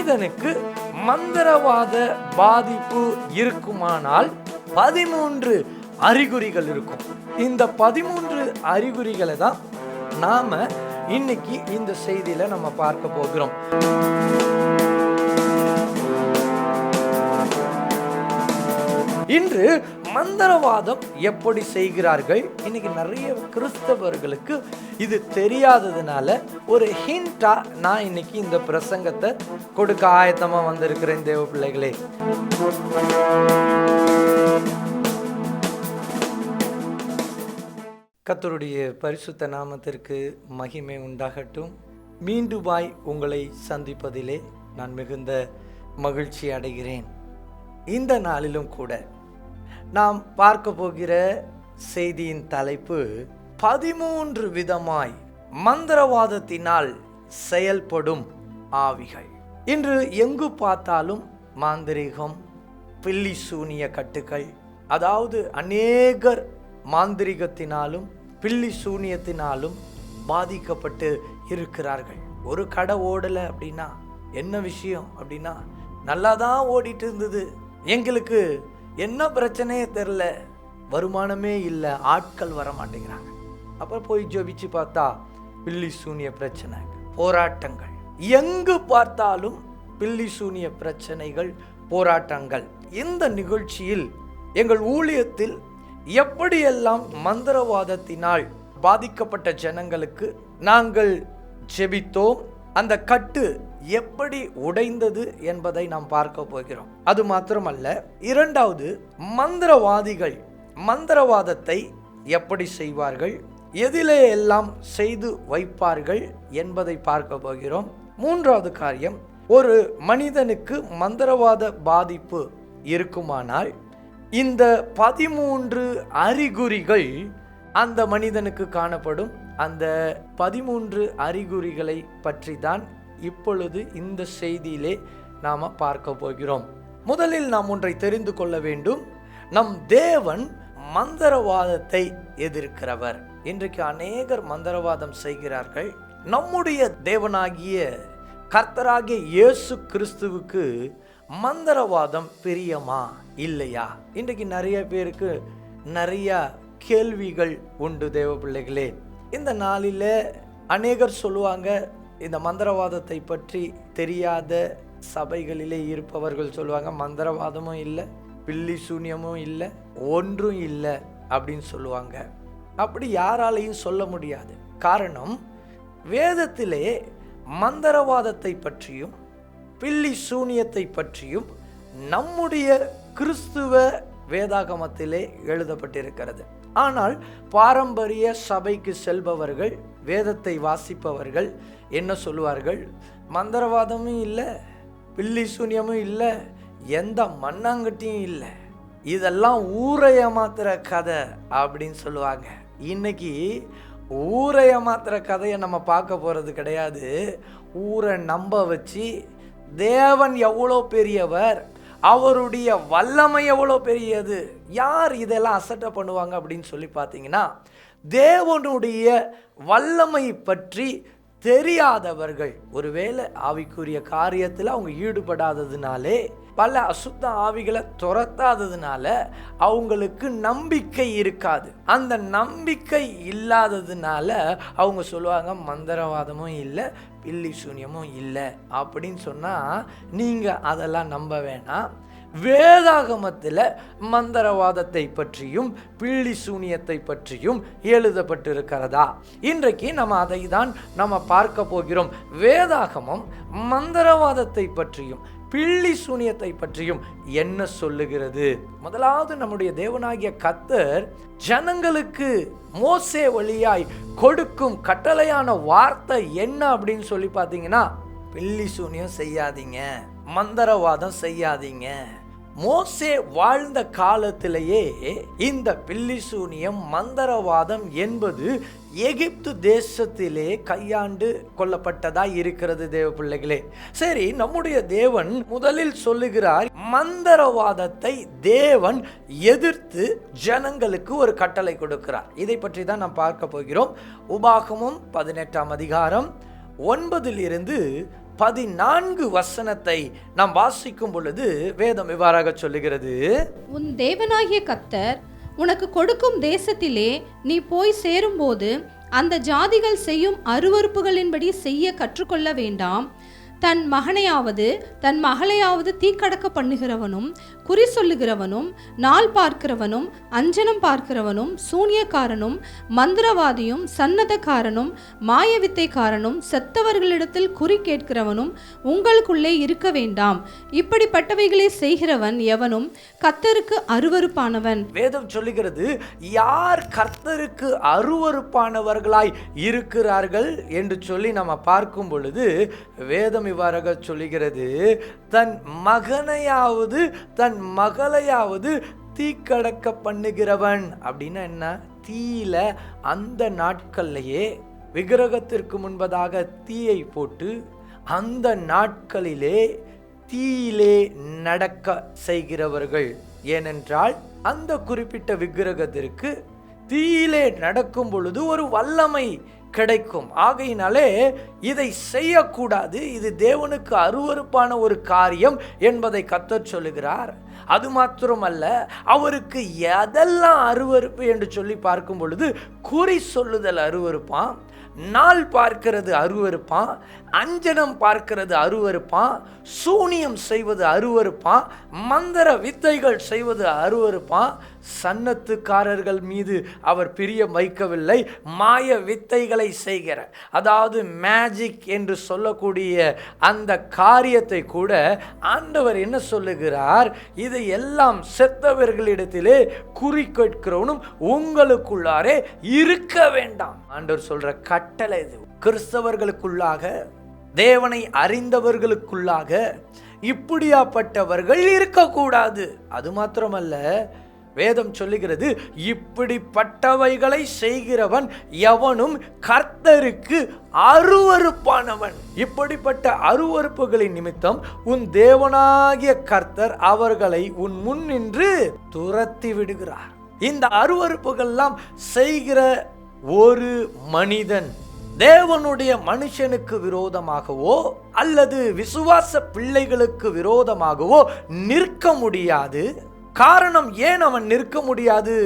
மனிதனுக்கு மந்திரவாத பாதிப்பு இருக்குமானால் 13 அறிகுறிகள் இருக்கும். இந்த 13 அறிகுறிகளை தான் நாம இன்னைக்கு இந்த செய்தியில நம்ம பார்க்க போகிறோம். இன்று மந்திரவாதம் எப்படி செய்கிறார்கள்? இன்னைக்கு நிறைய கிறிஸ்தவர்களுக்கு இது தெரியாததுனால ஒரு ஹிண்டா நான் இன்னைக்கு இந்த பிரசங்கத்தை கொடுக்க ஆயத்தமா வந்திருக்கிறேன். தேவ பிள்ளைகளே, கர்த்தருடைய பரிசுத்த நாமத்திற்கு மகிமை உண்டாகட்டும். மீண்டுமாய் உங்களை சந்திப்பதிலே நான் மிகுந்த மகிழ்ச்சி அடைகிறேன். இந்த நாளிலும் கூட நாம் பார்க்க போகிற செய்தியின் தலைப்பு 13 விதமாய் மந்திரவாதத்தினால் செயல்படும் ஆவிகள். இன்று எங்கு பார்த்தாலும் மாந்திரீகம், பில்லி சூனிய கட்டுகள், அதாவது அநேகர் மாந்திரிகத்தினாலும் பில்லி சூனியத்தினாலும் பாதிக்கப்பட்டு இருக்கிறார்கள். ஒரு கடை ஓடலை அப்படின்னா என்ன விஷயம் அப்படின்னா, நல்லா தான் ஓடிட்டு இருந்தது, எங்களுக்கு என்ன பிரச்சனையே தெரில, வருமானமே இல்லை, ஆட்கள் வர மாட்டேங்கிறாங்க. அப்புறம் போய் ஜெபிச்சு பார்த்தா பில்லி சூனிய பிரச்சனை, போராட்டங்கள், எங்கு பார்த்தாலும் பில்லி சூனிய பிரச்சனைகள், போராட்டங்கள். இந்த நிகழ்ச்சியில் எங்கள் ஊழியத்தில் எப்படியெல்லாம் மந்திரவாதத்தினால் பாதிக்கப்பட்ட ஜனங்களுக்கு நாங்கள் ஜெபித்தோம், அந்த கட்டு எப்படி உடைந்தது என்பதை நாம் பார்க்க போகிறோம். அது மாத்திரமல்ல, இரண்டாவது, மந்திரவாதிகள் மந்திரவாதத்தை எப்படி செய்வார்கள், எதிலே எல்லாம் செய்து வைப்பார்கள் என்பதை பார்க்க போகிறோம். மூன்றாவது காரியம், ஒரு மனிதனுக்கு மந்திரவாத பாதிப்பு இருக்குமானால் இந்த 13 அறிகுறிகள் அந்த மனிதனுக்கு காணப்படும். அந்த 13 அறிகுறிகளை பற்றி தான் இப்பொழுது இந்த செய்தியிலே நாம பார்க்க போகிறோம். முதலில் நாம் ஒன்றை தெரிந்து கொள்ள வேண்டும். நம் தேவன் மந்திரவாதத்தை எதிர்க்கிறவர். இன்றைக்கு அநேகர் மந்திரவாதம் செய்கிறார்கள். நம்முடைய தேவனாகிய கர்த்தராகிய இயேசு கிறிஸ்துவுக்கு மந்திரவாதம் பிரியமா இல்லையா? இன்றைக்கு நிறைய பேருக்கு நிறைய கேள்விகள் உண்டு. தேவ பிள்ளைகளே, இந்த நாளில் அநேகர் சொல்லுவாங்க, இந்த மந்திரவாதத்தை பற்றி தெரியாத சபைகளிலே இருப்பவர்கள் சொல்லுவாங்க, மந்திரவாதமும் இல்லை, பில்லி சூனியமும் இல்லை, ஒன்றும் இல்லை அப்படின்னு சொல்லுவாங்க. அப்படி யாராலையும் சொல்ல முடியாது. காரணம், வேதத்திலே மந்திரவாதத்தை பற்றியும் பில்லி சூனியத்தை பற்றியும் நம்முடைய கிறிஸ்துவ வேதாகமத்திலே எழுதப்பட்டிருக்கிறது. ஆனால் பாரம்பரிய சபைக்கு செல்பவர்கள், வேதத்தை வாசிப்பவர்கள் என்ன சொல்லுவார்கள்? மந்திரவாதமும் இல்லை, பில்லி சூனியமும் இல்லை, எந்த மண்ணாங்கட்டியும் இல்லை, இதெல்லாம் ஊரை ஏமாத்துற கதை அப்படின்னு சொல்லுவாங்க. இன்னைக்கு ஊரை ஏமாத்துற கதையை நம்ம பார்க்க போகிறது கிடையாது. ஊரை நம்ப வச்சு தேவன் எவ்வளோ பெரியவர், அவருடைய வல்லமை எவ்வளோ பெரியது, யார் இதெல்லாம் அசட்டை பண்ணுவாங்க அப்படின்னு சொல்லி பார்த்தீங்கன்னா, தேவனுடைய வல்லமை பற்றி தெரியாதவர்கள், ஒருவேளை ஆவிக்குரிய காரியத்தில் அவங்க ஈடுபடாததுனாலே, பல அசுத்த ஆவிகளை துரத்தாததுனால அவங்களுக்கு நம்பிக்கை இருக்காது. அந்த நம்பிக்கை இல்லாததுனால அவங்க சொல்லுவாங்க, மந்திரவாதமும் இல்லை, பில்லி சூனியமும் இல்லை அப்படின்னு சொன்னால் நீங்கள் அதெல்லாம் நம்ப வேணாம். வேதாகமத்தில் மந்திரவாதத்தை பற்றியும் பில்லி சூனியத்தை பற்றியும் எழுதப்பட்டிருக்கிறதா? இன்றைக்கு நம்ம அதை தான் நம்ம பார்க்க போகிறோம். வேதாகமம் மந்திரவாதத்தை பற்றியும் பில்லி சூனியத்தை பற்றியும் என்ன சொல்லுகிறது? முதலாவது, நம்முடைய தேவனாகிய கர்த்தர் ஜனங்களுக்கு மோசே வழியாய் கொடுக்கும் கட்டளையான வார்த்தை என்ன அப்படின்னு சொல்லி பார்த்தீங்கன்னா, பில்லி சூனியம் செய்யாதீங்க, மந்திரவாதம் செய்யாதீங்க. மோசே வாழ்ந்த காலத்திலேயே இந்த பில்லி சூனியம், மந்திரவாதம் என்பது எகிப்து தேசத்திலே கையாண்டு கொள்ளப்பட்டதாய் இருக்கிறது. தேவ பிள்ளைகளே, சரி, நம்முடைய தேவன் முதலில் சொல்லுகிறார், மந்திரவாதத்தை தேவன் எதிர்த்து ஜனங்களுக்கு ஒரு கட்டளை கொடுக்கிறார். இதை பற்றி தான் நாம் பார்க்க போகிறோம். உபாகமம் 18ஆம் அதிகாரம் 9 14 வசனத்தை நாம் வாசிக்கும் பொழுது வேதம் இவ்வாறாக சொல்லுகிறது, உன் தேவனாகிய கர்த்தர் உனக்கு கொடுக்கும் தேசத்திலே நீ போய் சேரும்போது அந்த ஜாதிகள் செய்யும் அருவருப்புகளின்படி செய்ய கற்றுக்கொள்ள வேண்டாம். தன் மகனையாவது தன் மகளையாவது தீக்கடக்க பண்ணுகிறவனும், குறி சொல்லுகிறவனும், நாள் பார்க்கிறவனும், அஞ்சனம் பார்க்கிறவனும், சூனியக்காரனும், மந்திரவாதியும், சன்னதக்காரனும், மாயவித்தைக்காரனும், செத்தவர்களிடத்தில் குறி கேட்கிறவனும் உங்களுக்குள்ளே இருக்க வேண்டாம். இப்படிப்பட்டவைகளை செய்கிறவன் எவனும் கர்த்தருக்கு அருவருப்பானவன். வேதம் சொல்லுகிறது, யார் கர்த்தருக்கு அருவருப்பானவர்களாய் இருக்கிறார்கள் என்று சொல்லி நம்ம பார்க்கும் பொழுது வேதம் இவ்வாறாக சொல்லுகிறது, தன் மகனையாவது தன் மகளையாவது தீக்கடக்க பண்ணுகிறவன். அப்படின்னா என்ன? தீயில அந்த நாட்கள்லேயே விக்கிரகத்திற்கு முன்பதாக தீயை போட்டு அந்த நாட்களிலே தீயிலே நடக்க செய்கிறவர்கள். ஏனென்றால் அந்த குறிப்பிட்ட விக்கிரகத்திற்கு தீயிலே நடக்கும் பொழுது ஒரு வல்லமை கிடைக்கும். ஆகையினாலே இதை செய்யக்கூடாது, இது தேவனுக்கு அருவருப்பான ஒரு காரியம் என்பதை கர்த்தர் சொல்லுகிறார். அது மாத்திரமல்ல, அவருக்கு எதெல்லாம் அருவருப்பு என்று சொல்லி பார்க்கும் பொழுது குறி சொல்லுதல் அருவருப்பான், நாள் பார்க்கிறது அருவருப்பான், அஞ்சனம் பார்க்கிறது அருவருப்பான், சூனியம் செய்வது அருவருப்பான், மந்திர வித்தைகள் செய்வது அருவருப்பான், சன்னத்துக்காரர்கள் மீது அவர் பிரியம் வைக்கவில்லை, மாய வித்தைகளை செய்கிற, அதாவது மேஜிக் என்று சொல்லக்கூடிய அந்த காரியத்தை கூட ஆண்டவர் என்ன சொல்லுகிறார், இதை எல்லாம் செத்தவர்களிடத்திலே குறி கேட்கிறவனும் உங்களுக்குள்ளாரே இருக்க வேண்டாம். ஆண்டவர் சொல்ற கட்டளை இது. கிறிஸ்தவர்களுக்குள்ளாக, தேவனை அறிந்தவர்களுக்குள்ளாக இப்படியாப்பட்டவர்கள் இருக்கக்கூடாது. அது மாத்திரமல்ல, வேதம் சொல்லுகிறது, இப்படிப்பட்டவைகளை செய்கிறவன் எவனும் கர்த்தருக்கு அருவருப்பானவன். இப்படிப்பட்ட அருவருப்புகளின் நிமித்தம் உன் தேவனாகிய கர்த்தர் அவர்களை உன் முன் நின்று துரத்தி விடுகிறார். இந்த அருவருப்புகள்லாம் செய்கிற ஒரு மனிதன் தேவனுடைய மனுஷனுக்கு விரோதமாகவோ அல்லது விசுவாச பிள்ளைகளுக்கு விரோதமாகவோ நிற்க முடியாது. காரணம், ஏன் அவன் நிற்க முடியாது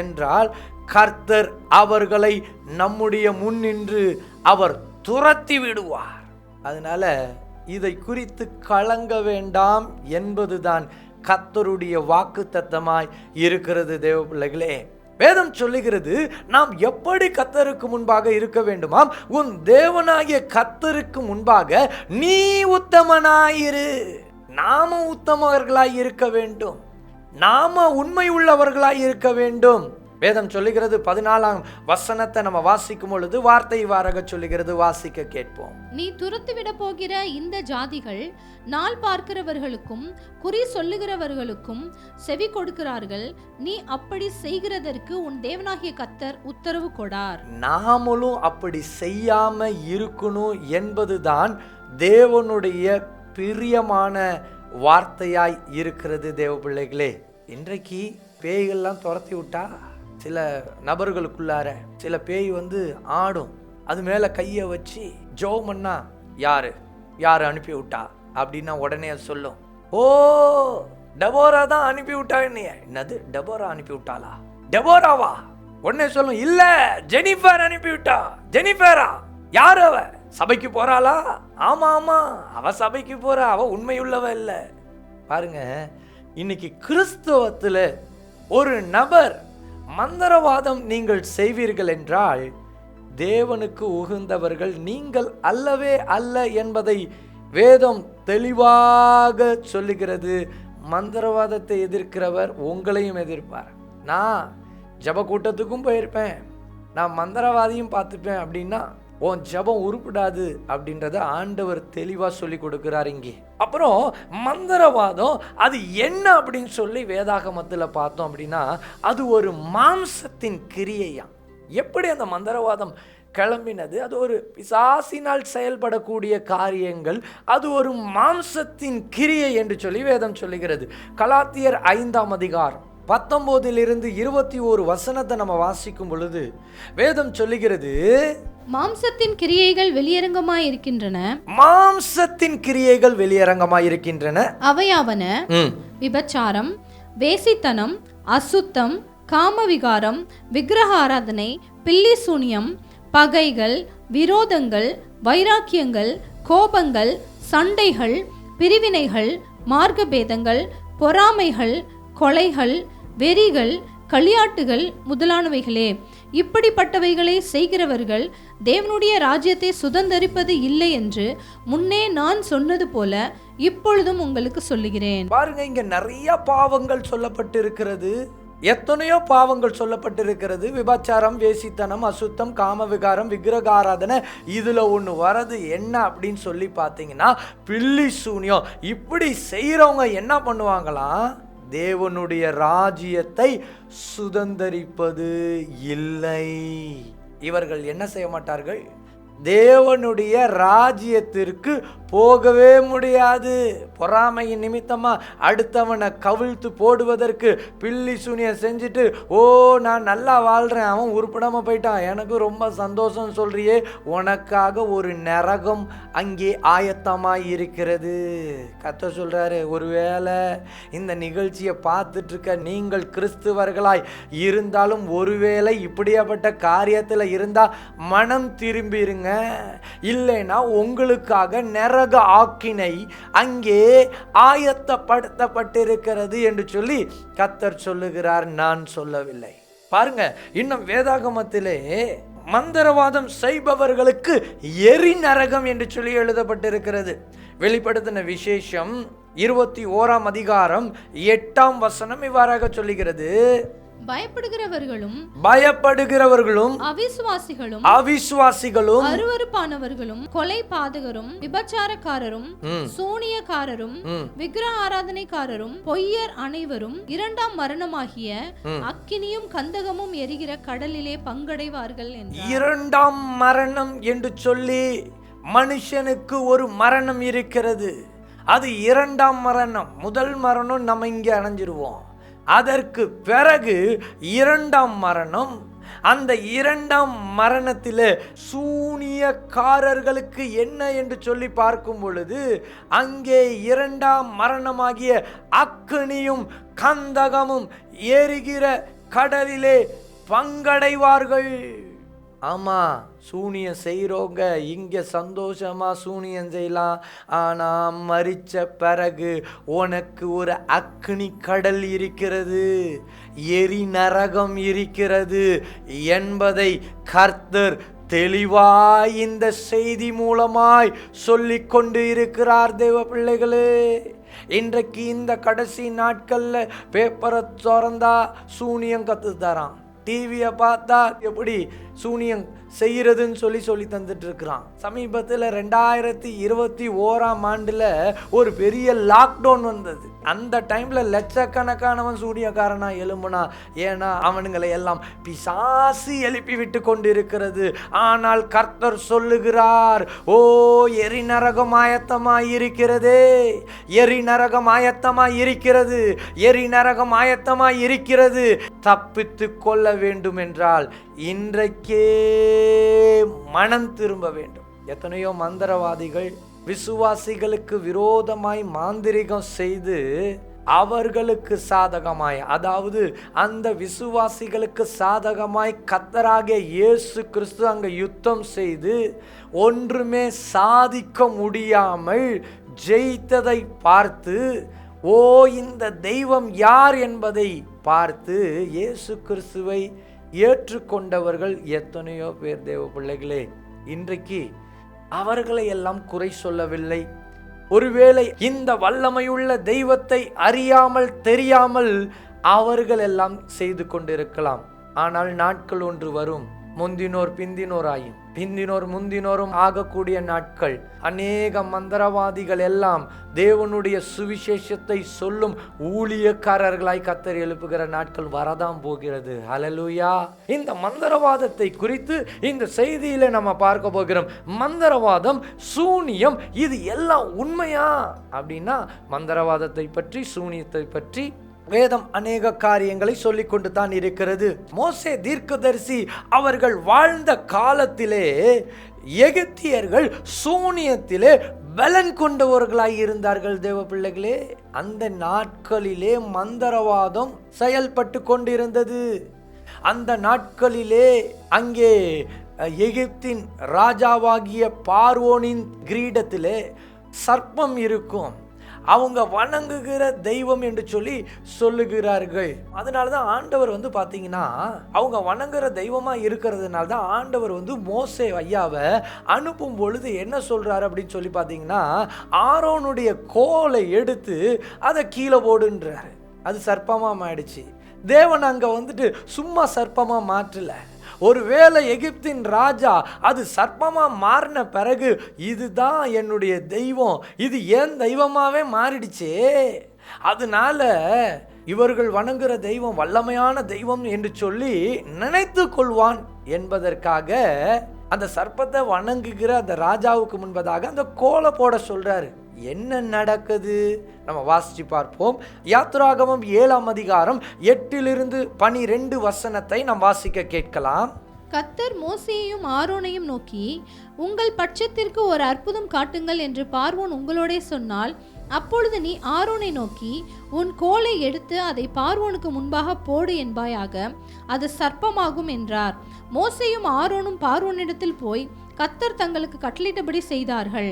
என்றால், கர்த்தர் அவர்களை நம்முடைய முன்னின்று அவர் துரத்தி விடுவார். அதனால இதை குறித்து கலங்க வேண்டாம் என்பதுதான் கர்த்தருடைய வாக்குத்தத்தமாய் இருக்கிறது. தேவ பிள்ளைகளே, வேதம் சொல்லுகிறது, நாம் எப்படி கர்த்தருக்கு முன்பாக இருக்க வேண்டுமாம்? உன் தேவனாகிய கர்த்தருக்கு முன்பாக நீ உத்தமனாயிரு. நாம உத்தமர்களாய் இருக்க வேண்டும், நாம உண்மை உள்ளவர்களாய் இருக்க வேண்டும். வேதம் சொல்லுகிறது, 14ஆம் வசனத்தை நம்ம வாசிக்கும் பொழுது வார்த்தை இவ்வாறாக சொல்லுகிறது, வாசிக்க கேட்போம். நீ துரத்திவிட போகிற இந்த ஜாதிகள் நாள் பார்க்கிறவர்களுக்கும் குறி சொல்லுகிறவர்களுக்கும் செவி கொடுக்கிறார்கள். நீ அப்படி செய்கிறதற்கு உன் தேவனாகிய கர்த்தர் உத்தரவு கொடார். நாமளும் அப்படி செய்யாம இருக்கணும் என்பதுதான் தேவனுடைய பிரியமான வார்த்தையாய் இருக்கிறது. தேவ பிள்ளைகளே, இன்றைக்கு பேய்கள்லாம் துரத்தி விட்டா சில நபர்களுக்குள்ளார சில பேய் ஆடும். அது மேல கையை வச்சு ஜெபம் பண்ணா யாரு யாரு அனுப்பி விட்டா அப்படின்னா உடனே அது சொல்லும், ஓ டெபோரா தான் அனுப்பி விட்டா. என்னது, டெபோரா அனுப்பி விட்டாளா? டெபோராவா? உடனே சொல்லும், இல்ல ஜெனிஃபர் அனுப்பி விட்டா. ஜெனிஃபரா? யாரு அவ? சபைக்கு போறாளா? ஆமா ஆமா, அவ சபைக்கு போறா, அவ உண்மையுள்ளவ இல்ல. பாருங்க, இன்னைக்கு கிறிஸ்தவத்துல ஒரு நபர் மந்திரவாதம் நீங்கள் செய்வீர்கள் என்றால் தேவனுக்கு உகந்தவர்கள் நீங்கள் அல்லவே அல்ல என்பதை வேதம் தெளிவாக சொல்லுகிறது. மந்திரவாதத்தை எதிர்க்கிறவர் உங்களையும் எதிர்ப்பார். நான் ஜப கூட்டத்துக்கும் போயிருப்பேன், நான் மந்திரவாதியும் பார்த்துப்பேன் அப்படின்னா உன் ஜபம் உருப்படாது அப்படின்றத ஆண்டவர் தெளிவாக சொல்லி கொடுக்கிறார் இங்கே. அப்புறம் மந்திரவாதம் அது என்ன அப்படின்னு சொல்லி வேதாகமத்தில் பார்த்தோம் அப்படின்னா, அது ஒரு மாம்சத்தின் கிரியையாம். எப்படி அந்த மந்திரவாதம் கிளம்பினது? அது ஒரு பிசாசினால் செயல்படக்கூடிய காரியங்கள், அது ஒரு மாம்சத்தின் கிரியை என்று சொல்லி வேதம் சொல்லுகிறது. கலாத்தியர் 5ஆம் அதிகாரம் 19 to 21 வசனத்தை நம்ம வாசிக்கும் பொழுது வேதம் சொல்லுகிறது, மாம்சத்தின் கிரியைகள் வெளியரங்கமாய் இருக்கின்றன. மாம்சத்தின் கிரியைகள் வெளியரங்கமாய் இருக்கின்றன. அவையாவன விபச்சாரம், வேசித்தனம், அசுத்தம், காமவிகாரம், விக்கிரக ஆராதனை, பில்லி சூனியம், பகைகள், விரோதங்கள், வைராக்கியங்கள், கோபங்கள், சண்டைகள், பிரிவினைகள், மார்க்கபேதங்கள், பொறாமைகள், கொலைகள், வெறிகள், களியாட்டுகள் முதலானவைகளே. இப்படிப்பட்டவைகளை செய்கிறவர்கள் தேவனுடைய ராஜ்யத்தை சுதந்தரிப்பது இல்லை என்று முன்னே நான் சொன்னது போல இப்பொழுதும் உங்களுக்கு சொல்லுகிறேன். பாருங்க, இங்க நிறைய பாவங்கள் சொல்லப்பட்டிருக்கிறது. எத்தனையோ பாவங்கள் சொல்லப்பட்டிருக்கிறது. விபச்சாரம், வேசித்தனம், அசுத்தம், காமவிகாரம், விக்கிரக ஆராதனை. இதுல ஒண்ணு வரது என்ன அப்படின்னு சொல்லி பார்த்தீங்கன்னா பில்லி சூனியம். இப்படி செய்யறவங்க என்ன பண்ணுவாங்களாம்? தேவனுடைய ராஜ்யத்தை சுதந்தரிப்பது இல்லை. இவர்கள் என்ன செய்ய மாட்டார்கள்? தேவனுடைய ராஜ்யத்திற்கு போகவே முடியாது. பொறாமையின் நிமித்தமா அடுத்தவனை கவிழ்த்து போடுவதற்கு பில்லி சூனியம் செஞ்சுட்டு, ஓ நான் நல்லா வாழ்றேன், அவன் உருப்படாம போயிட்டான், எனக்கு ரொம்ப சந்தோஷம் சொல்றியே, உனக்காக ஒரு நரகம் அங்கே ஆயத்தமாய் இருக்கிறது. கர்த்தர் சொல்றாரு, ஒருவேளை இந்த நிகழ்ச்சியை பார்த்துட்டு இருக்க நீங்கள் கிறிஸ்துவர்களாய் இருந்தாலும் ஒருவேளை இப்படியாப்பட்ட காரியத்தில் இருந்தா மனம் திரும்பிருங்க. இல்லைன்னா உங்களுக்காக நரக ஆக்கினை அங்கே ஆயத்தப்படுத்தப்பட்டிருக்கிறது என்று சொல்லி கர்த்தர் சொல்லுகிறார், நான் சொல்லவில்லை. பாருங்க, இன்னும் வேதாகமத்திலே மந்திரவாதம் செய்பவர்களுக்கு எரி நரகம் என்று சொல்லி எழுதப்பட்டிருக்கிறது. வெளிப்படுத்தின விசேஷம் 21ஆம் அதிகாரம் 8ஆம் வசனம் இவ்வாறாக சொல்லுகிறது, பயப்படுகிறவர்களும் அவிசுவாசிகளும் அருவருப்பானவர்களும் கொலை பாதகரும் விபச்சாரக்காரரும் சூனியக்காரரும் விக்கிரக ஆராதனைக்காரரும் பொய்யர் அனைவரும் இரண்டாம் மரணமாகிய அக்கினியும் கந்தகமும் எரிகிற கடலிலே பங்கடைவார்கள் என்றார். இரண்டாம் மரணம் என்று சொல்லி மனுஷனுக்கு ஒரு மரணம் இருக்கிறது. அது இரண்டாம் மரணம். முதல் மரணம் நம்ம இங்கே அடைஞ்சிருவோம். அதற்கு பிறகு இரண்டாம் மரணம். அந்த இரண்டாம் மரணத்தில் சூனியக்காரர்களுக்கு என்ன என்று சொல்லி பார்க்கும் பொழுது அங்கே இரண்டாம் மரணமாகிய அக்கினியும் கந்தகமும் எரிகிற கடலிலே பங்கடைவார்கள். ஆமா, சூனியம் செய்கிறவங்க இங்கே சந்தோஷமா சூனியம் செய்யலாம். ஆனால் மரிச்ச பிறகு உனக்கு ஒரு அக்னி கடல் இருக்கிறது, எரி நரகம் இருக்கிறது என்பதை கர்த்தர் தெளிவாய் இந்த செய்தி மூலமாய் சொல்லிக் கொண்டு இருக்கிறார். தேவ பிள்ளைகளே, இன்றைக்கு இந்த கடைசி நாட்கள்ல பேப்பரை திறந்தா சூனியம் கத்து தரான், டிவியை பார்த்தா எப்படி சூனியம் செய்யறதுன்னு சொல்லி தந்துட்டு இருக்கிறான். சமீபத்தில் 2021ஆம் ஆண்டுல ஒரு பெரிய லாக்டவுன் வந்தது. அந்த டைம்ல லட்சக்கணக்கானவன் சூனியக்காரனா எழும்புனா. ஏன்னா அவனுங்களை எல்லாம் பிசாசு எழுப்பி விட்டு கொண்டிருக்கிறது. ஆனால் கர்த்தர் சொல்லுகிறார், ஓ எரி நரகம் ஆயத்தமாய் இருக்கிறதே, எரி நரகம் ஆயத்தமாய் இருக்கிறது, எரி நரகம் ஆயத்தமாய் இருக்கிறது. தப்பித்து கொள்ள வேண்டும் என்றால் இன்றைக்கே மனம் திரும்ப வேண்டும். எத்தனையோ மந்திரவாதிகள் விசுவாசிகளுக்கு விரோதமாய் மாந்திரிகம் செய்து அவர்களுக்கு சாதகமாய், அதாவது அந்த விசுவாசிகளுக்கு சாதகமாய் கர்த்தராகிய இயேசு கிறிஸ்து அங்கே யுத்தம் செய்து ஒன்றுமே சாதிக்க முடியாமல் ஜெயித்ததை பார்த்து, ஓ இந்த தெய்வம் யார் என்பதை பார்த்து இயேசு கிறிஸ்துவை ஏற்றுக்கொண்டவர்கள் எத்தனையோ பேர். தேவ பிள்ளைகளே, இன்றைக்கு அவர்களை எல்லாம் குறை சொல்லவில்லை. ஒருவேளை இந்த வல்லமையுள்ள தெய்வத்தை அறியாமல் தெரியாமல் அவர்கள் எல்லாம் செய்து கொண்டிருக்கலாம். ஆனால் நாட்கள் ஒன்று வரும், முந்தினோர் பிந்தினோராயும் பிந்தினோர் முந்தினோரும் ஆகக்கூடிய நாட்கள். அநேக மந்திரவாதிகள் எல்லாம் தேவனுடைய சுவிசேஷத்தை சொல்லும் ஊழியக்காரர்களாய் கர்த்தர் எழுப்புகிற நாட்கள் வரதான் போகிறது. ஹல்லேலூயா. இந்த மந்திரவாதத்தை குறித்து இந்த செய்தியில நம்ம பார்க்க போகிறோம். மந்திரவாதம், சூனியம், இது எல்லாம் உண்மையா அப்படின்னா மந்திரவாதத்தை பற்றி, சூனியத்தை பற்றி வேதம் அநேக காரியங்களை சொல்லிக் கொண்டு தான் இருக்கிறது. மோசே தீர்க்கதரிசி அவர்கள் வாழ்ந்த காலத்திலே எகிப்தியர்கள் சூனியத்திலே பலன் கொண்டவர்களாய் இருந்தார்கள். தேவ பிள்ளைகளே, அந்த நாட்களிலே மந்திரவாதம் செயல்பட்டு கொண்டிருந்தது. அந்த நாட்களிலே அங்கே எகிப்தின் ராஜாவாகிய பார்வோனின் கிரீடத்திலே சர்ப்பம் இருக்கும். அவங்க வணங்குகிற தெய்வம் என்று சொல்லி சொல்லுகிறார்கள். அதனாலதான் ஆண்டவர் பார்த்தீங்கன்னா அவங்க வணங்குற தெய்வமா இருக்கிறதுனால தான் ஆண்டவர் மோசே ஐயாவை அனுப்பும் பொழுது என்ன சொல்றாரு அப்படின்னு சொல்லி பார்த்தீங்கன்னா, ஆரோனுடைய கோலை எடுத்து அதை கீழே போடுன்றாரு. அது சர்ப்பமா மாறிடுச்சு. தேவன் அங்க சும்மா சர்ப்பமா மாற்றல. ஒருவேளை எகிப்தின் ராஜா அது சர்ப்பமா மாறின பிறகு இதுதான் என்னுடைய தெய்வம், இது ஏன் தெய்வமாவே மாறிடுச்சே, அதனால இவர்கள் வணங்குற தெய்வம் வல்லமையான தெய்வம் என்று சொல்லி நினைத்து கொள்வான் என்பதற்காக அந்த சர்ப்பத்தை வணங்குகிற அந்த ராஜாவுக்கு முன்பதாக அந்த கோலை போட சொல்றாரு. என்ன நடக்குது நம்ம வாசிச்சு பார்ப்போம். யாத்திராகமம் 7ஆம் அதிகாரம் 8-12 வசனத்தை நாம் வாசிக்க கேட்கலாம். கர்த்தர் மோசேயையும் ஆரோனையும் நோக்கி, உங்கள் பட்சத்திற்கு ஒரு அற்புதம் காட்டுங்கள் என்று பார்வோன் உங்களோடே சொன்னால், அப்பொழுது நீ ஆரோனை நோக்கி, உன் கோலை எடுத்து அதை பார்வோனுக்கு முன்பாக போடு என்பாயாக, அது சர்ப்பமாகும் என்றார். மோசேயும் ஆரோனும் பார்வோனிடத்தில் போய் கர்த்தர் தங்களுக்கு கட்டளையிட்டபடி செய்தார்கள்.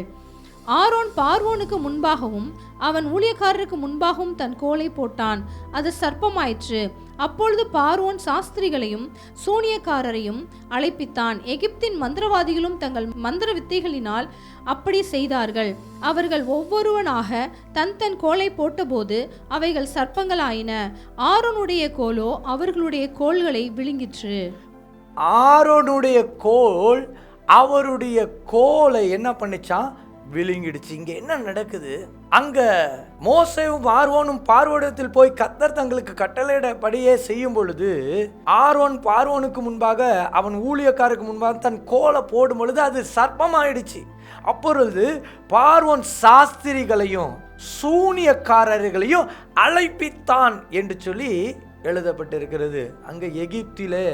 ஆரோன் பார்வோனுக்கு முன்பாகவும் அவன் ஊழியக்காரருக்கு முன்பாகவும் தன் கோலை போட்டான், அது சர்ப்பமாயிற்று. அப்பொழுது பார்வோன் சாஸ்திரிகளையும் சூனியக்காரரையும் அழைப்பித்தான். எகிப்தின் மந்திரவாதிகளும் தங்கள் மந்திர வித்தைகளினால் அப்படி செய்தார்கள். அவர்கள் ஒவ்வொருவனாக தன் கோலை போட்டபோது அவைகள் சர்ப்பங்களாயின. ஆரோனுடைய கோலோ அவர்களுடைய கோல்களை விழுங்கிற்று. ஆரோனுடைய கோல் அவருடைய கோலை என்ன பண்ணிச்சான்? விழுங்கிடுச்சு. இங்க என்ன நடக்குது? அங்க மோசேயும் ஆரோனும் பார்வோனிடத்தில் போய் கர்த்தர் தங்களுக்கு கட்டளையிடபடியே செய்யும் பொழுது ஆரோன் பார்வோனுக்கு முன்பாக அவன் ஊழியக்காரருக்கு முன்பாக தன் கோலை போடும் பொழுது அது சர்ப்பமாயிடுச்சு. அப்பொழுது பார்வோன் சாஸ்திரிகளையும் சூனியக்காரர்களையும் அழைப்பித்தான் என்று சொல்லி எழுதப்பட்டிருக்கிறது. அங்க எகிப்திலே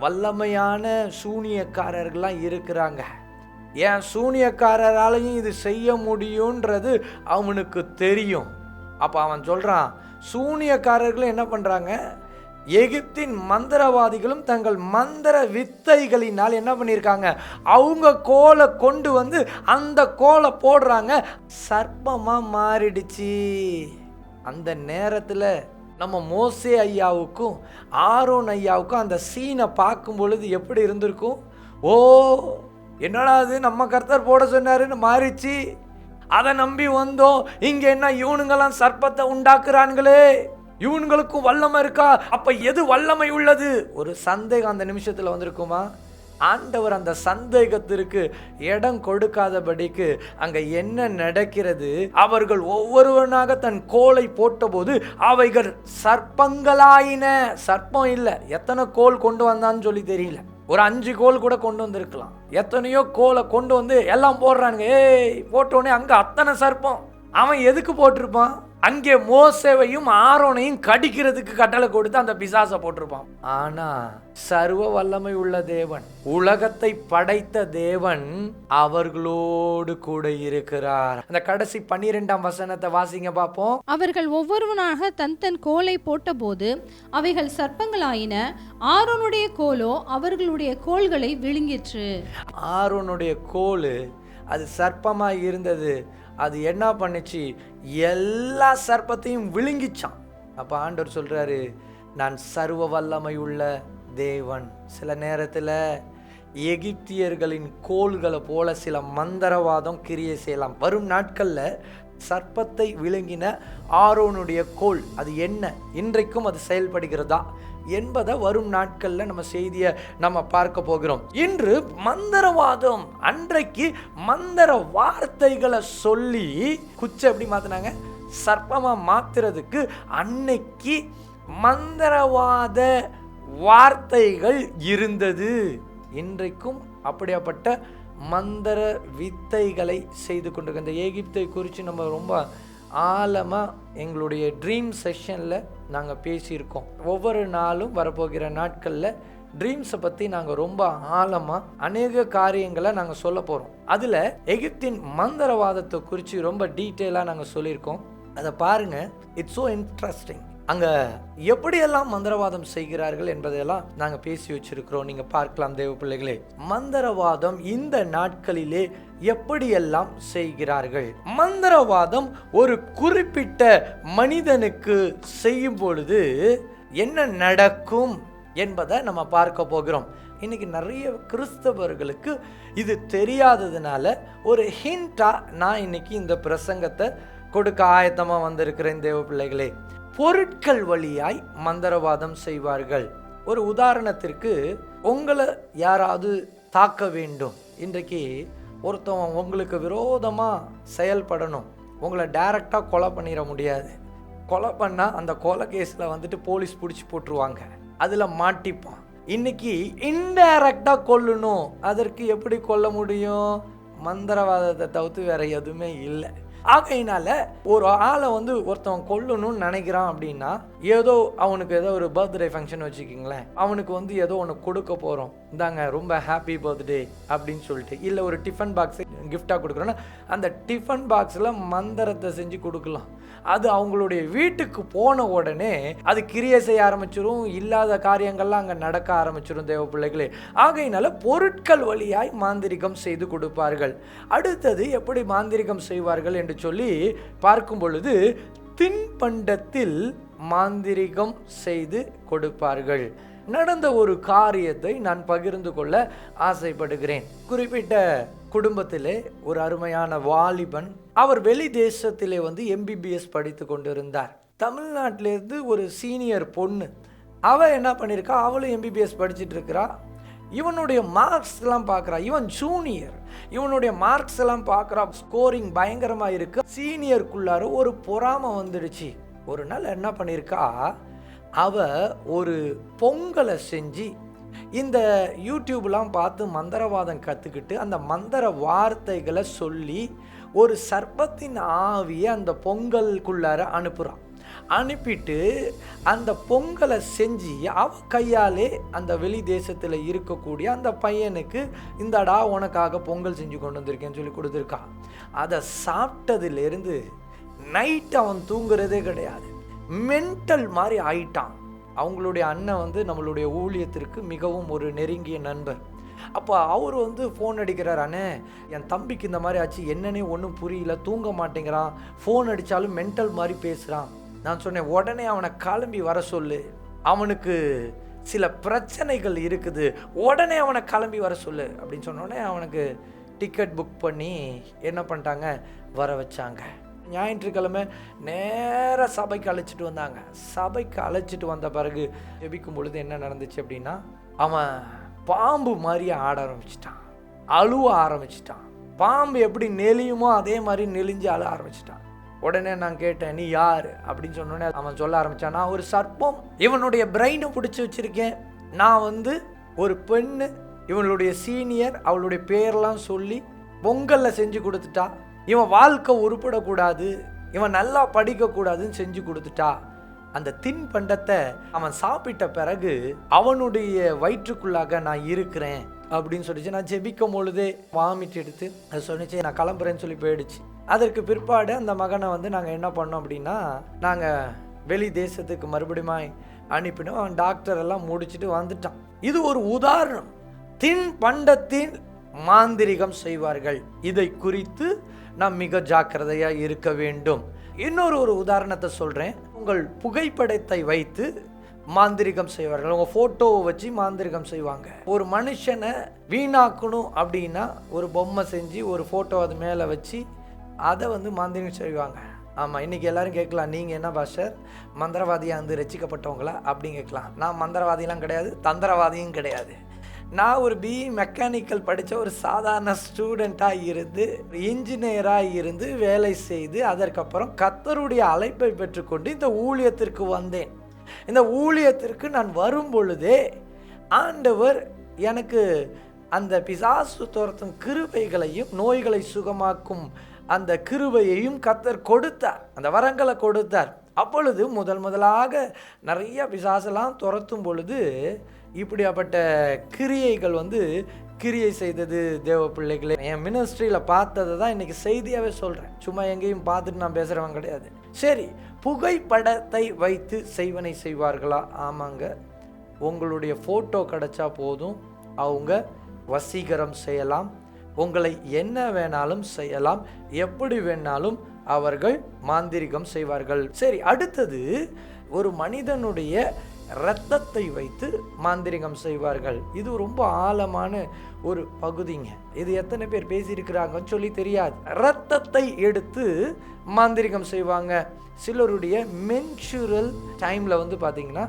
வல்லமையான சூனியக்காரர்கள்லாம் இருக்கிறாங்க. ஏன் சூனியக்காரராலையும் இது செய்ய முடியுன்றது அவனுக்கு தெரியும். அப்போ அவன் சொல்கிறான், சூனியக்காரர்களும் என்ன பண்ணுறாங்க, எகிப்தின் மந்திரவாதிகளும் தங்கள் மந்திர வித்தைகளினால் என்ன பண்ணியிருக்காங்க, அவங்க கோலை கொண்டு அந்த கோலை போடுறாங்க, சர்ப்பமாக மாறிடுச்சு. அந்த நேரத்தில் நம்ம மோசே ஐயாவுக்கும் ஆரோன் ஐயாவுக்கும் அந்த சீனை பார்க்கும் பொழுது எப்படி இருந்திருக்கும்? ஓ, என்னடா அது, நம்ம கர்த்தர் போட சொன்னாருன்னு மாறிச்சு, அதை நம்பி வந்தோம், இங்க என்ன இவனுங்கெல்லாம் சர்ப்பத்தை உண்டாக்குறான்களே, இவனுங்களுக்கும் வல்லமை இருக்கா, அப்ப எது வல்லமை உள்ளது? ஒரு சந்தேகம் அந்த நிமிஷத்துல வந்திருக்குமா? ஆண்டவர் அந்த சந்தேகத்திற்கு இடம் கொடுக்காதபடிக்கு அங்க என்ன நடக்கிறது, அவர்கள் ஒவ்வொருவனாக தன் கோலை போட்டபோது அவைகள் சர்ப்பங்களாயின. சர்ப்பம் இல்லை, எத்தனை கோல் கொண்டு வந்தான்னு சொல்லி தெரியல, ஒரு 5 கோல் கூட கொண்டு வந்திருக்கலாம். எத்தனையோ கோலை கொண்டு எல்லாம் போடுறானுங்க. போட்டோடனே அங்க அத்தனை சர்ப்பம். அவன் எதுக்கு போட்டிருப்பான்? அங்கே மோசேவையும் ஆரோனையும் கடிக்கிறதுக்கு கட்டளை கொடுத்து அந்த பிசாசை போட்டிருப்பான். ஆனா சர்வ வல்லமை உள்ள தேவன், உலகத்தை படைத்த தேவன் அவர்களோடு கூட இருக்கிறார். அந்த கடைசி 12ஆம் வசனத்தை வாசிங்க பார்ப்போம். அவர்கள் ஒவ்வொருவனாக தன் கோலை போட்டபோது அவைகள் சர்ப்பங்களாயின. ஆரோனுடைய கோலோ அவர்களுடைய கோல்களை விழுங்கிற்று. ஆரோனுடைய கோல் அது சர்ப்பமாக இருந்தது. அது என்ன பண்ணுச்சு? எல்லா சர்ப்பத்தையும் விழுங்கிச்சான். அப்போ ஆண்டவர் சொல்றாரு, நான் சர்வ வல்லமை உள்ள தேவன். சில நேரத்தில் எகிப்தியர்களின் கோல்களை போல சில மந்திரவாதம் கிரியை செய்யலாம். வரும் நாட்களில் சர்ப்பத்தை விழுங்கின ஆரோனுடைய கோல் அது என்ன, இன்றைக்கும் அது செயல்படுகிறதா என்பதை வரும் நாட்களில் நம்ம செய்தியை நம்ம பார்க்க போகிறோம். இன்று மந்திரவாதம், அன்றைக்கு மந்திர வார்த்தைகளை சொல்லி குச்சை எப்படி மாத்தினாங்க, சர்ப்பமா மாத்துறதுக்கு அன்னைக்கு மந்திரவாத வார்த்தைகள் இருந்தது. இன்றைக்கும் அப்படியாப்பட்ட மந்திர வித்தைகளை செய்து கொண்டிருக்க இந்த எகிப்தை குறித்து நம்ம ரொம்ப ஆழமாக எங்களுடைய ட்ரீம் செஷனில் நாங்கள் பேசியிருக்கோம். ஒவ்வொரு நாளும் வரப்போகிற நாட்களில் ட்ரீம்ஸை பற்றி நாங்கள் ரொம்ப ஆழமாக அநேக காரியங்களை நாங்கள் சொல்ல போகிறோம். அதில் எகிப்தின் மந்திரவாதத்தை குறித்து ரொம்ப டீட்டெயிலாக நாங்கள் சொல்லியிருக்கோம். அதை பாருங்கள், இட்ஸ் ஸோ இன்ட்ரெஸ்டிங். அங்கே எப்படியெல்லாம் மந்திரவாதம் செய்கிறார்கள் என்பதையெல்லாம் நாங்கள் பேசி வச்சிருக்கிறோம். நீங்கள் பார்க்கலாம் தேவ பிள்ளைகளே. மந்திரவாதம் இந்த நாட்களிலே எப்படியெல்லாம் செய்கிறார்கள். மந்திரவாதம் ஒரு குறிப்பிட்ட மனிதனுக்கு செய்யும் பொழுது என்ன நடக்கும் என்பதை நம்ம பார்க்க போகிறோம். இன்னைக்கு நிறைய கிறிஸ்தவர்களுக்கு இது தெரியாததுனால ஒரு ஹிண்டா நான் இன்னைக்கு இந்த பிரசங்கத்தை கொடுக்க ஆயத்தமாக வந்திருக்கிறேன் தேவ பிள்ளைகளே. பொருட்கள் வழியாய் மந்திரவாதம் செய்வார்கள். ஒரு உதாரணத்திற்கு, உங்களை யாராவது தாக்க வேண்டும். இன்றைக்கு ஒருத்தவன் உங்களுக்கு விரோதமாக செயல்படணும். உங்களை டைரெக்டாக கொலை பண்ணிட முடியாது. கொலை பண்ணால் அந்த கொலை கேஸில் வந்துட்டு போலீஸ் பிடிச்சி போட்டுருவாங்க, அதில் மாட்டிப்பான். இன்னைக்கு இன்டைரக்டாக கொல்லணும். அதற்கு எப்படி கொல்ல முடியும்? மந்திரவாதத்தை தவிர்த்து வேற எதுவுமே இல்லை. ஆகையினால ஒரு ஆளை ஒருத்தவன் கொல்லணும்னு நினைக்கிறான் அப்படின்னா, ஏதோ அவனுக்கு ஏதோ ஒரு பர்த்டே ஃபங்க்ஷன் வச்சுக்கிங்களேன், அவனுக்கு ஏதோ ஒன்று கொடுக்க போகிறோம், இந்தாங்க ரொம்ப ஹாப்பி பர்த்டே அப்படின்னு சொல்லிட்டு, இல்லை ஒரு டிஃபன் பாக்ஸை கிஃப்டாக கொடுக்குறோன்னா அந்த டிஃபன் பாக்ஸில் மந்திரத்தை செஞ்சு கொடுக்கலாம். அது அவங்களுடைய வீட்டுக்கு போன உடனே அது கிரியை செய்ய ஆரம்பிச்சிடும். இல்லாத காரியங்கள்லாம் அங்கே நடக்க ஆரம்பிச்சிடும் தேவ பிள்ளைகளே. ஆகையினால பொருட்கள் வழியாய் மாந்திரிகம் செய்து கொடுப்பார்கள். அடுத்தது எப்படி மாந்திரிகம் செய்வார்கள் என்று சொல்லி பார்க்கும் பொழுது, தின்பண்டத்தில் மாந்திரிகம் செய்து கொடுப்பார்கள். நடந்த ஒரு காரியத்தை நான் பகிர்ந்து கொள்ள ஆசைப்படுகிறேன். குறிப்பிட்ட குடும்பத்திலே ஒரு அருமையான வாலிபன், அவர் வெளி தேசத்திலே MBBS படித்து கொண்டிருந்தார். தமிழ்நாட்டிலேருந்து ஒரு சீனியர் பொண்ணு, அவள் என்ன பண்ணியிருக்கா, அவளும் MBBS படிச்சுட்டு இருக்கிறா. இவனுடைய மார்க்ஸ் எல்லாம் பார்க்குறா. இவன் ஜூனியர், இவனுடைய மார்க்ஸ் எல்லாம் பார்க்குறா, ஸ்கோரிங் பயங்கரமாக இருக்கு. சீனியருக்குள்ளார ஒரு பொறாமை வந்துடுச்சு. ஒரு நாள் என்ன பண்ணியிருக்கா, அவ ஒரு பொங்கலை செஞ்சு இந்த யூடியூப்லாம் பார்த்து மந்திரவாதம் கற்றுக்கிட்டு அந்த மந்திர வார்த்தைகளை சொல்லி ஒரு சர்ப்பத்தின் ஆவியை அந்த பொங்கலுக்குள்ளார அனுப்புகிறான். அனுப்பிட்டு அந்த பொங்கலை செஞ்சு அவ கையாலே அந்த வெளி தேசத்தில் இருக்கக்கூடிய அந்த பையனுக்கு, இந்தடா உனக்காக பொங்கல் செஞ்சு கொண்டு வந்திருக்கேன்னு சொல்லி கொடுத்துருக்கான். அதை சாப்பிட்டதுலேருந்து நைட் அவன் தூங்குறதே கிடையாது. மென்டல் மாதிரி ஆயிட்டான். அவங்களுடைய அண்ணன் நம்மளுடைய ஊழியத்திற்கு மிகவும் ஒரு நெருங்கிய நண்பர். அப்போ அவர் ஃபோன் அடிக்கிறார், அண்ணே என் தம்பிக்கு இந்த மாதிரி ஆச்சு, என்னன்னே ஒன்றும் புரியல, தூங்க மாட்டேங்கிறான், ஃபோன் அடித்தாலும் மென்டல் மாதிரி பேசுகிறான். நான் சொன்னேன், உடனே அவனை கிளம்பி வர சொல்லு, அவனுக்கு சில பிரச்சனைகள் இருக்குது, உடனே அவனை கிளம்பி வர சொல்லு அப்படின்னு சொன்னோடனே அவனுக்கு டிக்கெட் புக் பண்ணி என்ன பண்ணிட்டாங்க, வர வச்சாங்க. ஞாயிற்றுக்கிழமை நேராக சபைக்கு அழைச்சிட்டு வந்தாங்க. சபைக்கு அழைச்சிட்டு வந்த பிறகு ஜெபிக்கும் பொழுது என்ன நடந்துச்சு அப்படின்னா, அவன் பாம்பு மாதிரி ஆட ஆரம்பிச்சிட்டான், அழுவ ஆரம்பிச்சிட்டான். பாம்பு எப்படி நெளியுமோ அதே மாதிரி நெளிஞ்சு அழ ஆரம்பிச்சிட்டான். உடனே நான் கேட்டேன், நீ யார் அப்படின்னு சொன்னோடனே அவன் சொல்ல ஆரம்பித்தான், நான் ஒரு சர்ப்பம், இவனுடைய பிரெயினை பிடிச்சி வச்சுருக்கேன். நான் ஒரு பெண்ணு, இவனுடைய சீனியர், அவளுடைய பேரெல்லாம் சொல்லி பொங்கலில் செஞ்சு கொடுத்துட்டா. இவன் வாழ்க்கை உருப்படக்கூடாது, இவன் நல்லா படிக்கக்கூடாதுன்னு செஞ்சு கொடுத்துட்டா. அந்த தின்பண்டத்தை அவன் சாப்பிட்ட பிறகு அவனுடைய வயிற்றுக்குள்ளாக நான் இருக்கிறேன் அப்படின்னு சொல்லிச்சு. நான் ஜெபிக்கும் பொழுதே வாமிட் எடுத்து அது சொன்னிச்சு, நான் கிளம்புறேன்னு சொல்லி போயிடுச்சு. அதற்கு பிற்பாடு அந்த மகனை நாங்கள் என்ன பண்ணோம் அப்படின்னா, நாங்கள் வெளி தேசத்துக்கு மறுபடியும் அனுப்பினோம். அவன் டாக்டர் எல்லாம் முடிச்சுட்டு வந்துட்டான். இது ஒரு உதாரணம். தின்பண்டத்தில் மாந்திரிகம் செய்வார்கள். இதை குறித்து நாம் மிக ஜாக்கிரதையாக இருக்க வேண்டும். இன்னொரு உதாரணத்தை சொல்கிறேன். உங்கள் புகைப்படத்தை வைத்து மாந்திரிகம் செய்வார்கள். உங்கள் ஃபோட்டோவை வச்சு மாந்திரிகம் செய்வாங்க. ஒரு மனுஷனை வீணாக்கணும் அப்படின்னா ஒரு பொம்மை செஞ்சு ஒரு ஃபோட்டோ அது மேலே வச்சு அதை மாந்திரிகம் செய்வாங்க. ஆமாம், இன்றைக்கி எல்லோரும் கேட்கலாம், நீங்கள் என்ன பாஸ்டர் மந்திரவாதியாக ரசிக்கப்பட்டவங்களா அப்படின்னு கேட்கலாம். நான் மந்திரவாதியெலாம் கிடையாது, தந்திரவாதியும் கிடையாது. நான் ஒரு BE மெக்கானிக்கல் படித்த ஒரு சாதாரண ஸ்டூடெண்ட்டாக இருந்து இன்ஜினியராக இருந்து வேலை செய்து அதற்கப்புறம் கர்த்தருடைய அழைப்பை பெற்றுக்கொண்டு இந்த ஊழியத்திற்கு வந்தேன். இந்த ஊழியத்திற்கு நான் வரும் பொழுதே ஆண்டவர் எனக்கு அந்த பிசாசு துரத்தும் கிருபைகளையும் நோய்களை சுகமாக்கும் அந்த கிருபையையும் கர்த்தர் கொடுத்தார், அந்த வரங்களை கொடுத்தார். அப்பொழுது முதலாக நிறைய பிசாசெல்லாம் துரத்தும் பொழுது இப்படியாப்பட்ட கிரியைகள் கிரியை செய்தது. தேவ பிள்ளைகளே, என் மினிஸ்ட்ரியில் பார்த்ததை தான் இன்றைக்கி செய்தியாகவே சொல்கிறேன். சும்மா எங்கேயும் பார்த்துட்டு நான் பேசுகிறவன் கிடையாது. சரி, புகைப்படத்தை வைத்து செய்வனை செய்வார்களா? ஆமாங்க. உங்களுடைய ஃபோட்டோ கிடைச்சா போதும், அவங்க வசீகரம் செய்யலாம், உங்களை என்ன வேணாலும் செய்யலாம், எப்படி வேணாலும் அவர்கள் மாந்திரிகம் செய்வார்கள். சரி, அடுத்தது ஒரு மனிதனுடைய இரத்தத்தை வைத்து மாந்திரிகம் செய்வார்கள். இது ரொம்ப ஆழமான ஒரு பகுதிங்க. இது எத்தனை பேர் பேசியிருக்கிறாங்கன்னு சொல்லி தெரியாது. இரத்தத்தை எடுத்து மாந்திரிகம் செய்வாங்க. சிலருடைய மென்சுரல் டைமில் பார்த்தீங்கன்னா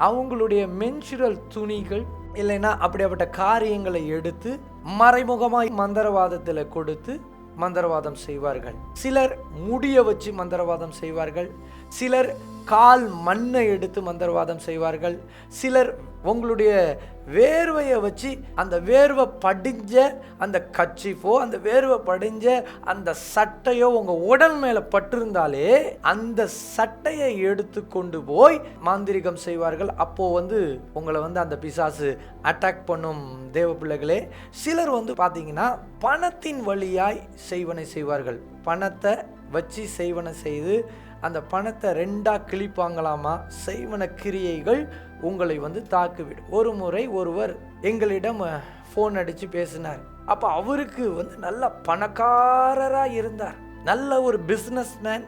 அவங்களுடைய மென்சுரல் துணிகள் இல்லைன்னா அப்படிப்பட்ட காரியங்களை எடுத்து மறைமுகமாய் மந்திரவாதத்தில் கொடுத்து மந்திரவாதம் செய்வார்கள். சிலர் முடிய வச்சு மந்திரவாதம் செய்வார்கள். சிலர் கால் மண்ணை எடுத்து மந்திரவாதம் செய்வார்கள். சிலர் உங்களுடைய வேர்வையை வச்சு அந்த வேர்வை படிஞ்ச அந்த கச்சிஃபோ, அந்த வேர்வை படிஞ்ச அந்த சட்டையோ உங்கள் உடல் மேலே பட்டிருந்தாலே அந்த சட்டையை எடுத்து கொண்டு போய் மாந்திரிகம் செய்வார்கள். அப்போது உங்களை அந்த பிசாசு அட்டாக் பண்ணும். தேவ பிள்ளைகளே, சிலர் பார்த்தீங்கன்னா பணத்தின் வழியாய் செய்வனை செய்வார்கள். பணத்தை வச்சு செய்வனை செய்து அந்த பணத்தை ரெண்டாக கிழிப்பாங்களாமா. செய்வன கிரியைகள் உங்களை தாக்கிவிடும். ஒரு முறை ஒருவர் எங்களிடம் ஃபோன் அடித்து பேசினார். அப்போ அவருக்கு நல்ல பணக்காரராக இருந்தார், நல்ல ஒரு பிஸ்னஸ் மேன்,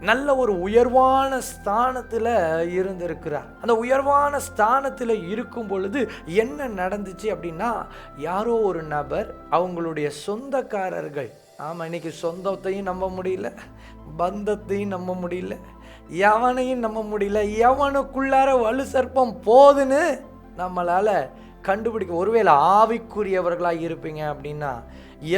நல்ல ஒரு உயர்வான ஸ்தானத்தில் இருந்திருக்கிறார். அந்த உயர்வான ஸ்தானத்தில் இருக்கும் பொழுது என்ன நடந்துச்சு அப்படின்னா, யாரோ ஒரு நபர் அவங்களுடைய சொந்தக்காரர்கள், ஆமாம், இன்னைக்கு சொந்தத்தையும் நம்ப முடியல, பந்தத்தையும் நம்ப முடியல, எவனையும் நம்ப முடியல, எவனுக்குள்ளார வலு சர்ப்பம் போதுன்னு நம்மளால் கண்டுபிடிக்க. ஒருவேளை ஆவிக்குரியவர்களாக இருப்பீங்க அப்படின்னா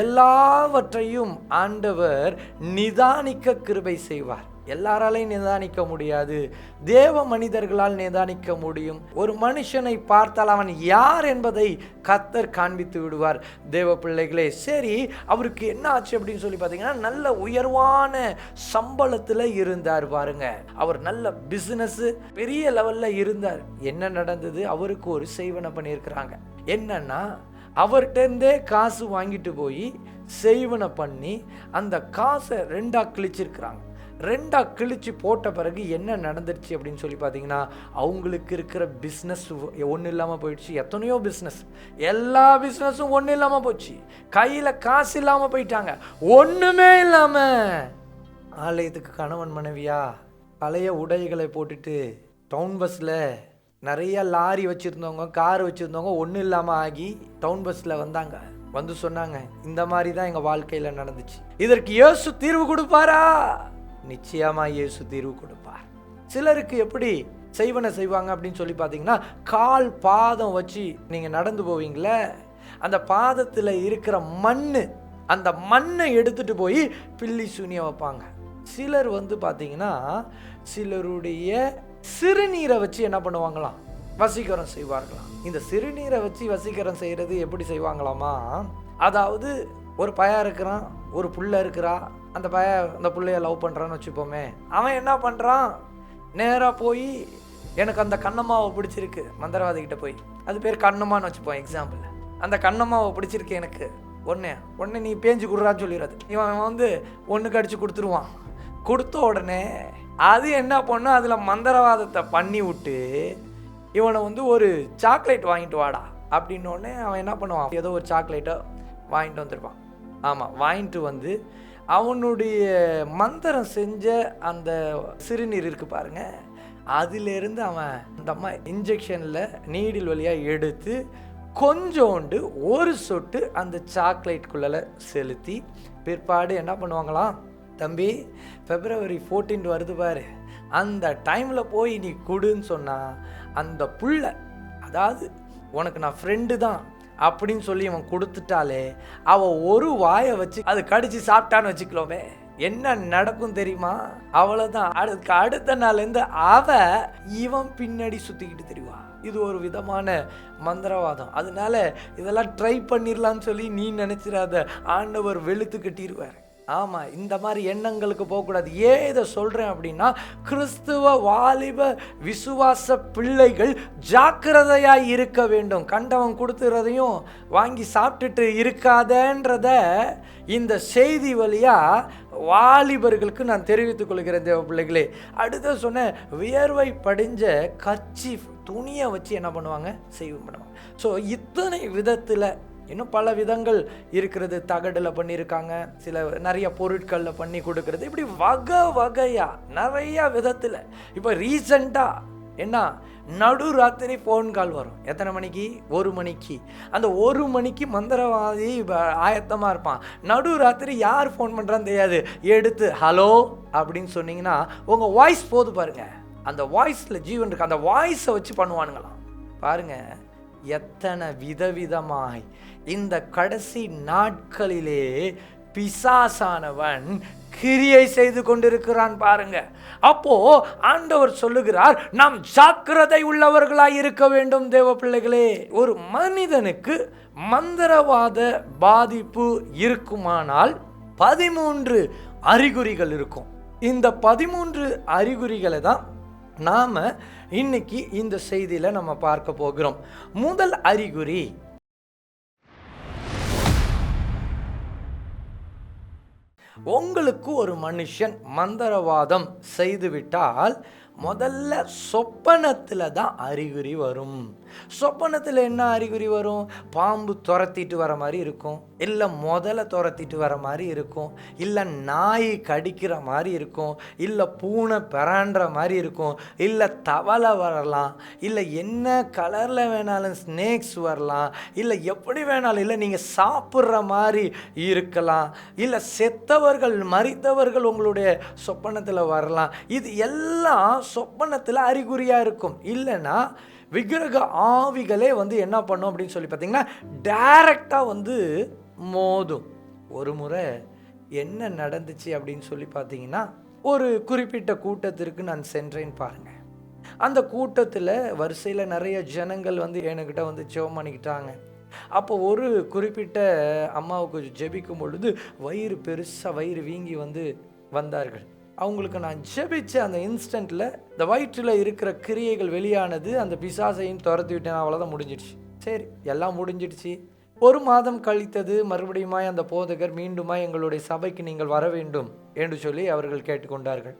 எல்லாவற்றையும் ஆண்டவர் நிதானிக்க கிருபை செய்வார். எல்லாராலையும் நிதானிக்க முடியாது, தேவ மனிதர்களால் நிதானிக்க முடியும். ஒரு மனுஷனை பார்த்தால் அவன் யார் என்பதை கர்த்தர் காண்பித்து விடுவார். தேவ பிள்ளைகளே, சரி, அவருக்கு என்ன ஆச்சு அப்படின்னு சொல்லி பார்த்தீங்கன்னா, நல்ல உயர்வான சம்பளத்தில் இருந்தார் பாருங்க. அவர் நல்ல பிஸ்னஸ் பெரிய லெவலில் இருந்தார். என்ன நடந்தது? அவருக்கு ஒரு செய்வனை பண்ணியிருக்கிறாங்க. என்னன்னா, அவர்கிட்டருந்தே காசு வாங்கிட்டு போய் செய்வனை பண்ணி அந்த காசை ரெண்டாக கிழிச்சிருக்கிறாங்க. ரெண்டாக கிழிச்சு போட்ட பிறகு என்ன நடந்துருச்சு அப்படின்னு சொல்லி பார்த்தீங்கன்னா, அவங்களுக்கு இருக்கிற பிஸ்னஸ் ஒன்றும் இல்லாமல் போயிடுச்சு. எத்தனையோ பிஸ்னஸ், எல்லா பிஸ்னஸும் ஒன்றும் இல்லாமல் போச்சு. கையில் காசு இல்லாமல் போயிட்டாங்க. ஒன்றுமே இல்லாமல் ஆலயத்துக்கு கணவன் மனைவியா பழைய உடைகளை போட்டுட்டு டவுன் பஸ்ஸில் நிறைய லாரி வச்சுருந்தவங்க, கார் வச்சுருந்தவங்க ஒன்றும் இல்லாமல் ஆகி டவுன் பஸ்ஸில் வந்தாங்க. சொன்னாங்க, இந்த மாதிரி தான் எங்கள் வாழ்க்கையில் நடந்துச்சு. இதற்கு இயேசு தீர்வு கொடுப்பாரா? நிச்சயமா இயேசு தீர்வு கொடுப்பார். சிலருக்கு எப்படி செய்வனை செய்வாங்க அப்படின்னு சொல்லி பார்த்தீங்கன்னா, கால் பாதம் வச்சு நீங்கள் நடந்து போவீங்களே, அந்த பாதத்தில் இருக்கிற அந்த மண்ணை எடுத்துட்டு போய் பில்லி சூனியம் வைப்பாங்க. சிலர் பார்த்தீங்கன்னா சிலருடைய சிறுநீரை வச்சு என்ன பண்ணுவாங்களாம்? வசீகரம் செய்வார்களாம். இந்த சிறுநீரை வச்சு வசீகரம் செய்கிறது எப்படி செய்வாங்களாமா? அதாவது ஒரு பையன் இருக்கிறான், ஒரு புள்ள இருக்கிறா, அந்த பையன் அந்த பிள்ளைய லவ் பண்ணுறான்னு வச்சுப்போமே. அவன் என்ன பண்ணுறான்? நேராக போய் எனக்கு அந்த கண்ணம்மாவை பிடிச்சிருக்கு, மந்திரவாதிகிட்ட போய், அது பேர் கண்ணம்மான்னு வச்சுப்போம் எக்ஸாம்பிள். அந்த கண்ணம்மாவை பிடிச்சிருக்கு எனக்கு, ஒன்று நீ பேஞ்சு கொடுறான்னு சொல்லிடுறது. இவன் ஒன்றுக்கு அடித்து கொடுத்துருவான். கொடுத்த உடனே அது என்ன பண்ணும்? அதில் மந்திரவாதத்தை பண்ணி விட்டு இவனை ஒரு சாக்லேட் வாங்கிட்டு வாடா அப்படின்னோடனே அவன் என்ன பண்ணுவான்? ஏதோ ஒரு சாக்லேட்டை வாங்கிட்டு வந்துருப்பான். ஆமாம், வாங்கிட்டு அவனுடைய மந்திரம் செஞ்ச அந்த சிறுநீர் இருக்கு பாருங்க, அதிலிருந்து அவன் அந்த அம்மா இன்ஜெக்ஷனில் நீடில் வழியாக எடுத்து கொஞ்சோண்டு ஒரு சொட்டு அந்த சாக்லேட்குள்ளே செலுத்தி பிற்பாடு என்ன பண்ணுவாங்களாம்? தம்பி, February 14 வருது பாரு, அந்த டைமில் போய் நீ கொடுன்னு சொன்னால் அந்த புள்ள, அதாவது உனக்கு நான் ஃப்ரெண்டு தான் அப்படின்னு சொல்லி அவன் கொடுத்துட்டாலே, அவன் ஒரு வாயை வச்சு அது கடிச்சு சாப்பிட்டான்னு வச்சுக்கலோமே, என்ன நடக்கும் தெரியுமா? அவ்வளோதான். அதுக்கு அடுத்த நாள்லேருந்து இவன் பின்னாடி சுற்றிக்கிட்டு தெரியுவா. இது ஒரு விதமான மந்திரவாதம். அதனால இதெல்லாம் ட்ரை பண்ணிடலான்னு சொல்லி நீ நினச்சிடாத, ஆண்டவர் வெளுத்து கட்டிடுவார். ஆமாம், இந்த மாதிரி எண்ணங்களுக்கு போகக்கூடாது. ஏன் இதை சொல்கிறேன் அப்படின்னா, கிறிஸ்துவ வாலிப விசுவாச பிள்ளைகள் ஜாக்கிரதையாக இருக்க வேண்டும். கண்டவன் கொடுத்துறதையும் வாங்கி சாப்பிட்டுட்டு இருக்காதன்றத இந்த செய்தி வழியாக வாலிபர்களுக்கு நான் தெரிவித்துக் கொள்கிறேன் தேவ பிள்ளைகளே. அடுத்த சொன்ன வியர்வை படிஞ்ச கர்ச்சீஃப் துணியை வச்சு என்ன பண்ணுவாங்க, பண்ணுவாங்க. ஸோ இத்தனை விதத்தில் இன்னும் பல விதங்கள் இருக்கிறது. தகடில் பண்ணியிருக்காங்க, சில நிறைய பொருட்களில் பண்ணி கொடுக்கறது, இப்படி வகை வகையாக நிறைய விதத்தில். இப்போ ரீசண்டாக என்ன, நடு ராத்திரி ஃபோன் கால் வரும். எத்தனை மணிக்கு? 1 மணிக்கு. அந்த 1 மணிக்கு மந்திரவாதி ஆயத்தமாக இருப்பான். நடு ராத்திரி யார் ஃபோன் பண்ணுறான்னு தெரியாது. எடுத்து ஹலோ அப்படின்னு சொன்னீங்கன்னா உங்கள் வாய்ஸ் போது பாருங்க, அந்த வாய்ஸில் ஜீவன் இருக்கு. அந்த வாய்ஸை வச்சு பண்ணுவானுங்களாம். பாருங்க எத்தனை விதவிதமாய் இந்த கடைசி நாட்களிலே பிசாசானவன் கிரியை செய்து கொண்டிருக்கிறான் பாருங்க. அப்போ ஆண்டவர் சொல்லுகிறார், நாம் ஜாக்கிரதை உள்ளவர்களாய் இருக்க வேண்டும் தேவ பிள்ளைகளே. ஒரு மனிதனுக்கு மந்திரவாத பாதிப்பு இருக்குமானால் 13 அறிகுறிகள் இருக்கும். இந்த 13 அறிகுறிகளை தான் நாம இன்னைக்கு இந்த செய்தியில நம்ம பார்க்க போகிறோம். முதல் அறிகுறி, உங்களுக்கு ஒரு மனுஷன் மந்திரவாதம் செய்துவிட்டால் முதல்ல சொப்பனத்தில் தான் அறிகுறி வரும். சொப்பனத்தில் என்ன அறிகுறி வரும்? பாம்பு துரத்திட்டு வர மாதிரி இருக்கும், இல்லை முதல்ல துரத்திட்டு வர மாதிரி இருக்கும், இல்லை நாய் கடிக்கிற மாதிரி இருக்கும், இல்லை பூனை பிறான்ற மாதிரி இருக்கும், இல்லை தவளை வரலாம், இல்லை என்ன கலரில் வேணாலும் ஸ்னேக்ஸ் வரலாம், இல்லை எப்படி வேணாலும், இல்லை நீங்கள் சாப்பிட்ற மாதிரி இருக்கலாம், இல்லை செத்தவர்கள் மரித்தவர்கள் உங்களுடைய சொப்பனத்தில் வரலாம். இது எல்லாம் சொப்பனத்தில் அறிகுறியாக இருக்கும். இல்லைன்னா விக்கிரக ஆவிகளே என்ன பண்ணும் அப்படின்னு சொல்லி பார்த்தீங்கன்னா டைரக்டாக மோதும். ஒரு முறை என்ன நடந்துச்சு அப்படின்னு சொல்லி பார்த்தீங்கன்னா, ஒரு குறிப்பிட்ட கூட்டத்திற்கு நான் சென்றேன்னு பாருங்க. அந்த கூட்டத்தில் வரிசையில் நிறைய ஜனங்கள் என்கிட்ட ஜெபம் பண்ணிக்கிட்டாங்க. அப்போ ஒரு குறிப்பிட்ட அம்மாவுக்கு ஜெபிக்கும் பொழுது வயிறு பெருசாக வயிறு வீங்கி வந்தார்கள். அவங்களுக்கு நான் ஜெபிச்ச அந்த இன்ஸ்டன்ட்டில் இந்த வயிற்றில் இருக்கிற கிரியைகள் வெளியானது. அந்த பிசாசையும் துரத்தி விட்டேன். அவ்வளோதான், முடிஞ்சிடுச்சு. சரி, எல்லாம் முடிஞ்சிடுச்சு. 1 மாதம் கழித்தது. மறுபடியுமாய் அந்த போதகர் மீண்டுமாய் எங்களுடைய சபைக்கு நீங்கள் வர வேண்டும் என்று சொல்லி அவர்கள் கேட்டுக்கொண்டார்கள்.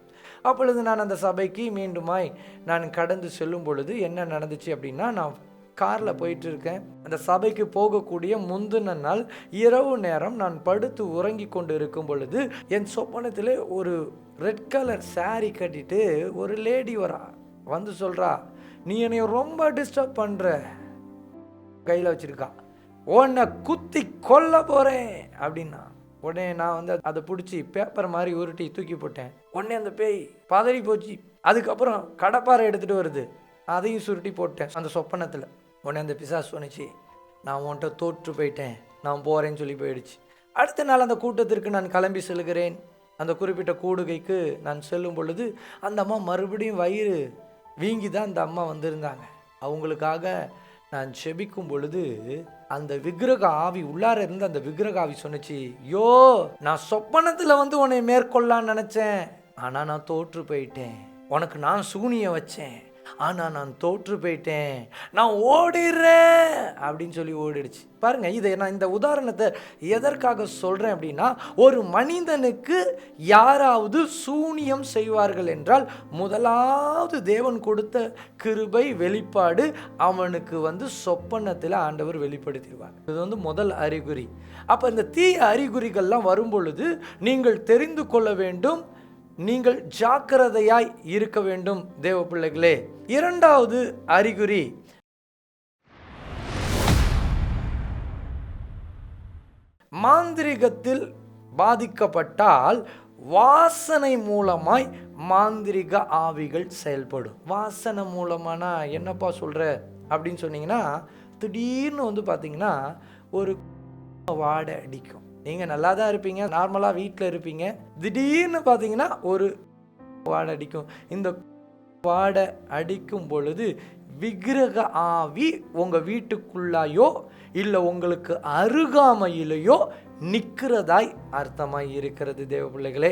அப்பொழுது நான் அந்த சபைக்கு மீண்டுமாய் நான் கடந்து செல்லும் பொழுது என்ன நடந்துச்சு அப்படின்னா, நான் காரில் போயிட்டு இருக்கேன். அந்த சபைக்கு போகக்கூடிய முந்தின நாள் இரவு நேரம் நான் படுத்து உறங்கி கொண்டு இருக்கும் பொழுது என் சொப்பனத்தில் ஒரு ரெட் கலர் சாரி கட்டிட்டு ஒரு லேடி சொல்கிறா, நீ என்னைய ரொம்ப டிஸ்டர்ப் பண்ணுற, கையில் வச்சிருக்கா, உன்னை குத்தி கொல்ல போகிறேன் அப்படின்னா. உடனே நான் அதை பிடிச்சி பேப்பர் மாதிரி உருட்டி தூக்கி போட்டேன். உடனே அந்த பேய் பதறி போச்சு. அதுக்கப்புறம் கடப்பாறை எடுத்துகிட்டு வருது, அதையும் சுருட்டி போட்டேன் அந்த சொப்பனத்தில். உடனே அந்த பிசாசு சொன்னிச்சு, நான் உன்கிட்ட தோற்று போயிட்டேன், நான் போகிறேன்னு சொல்லி போயிடுச்சு. அடுத்த நாள் அந்த கூட்டத்திற்கு நான் கிளம்பி செல்கிறேன். அந்த குறிப்பிட்ட கூடுகைக்கு நான் செல்லும் பொழுது அந்த அம்மா மறுபடியும் வயிறு வீங்கி தான் அந்த அம்மா வந்திருந்தாங்க. அவங்களுக்காக நான் செபிக்கும் பொழுது அந்த விக்கிரக ஆவி உள்ளார இருந்து அந்த விக்கிரக ஆவி சொன்னிச்சு, யோ நான் சொப்பனத்தில் உன்னை மேற்கொள்ளான்னு நினச்சேன், ஆனால் நான் தோற்று போயிட்டேன். உனக்கு நான் சூனியம் வச்சேன், ஆனால் நான் தோற்று போயிட்டேன், நான் ஓடிடுறேன் அப்படின்னு சொல்லி ஓடிடுச்சு. பாருங்க, இதை நான் இந்த உதாரணத்தை எதற்காக சொல்கிறேன் அப்படின்னா, ஒரு மனிதனுக்கு யாராவது சூனியம் செய்வார்கள் என்றால் முதலாவது தேவன் கொடுத்த கிருபை வெளிப்பாடு அவனுக்கு சொப்பனத்தில் ஆண்டவர் வெளிப்படுத்திடுவார். இது முதல் அறிகுறி. அப்போ இந்த தீய அறிகுறிகள்லாம் வரும் பொழுது நீங்கள் தெரிந்து கொள்ள வேண்டும், நீங்கள் ஜாக்கிரதையாய் இருக்க வேண்டும் தேவ பிள்ளைகளே. இரண்டாவது அறிகுறி, மாந்திரிகத்தில் பாதிக்கப்பட்டால் வாசனை மூலமாய் மாந்திரிக ஆவிகள் செயல்படும். வாசனை மூலமானா என்னப்பா சொல்ற அப்படின்னு சொன்னீங்கன்னா, திடீர்னு பார்த்தீங்கன்னா ஒரு வாடை அடிக்கும். நீங்கள் நல்லா தான் இருப்பீங்க, நார்மலாக வீட்டில் இருப்பீங்க, திடீர்னு பார்த்தீங்கன்னா ஒரு வாடை அடிக்கும். இந்த வாடை அடிக்கும் பொழுது விக்கிரக ஆவி உங்கள் வீட்டுக்குள்ளாயோ இல்லை உங்களுக்கு அருகாமையிலையோ நிற்கிறதாய் அர்த்தமாய் இருக்கிறது. தேவ பிள்ளைகளே,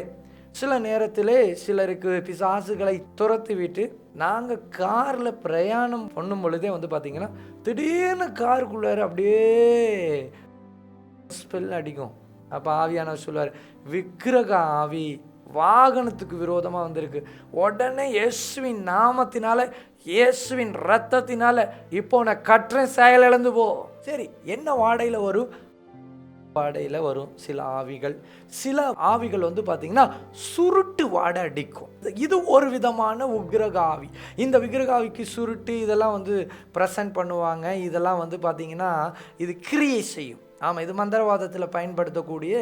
சில நேரத்திலே சிலருக்கு பிசாசுகளை துரத்தி விட்டு நாங்கள் காரில் பிரயாணம் பண்ணும் பொழுதே பார்த்தீங்கன்னா திடீர்னு காருக்குள்ளார அப்படியே ஸ்மெல் அடிக்கும். அப்போ ஆவியானவர் சொல்லுவார், விக்கிரக ஆவி வாகனத்துக்கு விரோதமாக வந்திருக்கு. உடனே இயேசுவின் நாமத்தினால, இயேசுவின் ரத்தத்தினால இப்போ நான் கட்டுறேன், செயல் இழந்து போ. சரி, என்ன வாடையில் வரும்? வாடையில் வரும் சில ஆவிகள். சில ஆவிகள் பார்த்தீங்கன்னா சுருட்டு வாடை அடிக்கும். இது ஒரு விதமான உக்கிரக ஆவி. இந்த விக்கிரக ஆவிக்கு சுருட்டு இதெல்லாம் ப்ரெசன்ட் பண்ணுவாங்க. இதெல்லாம் பார்த்தீங்கன்னா இது கிரியை செய்யும். ஆமாம், இது மந்திரவாதத்தில் பயன்படுத்தக்கூடிய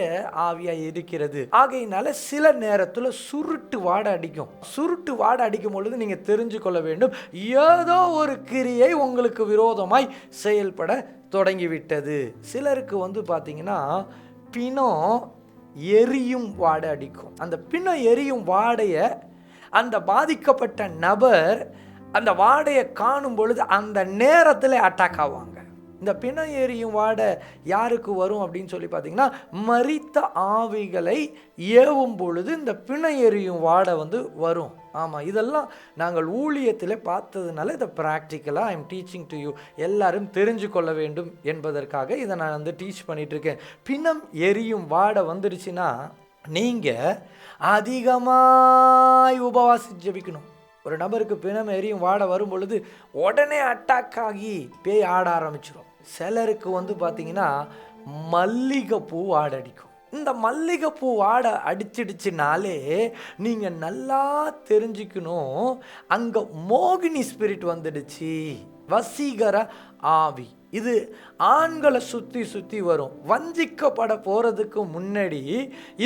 ஆவியாக இருக்கிறது. ஆகையினால சில நேரத்தில் சுருட்டு வாடை அடிக்கும். சுருட்டு வாடை அடிக்கும் பொழுது நீங்கள் தெரிஞ்சு கொள்ள வேண்டும், ஏதோ ஒரு கிரியை உங்களுக்கு விரோதமாய் செயல்பட தொடங்கிவிட்டது. சிலருக்கு பார்த்தீங்கன்னா பிணம் எரியும் வாடை அடிக்கும். அந்த பிணம் எரியும் வாடையை அந்த பாதிக்கப்பட்ட நபர் அந்த வாடையை காணும் பொழுது அந்த நேரத்தில் அட்டாக் ஆவாங்க. இந்த பிணம் எரியும் வாடை யாருக்கு வரும் அப்படின்னு சொல்லி பார்த்தீங்கன்னா, மரித்த ஆவிகளை ஏவும் பொழுது இந்த பிணம் எரியும் வாடை வரும். ஆமாம், இதெல்லாம் நாங்கள் ஊழியத்தில் பார்த்ததுனால இதை ப்ராக்டிக்கலாக I am teaching to you. எல்லாரும் தெரிஞ்சு கொள்ள வேண்டும் என்பதற்காக இதை நான் டீச் பண்ணிகிட்ருக்கேன். பிணம் எரியும் வாடை வந்துடுச்சுன்னா நீங்கள் அதிகமாக உபவாசி ஜெபிக்கணும். ஒரு நபருக்கு பிணம் எரியும் வாடை வரும் பொழுது உடனே அட்டாக் ஆகி பேய் ஆட ஆரம்பிச்சிடும். சிலருக்கு பார்த்தீங்கன்னா மல்லிகைப்பூ வாடை அடிக்கும். இந்த மல்லிகைப்பூ வாடை அடிச்சிடுச்சுனாலே நீங்கள் நல்லா தெரிஞ்சுக்கணும், அங்கே மோகினி ஸ்பிரிட் வந்துடுச்சு, வசீகர ஆவி. இது ஆண்களை சுற்றி வரும். வஞ்சிக்கப்பட போகிறதுக்கு முன்னாடி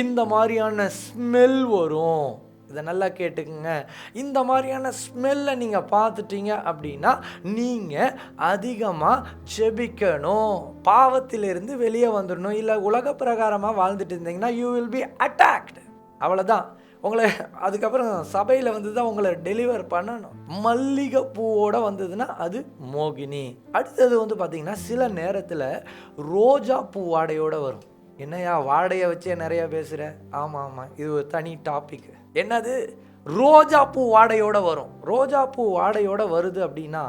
இந்த மாதிரியான ஸ்மெல் வரும். இதை நல்லா கேட்டுக்குங்க. இந்த மாதிரியான ஸ்மெல்லை நீங்கள் பார்த்துட்டீங்க அப்படின்னா நீங்கள் அதிகமாக ஜெபிக்கணும். பாவத்திலிருந்து வெளியே வந்துடணும். இல்லை உலக பிரகாரமாக வாழ்ந்துட்டு இருந்தீங்கன்னா யூ வில் பி அட்டாக்டு. அவ்வளோதான். உங்களை அதுக்கப்புறம் சபையில் தான் உங்களை டெலிவர் பண்ணணும். மல்லிகை பூவோட வந்ததுன்னா அது மோகினி. அடுத்தது பார்த்தீங்கன்னா சில நேரத்தில் ரோஜா பூ வாடையோடு வரும். என்னையா வாடையை வச்சே நிறையா பேசுகிற? ஆமாம், இது ஒரு தனி டாபிக். என்னது? ரோஜா பூ வாடையோட வரும். ரோஜா பூ வாடையோட வருது அப்படின்னா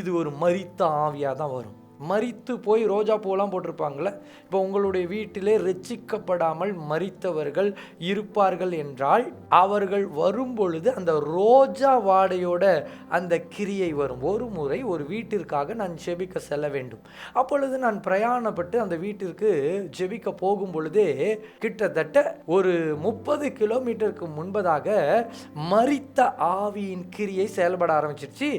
இது ஒரு மரித்த ஆவியாக தான் வரும். மரித்து போய் ரோஜா பூவெல்லாம் போட்டிருப்பாங்களே. இப்போ உங்களுடைய வீட்டிலே ரட்சிக்கப்படாமல் மரித்தவர்கள் இருப்பார்கள் என்றால் அவர்கள் வரும் பொழுது அந்த ரோஜா வாடையோட அந்த கிரியை வரும். ஒரு முறை ஒரு வீட்டிற்காக நான் ஜெபிக்க செல்ல வேண்டும். அப்பொழுது நான் பிரயாணப்பட்டு அந்த வீட்டிற்கு ஜெபிக்க போகும் பொழுதே கிட்டத்தட்ட ஒரு 30 கிலோமீட்டருக்கு முன்பதாக மரித்த ஆவியின் கிரியை செயல்பட ஆரம்பிச்சிருச்சு.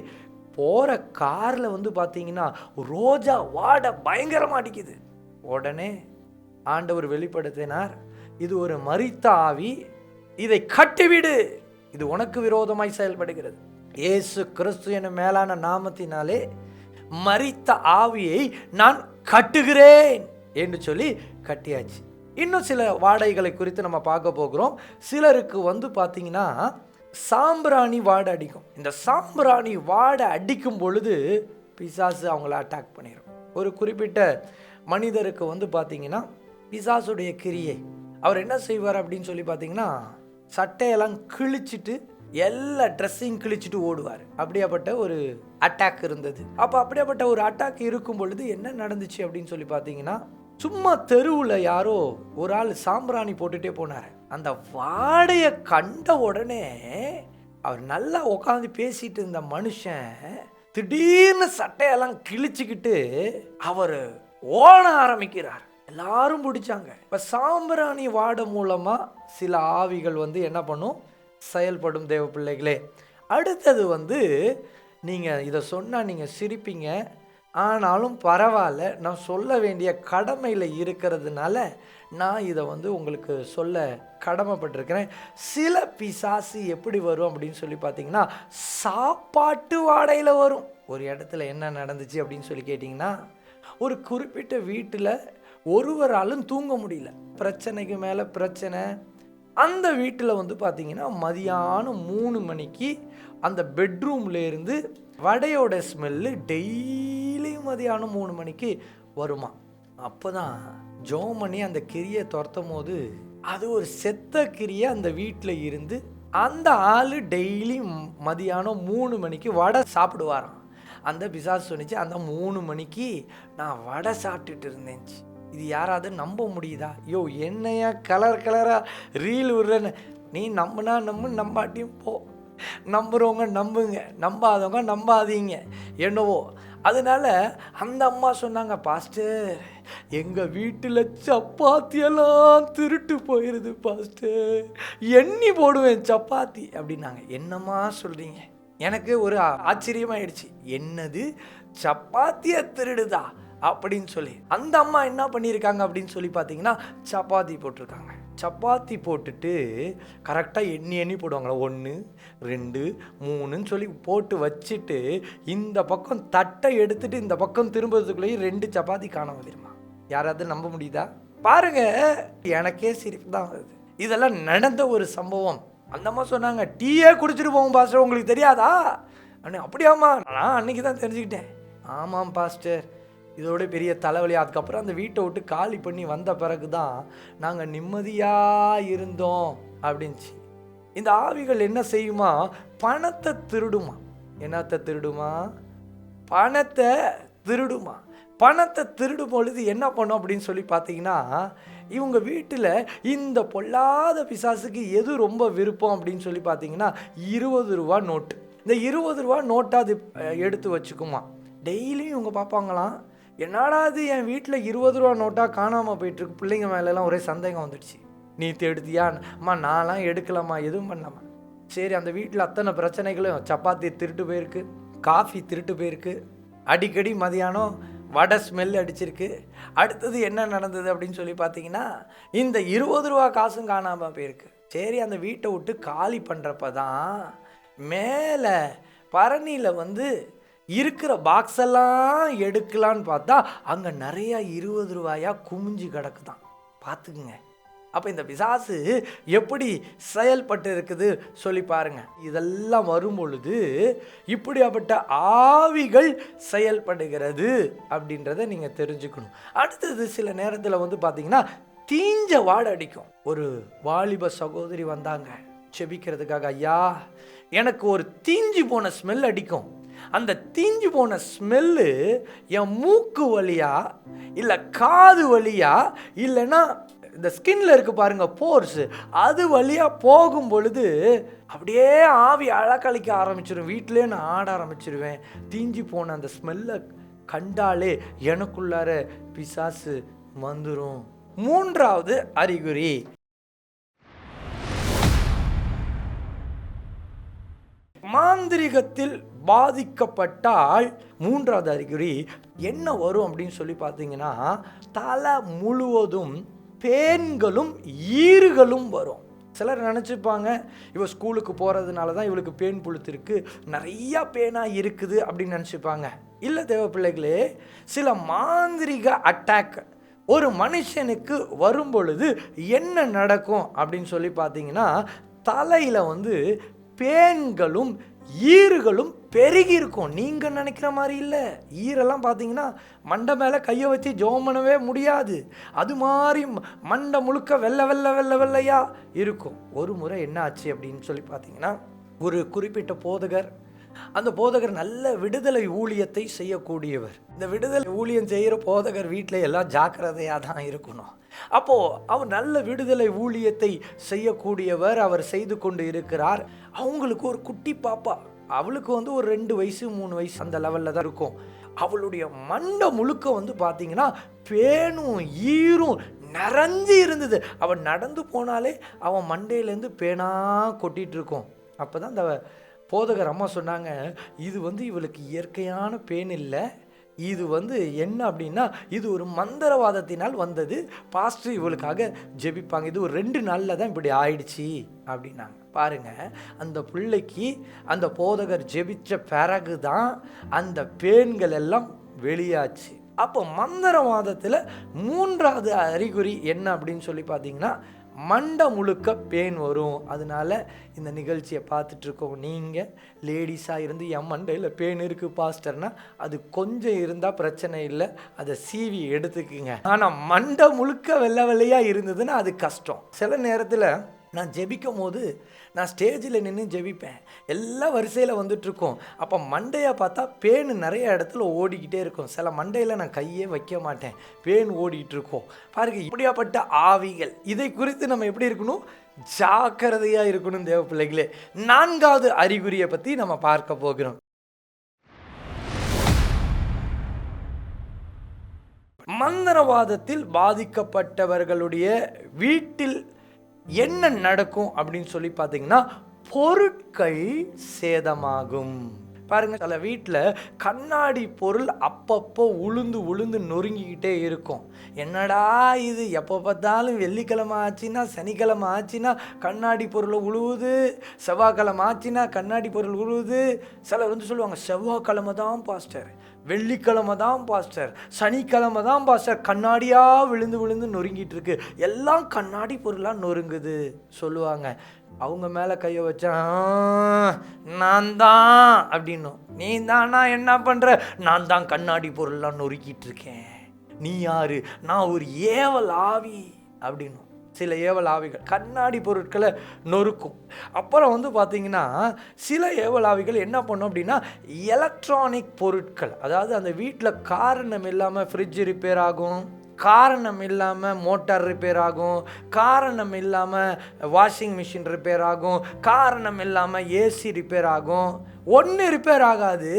போகிற காரில் பார்த்தீங்கன்னா ரோஜா வாடை பயங்கரமாக அடிக்குது. உடனே ஆண்டவர் வெளிப்படுத்தினார், இது ஒரு மரித்த ஆவி, இதை கட்டிவிடு, இது உனக்கு விரோதமாய் செயல்படுகிறது. இயேசு கிறிஸ்து எனும் மேலான நாமத்தினாலே மரித்த ஆவியை நான் கட்டுகிறேன் என்று சொல்லி கட்டியாச்சு. இன்னும் சில வாடைகளை குறித்து நம்ம பார்க்க போகிறோம். சிலருக்கு பார்த்தீங்கன்னா சாம்பிராணி வாடை அடிக்கும். இந்த சாம்பிராணி வாடை அடிக்கும் பொழுது பிசாசு அவங்கள அட்டாக் பண்ணிடும். ஒரு குறிப்பிட்ட மனிதருக்கு பார்த்தீங்கன்னா பிசாசுடைய கிரியை, அவர் என்ன செய்வார் அப்படின்னு சொல்லி பார்த்தீங்கன்னா சட்டையெல்லாம் கிழிச்சிட்டு எல்லா ட்ரெஸ்ஸையும் கிழிச்சிட்டு ஓடுவார். அப்படியாப்பட்ட ஒரு அட்டாக் இருந்தது. அப்போ அப்படியாப்பட்ட ஒரு அட்டாக் இருக்கும் பொழுது என்ன நடந்துச்சு அப்படின்னு சொல்லி பார்த்தீங்கன்னா, சும்மா தெருவில் யாரோ ஒரு ஆள் சாம்பிராணி போட்டுகிட்டே போனார். அந்த வாடையை கண்ட உடனே அவர் நல்லா உட்காந்து பேசிட்டு இருந்த மனுஷன் திடீர்னு சட்டையெல்லாம் கிழிச்சுக்கிட்டு அவர் ஓட ஆரம்பிக்கிறார். எல்லாரும் பிடிச்சாங்க. இப்போ சாம்பிராணி வாடை மூலமாக சில ஆவிகள் என்ன பண்ணும்? செயல்படும். தேவ பிள்ளைகளே, அடுத்தது நீங்கள் இதை சொன்னால் நீங்கள் சிரிப்பீங்க. ஆனாலும் பரவாயில்ல, நான் சொல்ல வேண்டிய கடமையில் இருக்கிறதுனால நான் இதை உங்களுக்கு சொல்ல கடமைப்பட்டிருக்கிறேன். சில பிசாசு எப்படி வரும் அப்படின்னு சொல்லி பார்த்தீங்கன்னா சாப்பாட்டு வாடையில் வரும். ஒரு இடத்துல என்ன நடந்துச்சு அப்படின்னு சொல்லி கேட்டிங்கன்னா, ஒரு குறிப்பிட்ட வீட்டில் ஒருவராலும் தூங்க முடியல. பிரச்சனைக்கு மேலே பிரச்சனை. அந்த வீட்டில் பார்த்தீங்கன்னா மதியானம் 3 மணிக்கு அந்த பெட்ரூம்லேருந்து வடையோட ஸ்மெல்லு டெய்லியும் மதியானம் 3 மணிக்கு வருமா. அப்போதான் ஜெபம் பண்ணி அந்த கிரியை துரத்தும் போது அது ஒரு செத்த கிரியை அந்த வீட்டில் இருந்து அந்த ஆள் டெய்லி மதியானம் 3 மணிக்கு வடை சாப்பிடுவாராம். அந்த பிசாசு சொன்னிச்சு, அந்த 3 மணிக்கு நான் வடை சாப்பிட்டுட்டு இருந்தேன்ச்சு. இது யாராவது நம்ப முடியுதா? ஐயோ என்னையா கலர் கலராக ரீல் விடுறேன்னு. நீ நம்புனா நம்பாட்டியும் போ. நம்புறவங்க நம்புங்க, நம்பாதவங்க நம்பாதீங்க, என்னவோ. அதனால அந்த அம்மா சொன்னாங்க, பாஸ்டர் எங்கள் வீட்டில் சப்பாத்தியெல்லாம் திருட்டு போயிடுது பாஸ்டர், எண்ணி போடுவேன் சப்பாத்தி அப்படின்னாங்க. என்னம்மா சொல்கிறீங்க? எனக்கு ஒரு ஆச்சரியமாயிடுச்சு. என்னது சப்பாத்தியை திருடுதா அப்படின்னு சொல்லி. அந்த அம்மா என்ன பண்ணியிருக்காங்க அப்படின்னு சொல்லி பார்த்தீங்கன்னா, சப்பாத்தி போட்டிருக்காங்க. சப்பாத்தி போட்டுட்டு கரெக்டாக எண்ணி போடுவாங்களா, 1 2 3ன்னு சொல்லி போட்டு வச்சுட்டு இந்த பக்கம் தட்டை எடுத்துட்டு இந்த பக்கம் திரும்புறதுக்குள்ளேயே 2 சப்பாத்தி காணாம தெரியுமா? யாராவது நம்ப முடியுதா? பாருங்க, எனக்கே சிரிப்பு தான் வருது. இதெல்லாம் நடந்த ஒரு சம்பவம். அந்த அம்மா சொன்னாங்க, டீயே குடிச்சிட்டு போவோம் பாஸ்டர், உங்களுக்கு தெரியாதா? அப்படியாம்மா, நான் அன்னைக்கு தான் தெரிஞ்சுக்கிட்டேன். ஆமாம் பாஸ்டர், இதோட பெரிய தலைவலி. அதுக்கப்புறம் அந்த வீட்டை விட்டு காலி பண்ணி வந்த பிறகு தான் நாங்கள் நிம்மதியாக இருந்தோம் அப்படின்ச்சு. இந்த ஆவிகள் என்ன செய்யுமா? பணத்தை திருடுமா. என்னத்தை திருடுமா? பணத்தை திருடுமா. பணத்தை திருடும் பொழுது என்ன பண்ணும் அப்படின்னு சொல்லி பார்த்தீங்கன்னா, இவங்க வீட்டில் இந்த பொல்லாத பிசாசுக்கு எது ரொம்ப விருப்பம் அப்படின்னு சொல்லி பார்த்தீங்கன்னா, 20 ரூபா நோட்டு. இந்த 20 ரூபா நோட்டை அது எடுத்து வச்சுக்குமா. டெய்லியும் இவங்க பார்ப்பாங்களாம், என்னடா அது என் வீட்டில் 20 ரூபா நோட்டாக காணாமல் போயிட்டுருக்கு. பிள்ளைங்க மேலெல்லாம் ஒரே சந்தேகம் வந்துடுச்சு. நீ எடுத்தியா? அம்மா நான்லாம் எடுக்கலாமா, எதுவும் பண்ணாமா. சரி, அந்த வீட்டில் அத்தனை பிரச்சனைகளும், சப்பாத்தி திருட்டு போயிருக்கு, காஃபி திருட்டு போயிருக்கு, அடிக்கடி மதியானம் வடை ஸ்மெல் அடிச்சிருக்கு. அடுத்தது என்ன நடந்தது அப்படின்னு சொல்லி பார்த்தீங்கன்னா, இந்த 20 ரூபா காசும் காணாமல் போயிருக்கு. சரி, அந்த வீட்டை விட்டு காலி பண்ணுறப்ப தான் மேலே பரணியில் இருக்கிற பாக்ஸ் எல்லாம் எடுக்கலான்னு பார்த்தா அங்கே நிறையா 20 ரூபாயா குமிஞ்சு கிடக்குதான். பார்த்துக்குங்க. அப்போ இந்த பிசாசு எப்படி செயல்பட்டு இருக்குது சொல்லி பாருங்க. இதெல்லாம் வரும் பொழுது இப்படியாப்பட்ட ஆவிகள் செயல்படுகிறது அப்படின்றத நீங்கள் தெரிஞ்சுக்கணும். அடுத்தது சில நேரத்தில் பார்த்தீங்கன்னா தீஞ்ச வாடை அடிக்கும். ஒரு வாலிப சகோதரி வந்தாங்க செபிக்கிறதுக்காக. ஐயா, எனக்கு ஒரு தீஞ்சு போன ஸ்மெல் அடிக்கும். அந்த தீஞ்சு போன ஸ்மெல்லு என் மூக்கு வழியா இல்லை காது வழியா இல்லைன்னா இந்த ஸ்கின்ல இருக்கு பாருங்க போர்ஸ், அது வழியா போகும் பொழுது அப்படியே ஆவி அழக்களிக்க ஆரம்பிச்சிடும். வீட்டிலே நான் ஆட ஆரம்பிச்சிருவேன். தீஞ்சு போன அந்த ஸ்மெல்லை கண்டாலே எனக்குள்ளார பிசாசு வந்துடும். 3வது அறிகுறி, மாந்திரிகத்தில் பாதிக்கப்பட்டால் 3வது அறிகுறி என்ன வரும் அப்படின்னு சொல்லி பார்த்தீங்கன்னா, தலை முழுவதும் பேன்களும் ஈறுகளும் வரும். சிலர் நினச்சிப்பாங்க, இவ ஸ்கூலுக்கு போகிறதுனால தான் இவளுக்கு பேன் புழுத்திருக்கு, நிறையா பேனாக இருக்குது அப்படின்னு நினச்சிப்பாங்க. இல்லை தேவ பிள்ளைகளே, சில மாந்திரிக அட்டாக் ஒரு மனுஷனுக்கு வரும் பொழுது என்ன நடக்கும் அப்படின்னு சொல்லி பார்த்தீங்கன்னா, தலையில் பேன்களும் ஈறுகளும் பெருகி இருக்கும். நீங்கள் நினைக்கிற மாதிரி இல்லை. ஈரெல்லாம் பார்த்தீங்கன்னா மண்டை மேலே கையை வச்சு ஜெபம் பண்ணவே முடியாது. அது மாதிரி மண்டை முழுக்க வெள்ளை வெள்ளை வெள்ளை வெள்ளையாக இருக்கும். ஒரு முறை என்ன ஆச்சு அப்படின்னு சொல்லி பார்த்தீங்கன்னா, ஒரு குறிப்பிட்ட போதகர், அந்த போதகர் நல்ல விடுதலை ஊழியத்தை செய்யக்கூடியவர். இந்த விடுதலை ஊழியம் செய்கிற போதகர் வீட்டில் எல்லாம் ஜாக்கிரதையாக தான் இருக்கணும். அப்போது அவர் நல்ல விடுதலை ஊழியத்தை செய்யக்கூடியவர். அவர் செய்து கொண்டு இருக்கிறார். அவங்களுக்கு ஒரு குட்டி பாப்பா, அவளுக்கு ஒரு 2 வயசு 3 வயசு அந்த லெவலில் தான் இருக்கும். அவளுடைய மண்டை முழுக்க பார்த்தீங்கன்னா பேனும் ஈரும் நிறைஞ்சு இருந்தது. அவன் நடந்து போனாலே அவன் மண்டையிலேருந்து பேனாக கொட்டிகிட்டு இருக்கும். அப்போ தான் அந்த போதகர் அம்மா சொன்னாங்க, இது இவளுக்கு இயற்கையான பேன் இல்லை, இது என்ன அப்படின்னா இது ஒரு மந்திரவாதத்தினால் வந்தது. பாஸ்டர் இவளுக்காக ஜெபிப்பாங்க, இது ஒரு 2 நாளில் தான் இப்படி ஆயிடுச்சு அப்படின்னாங்க. பாருங்க, அந்த பிள்ளைக்கு அந்த போதகர் ஜெபிச்ச பிறகு தான் அந்த பேன்கள் எல்லாம் வெளியாச்சு. அப்போ மந்திரவாதத்தில் 3வது அறிகுறி என்ன அப்படின்னு சொல்லி பார்த்தீங்கன்னா, மண்டை முழுக்க பேன் வரும். அதனால இந்த நிகழ்ச்சியை பார்த்துட்ருக்கோம் நீங்கள் லேடிஸாக இருந்து என் மண்டையில் பேன் இருக்குது பாஸ்டர்னா அது கொஞ்சம் இருந்தால் பிரச்சனை இல்லை, அதை சீவி எடுத்துக்குங்க. ஆனால் மண்டை முழுக்க வெள்ளை வெள்ளையாக இருந்ததுன்னா அது கஷ்டம். சில நேரத்தில் நான் ஜெபிக்கும் போது நான் ஸ்டேஜில் நின்று ஜெபிப்பேன், எல்லாம் வரிசையில் வந்துட்டுருக்கோம். அப்போ மண்டையை பார்த்தா பேன் நிறைய இடத்துல ஓடிக்கிட்டே இருக்கும். சில மண்டையில் நான் கையே வைக்க மாட்டேன், பேன் ஓடிட்டுருக்கோம். பாருங்கள், இப்படியாப்பட்ட ஆவிகள், இதை குறித்து நம்ம எப்படி இருக்கணும்? ஜாக்கிரதையாக இருக்கணும் தேவ பிள்ளைகளே. 4வது அறிகுறியை பற்றி நம்ம பார்க்க போகிறோம். மந்திரவாதத்தில் பாதிக்கப்பட்டவர்களுடைய வீட்டில் என்ன நடக்கும் அப்படின்னு சொல்லி பார்த்தீங்கன்னா, பொருட்கள் சேதமாகும். பாருங்க, சில வீட்டில் கண்ணாடி பொருள் அப்பப்போ உளுந்து நொறுங்கிக்கிட்டே இருக்கும். என்னடா இது, எப்போ பார்த்தாலும் வெள்ளிக்கிழமை ஆச்சுன்னா சனிக்கிழமை ஆச்சுன்னா கண்ணாடி பொருளை உழுவுது, செவ்வாய்க்கிழமை ஆச்சுன்னா கண்ணாடி பொருள் உழுவுது. சிலர் வந்து சொல்லுவாங்க, செவ்வாய்க்கிழமை தான் பாஸ்டர், வெள்ளிக்கிழமை தான் பாஸ்டர், சனிக்கிழமை தான் பாஸ்டர் கண்ணாடியாக விழுந்து நொறுங்கிட்டு இருக்கு, எல்லாம் கண்ணாடி பொருளாக நொறுங்குது சொல்லுவாங்க. அவங்க மேலே கையை வச்சா நான் தான் அப்படின்னும். நீ தானா என்ன பண்ணுற? நான் தான் கண்ணாடி பொருள்லாம் நொறுக்கிட்டு இருக்கேன். நீ யாரு? நான் ஒரு ஏவல் ஆவி அப்படின்னும். சில ஏவல் ஆவிகள் கண்ணாடி பொருட்களை நொறுக்கும். அப்புறம் வந்து பார்த்தீங்கன்னா, சில ஏவல் ஆவிகள் என்ன பண்ணும் அப்படின்னா, எலக்ட்ரானிக் பொருட்கள், அதாவது அந்த வீட்டில் காரணம் இல்லாமல் ஃப்ரிட்ஜ் ரிப்பேர் ஆகும், காரணம் இல்லாமல் மோட்டார் ரிப்பேர் ஆகும், காரணம் இல்லாமல் வாஷிங் மிஷின் ரிப்பேர் ஆகும், காரணம் இல்லாமல் ஏசி ரிப்பேர் ஆகும். ஒன்று ரிப்பேர் ஆகாது,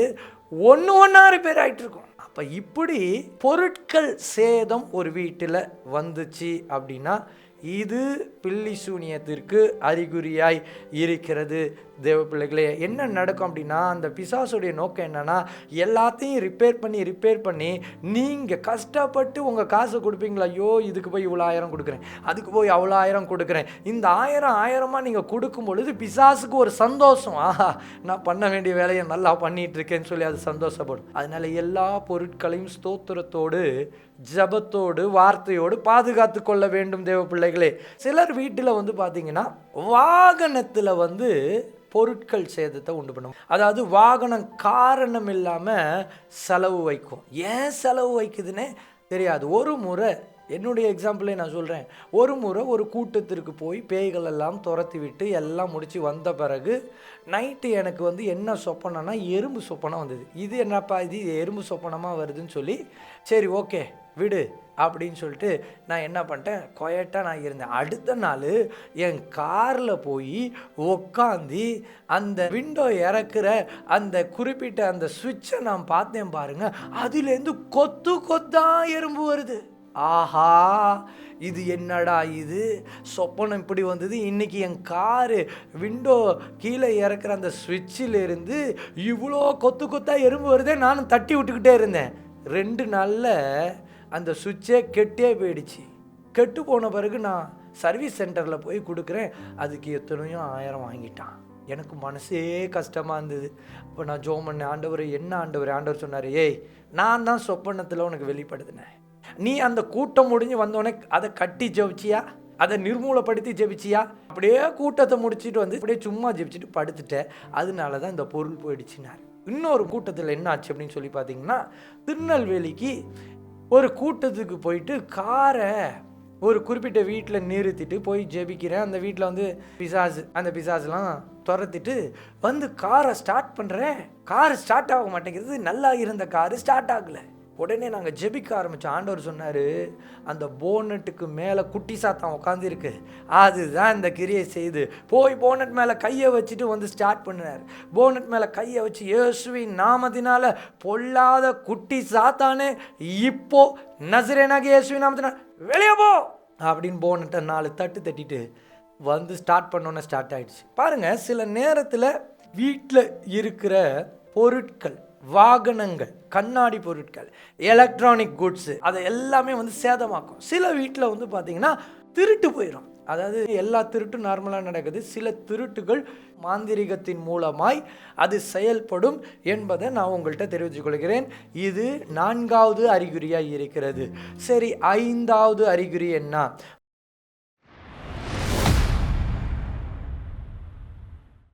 ஒன்றா ரிப்பேர் ஆகிட்டு இருக்கும். அப்போ இப்படி பொருட்கள் சேதம் ஒரு வீட்டில் வந்துச்சு அப்படின்னா இது பில்லி சூனியத்திற்கு அறிகுறியாய் இருக்கிறது. தேவ பிள்ளைகளே, என்ன நடக்கும் அப்படின்னா, அந்த பிசாசுடைய நோக்கம் என்னன்னா, எல்லாத்தையும் ரிப்பேர் பண்ணி நீங்கள் கஷ்டப்பட்டு உங்கள் காசை கொடுப்பீங்களா, ஐயோ இதுக்கு போய் இவ்வளோ 1000 கொடுக்குறேன், அதுக்கு போய் அவ்வளோ 1000 கொடுக்குறேன், இந்த 1000 நீங்கள் கொடுக்கும் பொழுது பிசாசுக்கு ஒரு சந்தோஷம், ஆஹா நான் பண்ண வேண்டிய வேலையை நல்லா பண்ணிட்டு இருக்கேன்னு சொல்லி அது சந்தோஷப்படும். அதனால எல்லா பொருட்களையும் ஸ்தோத்திரத்தோடு ஜபத்தோடு வார்த்தையோடு பாதுகாத்து கொள்ள வேண்டும் தேவ பிள்ளைகளே. சிலர் வீட்டில் வந்து பார்த்தீங்கன்னா, வாகனத்தில் வந்து பொருட்கள் சேதத்தை உண்டு பண்ணும். அதாவது வாகனம் காரணம் இல்லாமல் செலவு வைக்கும். ஏன் செலவு வைக்குதுன்னே தெரியாது. ஒரு முறை என்னுடைய எக்ஸாம்பிளே நான் சொல்கிறேன். ஒரு முறை ஒரு கூட்டத்திற்கு போய் பேய்கள் எல்லாம் துரத்தி விட்டு எல்லாம் முடித்து வந்த பிறகு நைட்டு எனக்கு வந்து என்ன சொப்பனம்னா, எறும்பு சொப்பனம் வந்தது. இது என்னப்பா இது எறும்பு சொப்பனமாக வருதுன்னு சொல்லி, சரி ஓகே விடு அப்படின்னு சொல்லிட்டு நான் என்ன பண்ணிட்டேன், குவைட்டாக நான் இருந்தேன். அடுத்த நாள் என் காரில் போய் உக்காந்து அந்த விண்டோ இறக்குற அந்த குறிப்பிட்ட அந்த சுவிட்சை நான் பார்த்தேன் பாருங்க, அதுலேருந்து கொத்தா எறும்பு வருது. ஆஹா, இது என்னடா இது சொப்பனம் இப்படி வந்தது. இன்றைக்கி என் காரு விண்டோ கீழே இறக்குற அந்த சுவிட்சிலிருந்து இவ்வளோ கொத்தா எறும்பு வருதே. நானும் தட்டி விட்டுக்கிட்டே இருந்தேன். 2 நாளில் அந்த சுவிட்சே கெட்டே போயிடுச்சு. கெட்டு போன பிறகு நான் சர்வீஸ் சென்டரில் போய் கொடுக்குறேன், அதுக்கு எத்தனையோ 1000 வாங்கிட்டான். எனக்கு மனசே கஷ்டமாக இருந்தது. அப்போ நான் ஜோம் பண்ணேன், ஆண்டவர் என்ன ஆண்டவர்? ஆண்டவர் சொன்னார், ஏய் நான் தான் சொப்பனத்தில் உனக்கு வெளிப்படுத்தினேன். நீ அந்த கூட்டம் முடிஞ்சு வந்தோடனே அதை கட்டி ஜெபிச்சியா, அதை நிர்மூலப்படுத்தி ஜெபிச்சியா? அப்படியே கூட்டத்தை முடிச்சுட்டு வந்து அப்படியே சும்மா ஜெபிச்சுட்டு படுத்துட்டேன். அதனால தான் இந்த பொருள் போயிடுச்சுனார். இன்னொரு கூட்டத்தில் என்ன ஆச்சு அப்படின்னு சொல்லி பார்த்தீங்கன்னா, திருநெல்வேலிக்கு ஒரு கூட்டத்துக்கு போயிட்டு காரை ஒரு குறிப்பிட்ட வீட்டில் நிறுத்திட்டு போய் ஜெபிக்கிறேன். அந்த வீட்டில் வந்து அந்த பிசாசுலாம் துரத்திட்டு வந்து காரை ஸ்டார்ட் பண்ணுறேன். கார் ஸ்டார்ட் ஆக மாட்டேங்கிறது. நல்லா இருந்த காரு ஸ்டார்ட் ஆகலை. உடனே நாங்கள் ஜெபிக்க ஆரம்பித்தோம். ஆண்டவர் சொன்னார், அந்த போனட்டுக்கு மேலே குட்டி சாத்தான் உட்காந்துருக்கு, அதுதான் இந்த கிரியை செய்து. போய் போனட் மேலே கையை வச்சுட்டு வந்து ஸ்டார்ட் பண்ணினார். போனட் மேலே கையை வச்சு, இயேசுவின் நாமத்தினால பொல்லாத குட்டி சாத்தானே இப்போ நசரேனாகிய இயேசுவின் நாமத்தினால வெளியே போ அப்படின்னு போனட்டை 4 தட்டு தட்டிட்டு வந்து ஸ்டார்ட் பண்ணோன்னே ஸ்டார்ட் ஆகிடுச்சு. பாருங்கள், சில நேரத்தில் வீட்டில் இருக்கிற பொருட்கள், வாகனங்கள், கண்ணாடி பொருட்கள், எலக்ட்ரானிக் குட்ஸு, அதை எல்லாமே வந்து சேதமாக்கும். சில வீட்டில் வந்து பார்த்திங்கன்னா திருட்டு போயிடும். அதாவது எல்லா திருட்டும் நார்மலாக நடக்குது. சில திருட்டுகள் மாந்திரிகத்தின் மூலமாய் அது செயல்படும் என்பதை நான் உங்கள்கிட்ட தெரிவித்துக் கொள்கிறேன். இது 4வது அறிகுறியாக இருக்கிறது. சரி, 5வது அறிகுறி என்ன?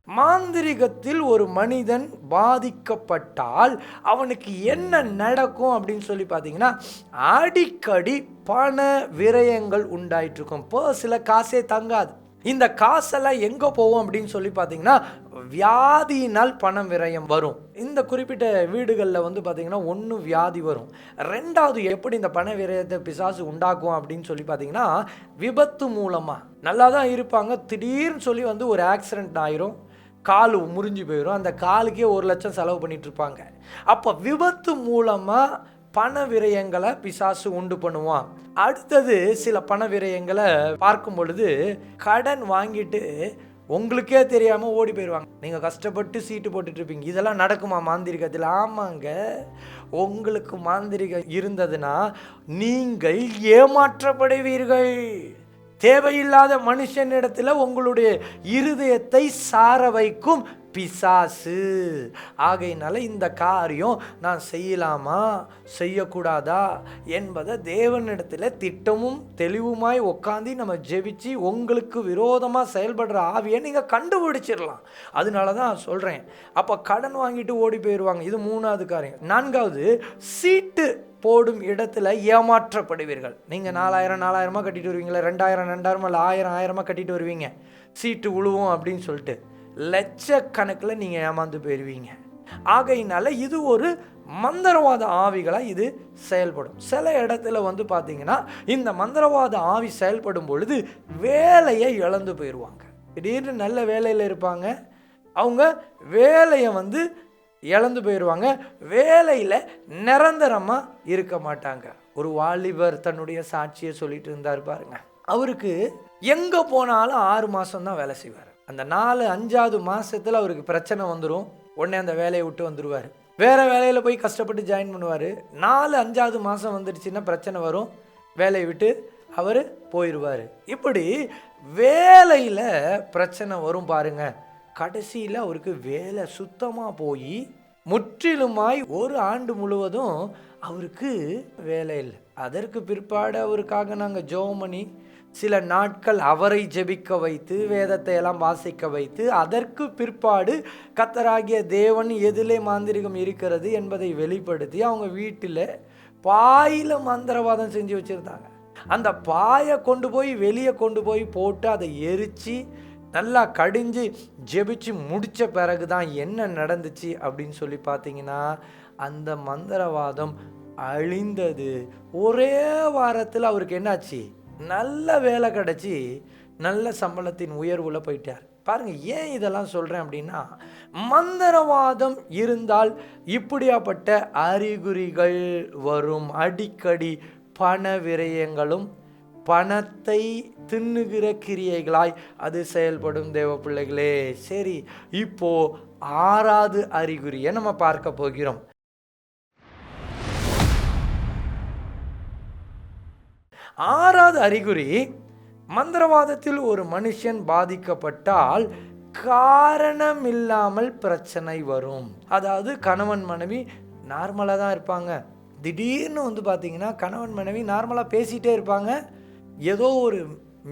மாந்திரிகத்தில் ஒரு மனிதன் பாதிக்கப்பட்டால் அவனுக்கு என்ன நடக்கும் அப்படின்னு சொல்லி பார்த்தீங்கன்னா, அடிக்கடி பண விரயங்கள் உண்டாயிட்டு இருக்கும். பர்ஸில் காசே தங்காது. இந்த காசெல்லாம் எங்கே போவோம் அப்படின்னு சொல்லி பார்த்தீங்கன்னா, வியாதியினால் பணம் விரயம் வரும். இந்த குறிப்பிட்ட வீடுகளில் வந்து பார்த்தீங்கன்னா, ஒன்று வியாதி வரும். ரெண்டாவது, எப்படி இந்த பண விரயத்தை பிசாசு உண்டாக்கும் அப்படின்னு சொல்லி பார்த்தீங்கன்னா, விபத்து மூலமாக நல்லா தான் இருப்பாங்க, திடீர்னு சொல்லி வந்து ஒரு ஆக்சிடென்ட் ஆயிரும், கால் முறிஞ்சு போயிடும், அந்த காலுக்கே 1 லட்சம் செலவு பண்ணிட்டு இருப்பாங்க. அப்போ விபத்து மூலமாக பண விரயங்களை பிசாசு உண்டு பண்ணுவான். அடுத்தது, சில பண விரயங்களை பார்க்கும் பொழுது கடன் வாங்கிட்டு உங்களுக்கே தெரியாமல் ஓடி போயிடுவாங்க. நீங்கள் கஷ்டப்பட்டு சீட்டு போட்டுட்டு இருப்பீங்க. இதெல்லாம் நடக்குமா மாந்திரிகத்தில்? ஆமாங்க. உங்களுக்கு மாந்திரிகம் இருந்ததுன்னா நீங்கள் ஏமாற்றப்படுவீர்கள். தேவையில்லாத மனுஷனிடத்தில் உங்களுடைய இருதயத்தை சார வைக்கும் பிசாசு. ஆகையினால இந்த காரியம் நான் செய்யலாமா செய்யக்கூடாதா என்பதை தேவனிடத்தில் திட்டமும் தெளிவுமாய் உட்காந்து நம்ம ஜெபிச்சு உங்களுக்கு விரோதமாக செயல்படுற ஆவியை நீங்கள் கண்டுபிடிச்சிடலாம். அதனால தான் சொல்கிறேன். அப்போ கடன் வாங்கிட்டு ஓடி போயிடுவாங்க. இது 3வது காரியம். 4வது, சீட்டு போடும் இடத்துல ஏமாற்றப்படுவீர்கள். நீங்கள் 4000 கட்டிட்டு வருவீங்களா, 2000 இல்லை 1000 கட்டிட்டு வருவீங்க, சீட்டு விழுவோம் அப்படின்னு சொல்லிட்டு லட்சக்கணக்கில் நீங்கள் ஏமாந்து போயிடுவீங்க. ஆகையினால இது ஒரு மந்திரவாத ஆவிகளாக இது செயல்படும். சில இடத்துல வந்து பார்த்தீங்கன்னா, இந்த மந்திரவாத ஆவி செயல்படும் பொழுது வேலையை இழந்து போயிடுவாங்க. திடீர்னு நல்ல வேலையில் இருப்பாங்க, அவங்க வேலையை வந்து இழந்து போயிடுவாங்க, வேலையில் நிரந்தரமாக இருக்க மாட்டாங்க. ஒரு வாலிபர் தன்னுடைய சாட்சியை சொல்லிட்டு இருந்தார் பாருங்க. அவருக்கு எங்கே போனாலும் 6 மாதம் தான் வேலை செய்வார். அந்த 4-5வது மாதத்தில் அவருக்கு பிரச்சனை வந்துடும். உடனே அந்த வேலையை விட்டு வந்துடுவார், வேறு வேலையில் போய் கஷ்டப்பட்டு ஜாயின் பண்ணுவார். 4-5வது மாதம் வந்துடுச்சுன்னா பிரச்சனை வரும், வேலையை விட்டு அவர் போயிடுவார். இப்படி வேலையில் பிரச்சனை வரும் பாருங்க. கடைசியில் அவருக்கு வேலை சுத்தமாக போய் முற்றிலுமாய் 1 ஆண்டு முழுவதும் அவருக்கு வேலை இல்லை. அதற்கு பிற்பாடு அவருக்காக நாங்கள் ஜெபம் பண்ணி சில நாட்கள் அவரை ஜெபிக்க வைத்து வேதத்தை எல்லாம் வாசிக்க வைத்து, அதற்கு பிற்பாடு கர்த்தராகிய தேவன் எதிலே மாந்திரிகம் இருக்கிறது என்பதை வெளிப்படுத்தி அவங்க வீட்டில் பாயில் மந்திரவாதம் செஞ்சு வச்சுருந்தாங்க. அந்த பாயை கொண்டு போய் வெளியே கொண்டு போய் போட்டு அதை எரித்து நல்லா கடிஞ்சு ஜெபிச்சு முடித்த பிறகு தான் என்ன நடந்துச்சு அப்படின்னு சொல்லி பார்த்தீங்கன்னா, அந்த மந்திரவாதம் அழிந்தது. ஒரே வாரத்தில் அவருக்கு என்னாச்சு, நல்ல வேலை கிடச்சி நல்ல சம்பளத்தின் உயர்வுல போயிட்டார். பாருங்க, ஏன் இதெல்லாம் சொல்கிறேன் அப்படின்னா, மந்திரவாதம் இருந்தால் இப்படியாப்பட்ட அறிகுறிகள் வரும். அடிக்கடி பண விரயங்களும் பணத்தை தின்னுகிற கிரியைகளாய் அது செயல்படும். தேவ பிள்ளைகளே, சரி, இப்போ 6வது அறிகுறியை நம்ம பார்க்க போகிறோம். 6வது அறிகுறி, மந்திரவாதத்தில் ஒரு மனுஷன் பாதிக்கப்பட்டால் காரணம் இல்லாமல் பிரச்சனை வரும். அதாவது கணவன் மனைவி நார்மலாக தான் இருப்பாங்க, திடீர்னு வந்து பார்த்தீங்கன்னா கணவன் மனைவி நார்மலாக பேசிகிட்டே இருப்பாங்க, ஏதோ ஒரு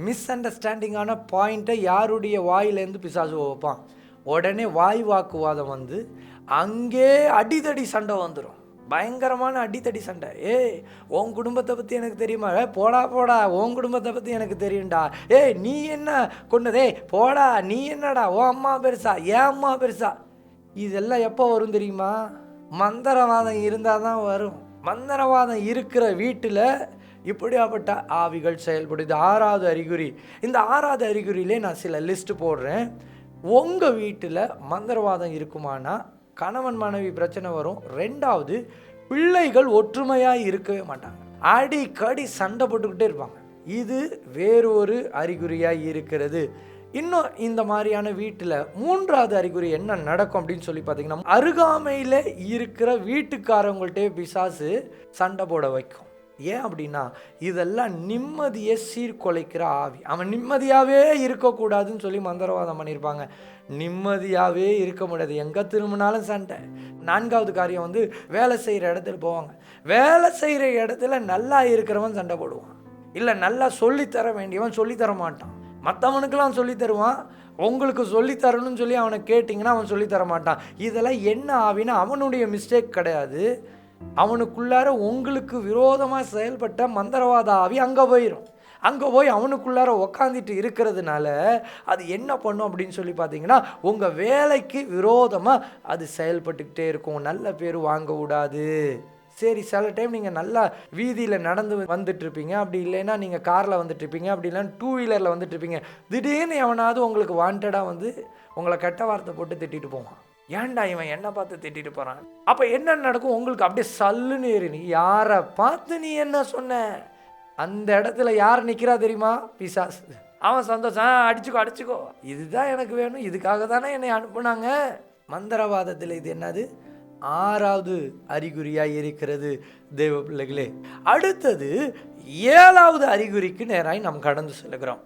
மிஸ் அண்டர்ஸ்டாண்டிங்கான பாயிண்ட்டை யாருடைய வாயிலேருந்து பிசாசு வைப்பான். உடனே வாய் வாக்குவாதம் வந்து அங்கே அடிதடி சண்டை வந்துடும். பயங்கரமான அடித்தடி சண்டை. உன் குடும்பத்தை பற்றி எனக்கு தெரியுமா? போடா போடா, உன் குடும்பத்தை பற்றி எனக்கு தெரியும்டா. நீ என்ன கொண்டதே, போடா, நீ என்னடா, உன் அம்மா பெருசா, என் அம்மா பெருசா. இதெல்லாம் எப்போ வரும் தெரியுமா? மந்திரவாதம் இருந்தால் தான் வரும். மந்திரவாதம் இருக்கிற வீட்டில் இப்படியாப்பட்ட ஆவிகள் செயல்படுது. 6வது அறிகுறி. இந்த 6வது அறிகுறியிலே நான் சில லிஸ்ட் போடுறேன். உங்கள் வீட்டில் மந்திரவாதம் இருக்குமானா கணவன் மனைவி பிரச்சனை வரும். 2வது, பிள்ளைகள் ஒற்றுமையாக இருக்கவே மாட்டாங்க, அடிக்கடி சண்டை போட்டுக்கிட்டே இருப்பாங்க. இது வேறொரு அறிகுறியாக இருக்கிறது. இன்னும் இந்த மாதிரியான வீட்டில் 3வது அறிகுறி என்ன நடக்கும் அப்படின்னு சொல்லி பார்த்தீங்கன்னா, அருகாமையில் இருக்கிற வீட்டுக்காரவங்கள்ட்டே பிசாசு சண்டை போட வைக்கும். ஏன் அப்படின்னா, இதெல்லாம் நிம்மதியை சீர்குலைக்கிற ஆவி. அவன் நிம்மதியாகவே இருக்கக்கூடாதுன்னு சொல்லி மந்திரவாதம் பண்ணியிருப்பாங்க. நிம்மதியாகவே இருக்க முடியாது, எங்கே திரும்பினாலும் சண்டை. 4வது காரியம் வந்து, வேலை செய்கிற இடத்துல போவாங்க. வேலை செய்கிற இடத்துல நல்லா இருக்கிறவன் சண்டை போடுவான், இல்லை நல்லா சொல்லித்தர வேண்டியவன் சொல்லித்தர மாட்டான். மற்றவனுக்கெல்லாம் சொல்லி தருவான், உங்களுக்கு சொல்லித்தரணும்னு சொல்லி அவனை கேட்டிங்கன்னா அவன் சொல்லித்தர மாட்டான். இதெல்லாம் என்ன ஆவினா அவனுடைய மிஸ்டேக் கிடையாது. அவனுக்குள்ளார உங்களுக்கு விரோதமாக செயல்பட்ட மந்திரவாத ஆவி அங்கே போயிடும். அங்கே போய் அவனுக்குள்ளார உக்காந்துட்டு இருக்கிறதுனால அது என்ன பண்ணும் அப்படின்னு சொல்லி பார்த்தீங்கன்னா, உங்கள் வேலைக்கு விரோதமாக அது செயல்பட்டுக்கிட்டே இருக்கும். நல்ல பேர் வாங்க விடாது. சரி, சில டைம் நீங்கள் நல்லா வீதியில் நடந்து வந்துட்டுருப்பீங்க, அப்படி இல்லைன்னா நீங்கள் காரில் வந்துட்டுருப்பீங்க, அப்படி இல்லைன்னா 2 வீலரில் வந்துட்டுருப்பீங்க. திடீர்னு எவனாவது உங்களுக்கு வாண்டடாக வந்து உங்களை கெட்ட வார்த்தை போட்டு திட்டிட்டு போவான். ஏன்டா இவன் என்ன பார்த்து திட்டிட்டு போகிறான்? அப்போ என்ன நடக்கும்? உங்களுக்கு அப்படியே சல்லுன்னு ஏறி, நீ யாரை பார்த்து நீ என்ன சொன்ன? அந்த இடத்துல யார் நிற்கிறா தெரியுமா? பிசாசு. அவன் சந்தோஷம், அடிச்சுக்கோ, இதுதான் எனக்கு வேணும், இதுக்காக தானே என்னை அனுப்புனாங்க. மந்திரவாதத்தில் இது என்னது? 6வது அறிகுறியாக இருக்கிறது தேவ பிள்ளைகளே. அடுத்தது 7வது அறிகுறிக்கு நேராய் நாம் கடந்து செல்கிறோம்.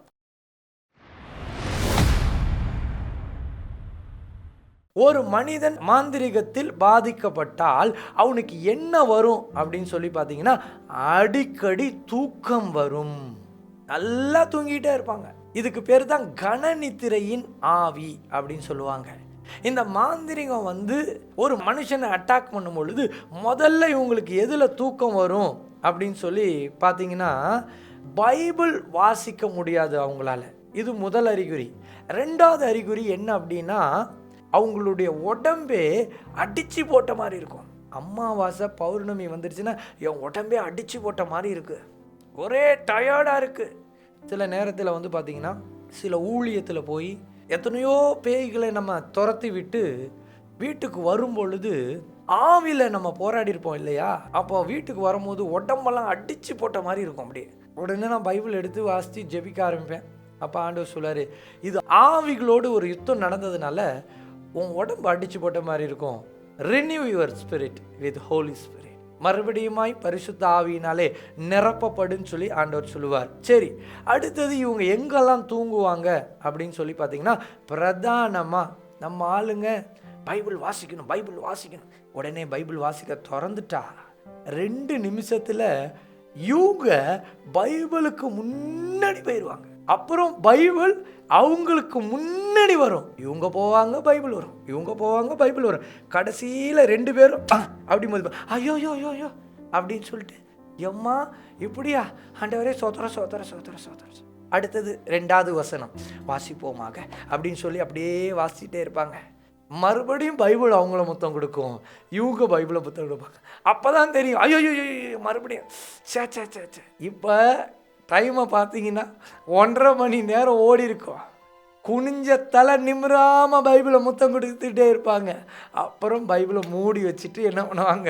ஒரு மனிதன் மாந்திரிகத்தில் பாதிக்கப்பட்டால் அவனுக்கு என்ன வரும் அப்படின்னு சொல்லி பார்த்தீங்கன்னா, அடிக்கடி தூக்கம் வரும். நல்லா தூங்கிட்டே இருப்பாங்க. இதுக்கு பேர் தான் கனநித்திரையின் ஆவி அப்படின்னு சொல்லுவாங்க. இந்த மாந்திரிகம் வந்து ஒரு மனுஷனை அட்டாக் பண்ணும் பொழுது முதல்ல இவங்களுக்கு எதில் தூக்கம் வரும் அப்படின்னு சொல்லி பார்த்தீங்கன்னா, பைபிள் வாசிக்க முடியாது அவங்களால. இது முதல் அறிகுறி. 2வது அறிகுறி என்ன அப்படின்னா, அவங்களுடைய உடம்பே அடித்து போட்ட மாதிரி இருக்கும். அமாவாசை பௌர்ணமி வந்துடுச்சுன்னா என் உடம்பே அடித்து போட்ட மாதிரி இருக்குது, ஒரே டயர்டாக இருக்குது. சில நேரத்தில் வந்து பார்த்திங்கன்னா, சில ஊழியத்தில் போய் எத்தனையோ பேய்களை நம்ம துரத்தி விட்டு வீட்டுக்கு வரும் பொழுது ஆவியில் நம்ம போராடி இருப்போம் இல்லையா? அப்போ வீட்டுக்கு வரும்போது உடம்பெல்லாம் அடித்து போட்ட மாதிரி இருக்கும். அப்படியே உடனே நான் பைபிள் எடுத்து வாசித்து ஜெபிக்க ஆரம்பிப்பேன். அப்போ ஆண்டவர் சொல்றாரு, இது ஆவிகளோடு ஒரு யுத்தம் நடந்ததுனால உன் உடம்பு அடித்து போட்ட மாதிரி இருக்கும். Renew your spirit with Holi spirit. மறுபடியுமாய் பரிசுத்த ஆவியினாலே நிரப்பப்படுன்னு சொல்லி ஆண்டவர் சொல்லுவார். சரி, அடுத்தது இவங்க எங்கெல்லாம் தூங்குவாங்க அப்படின்னு சொல்லி பார்த்தீங்கன்னா, பிரதானமாக நம்ம ஆளுங்க பைபிள் வாசிக்கணும். உடனே பைபிள் வாசிக்க திறந்துட்டா 2 நிமிஷத்தில் இவங்க பைபிளுக்கு முன்னாடி போயிடுவாங்க. அப்புறம் பைபிள் அவங்களுக்கு முன்னாடி வரும். இவங்க போவாங்க, பைபிள் வரும், இவங்க போவாங்க, பைபிள் வரும். கடைசியில் 2 பேரும் அப்படி மதிப்பா, ஐயோ அப்படின்னு சொல்லிட்டு, எம்மா இப்படியா ஆண்டவரே, சோதர. அடுத்தது 2வது வசனம் வாசிப்போமாக அப்படின்னு சொல்லி அப்படியே வாசிக்கிட்டே இருப்பாங்க. மறுபடியும் பைபிள் அவங்கள முத்தம் கொடுக்கும், இவங்க பைபிளை முத்தம் கொடுப்பாங்க. அப்போ தான் தெரியும், ஐயோ மறுபடியும் சே. இப்போ டைமை பார்த்தீங்கன்னா 1.5 மணி நேரம் ஓடி இருக்கும். குனிஞ்ச தலை நிமிராமல் பைபிளை முத்தம் கொடுத்துட்டே இருப்பாங்க. அப்புறம் பைபிளை மூடி வச்சுட்டு என்ன பண்ணுவாங்க,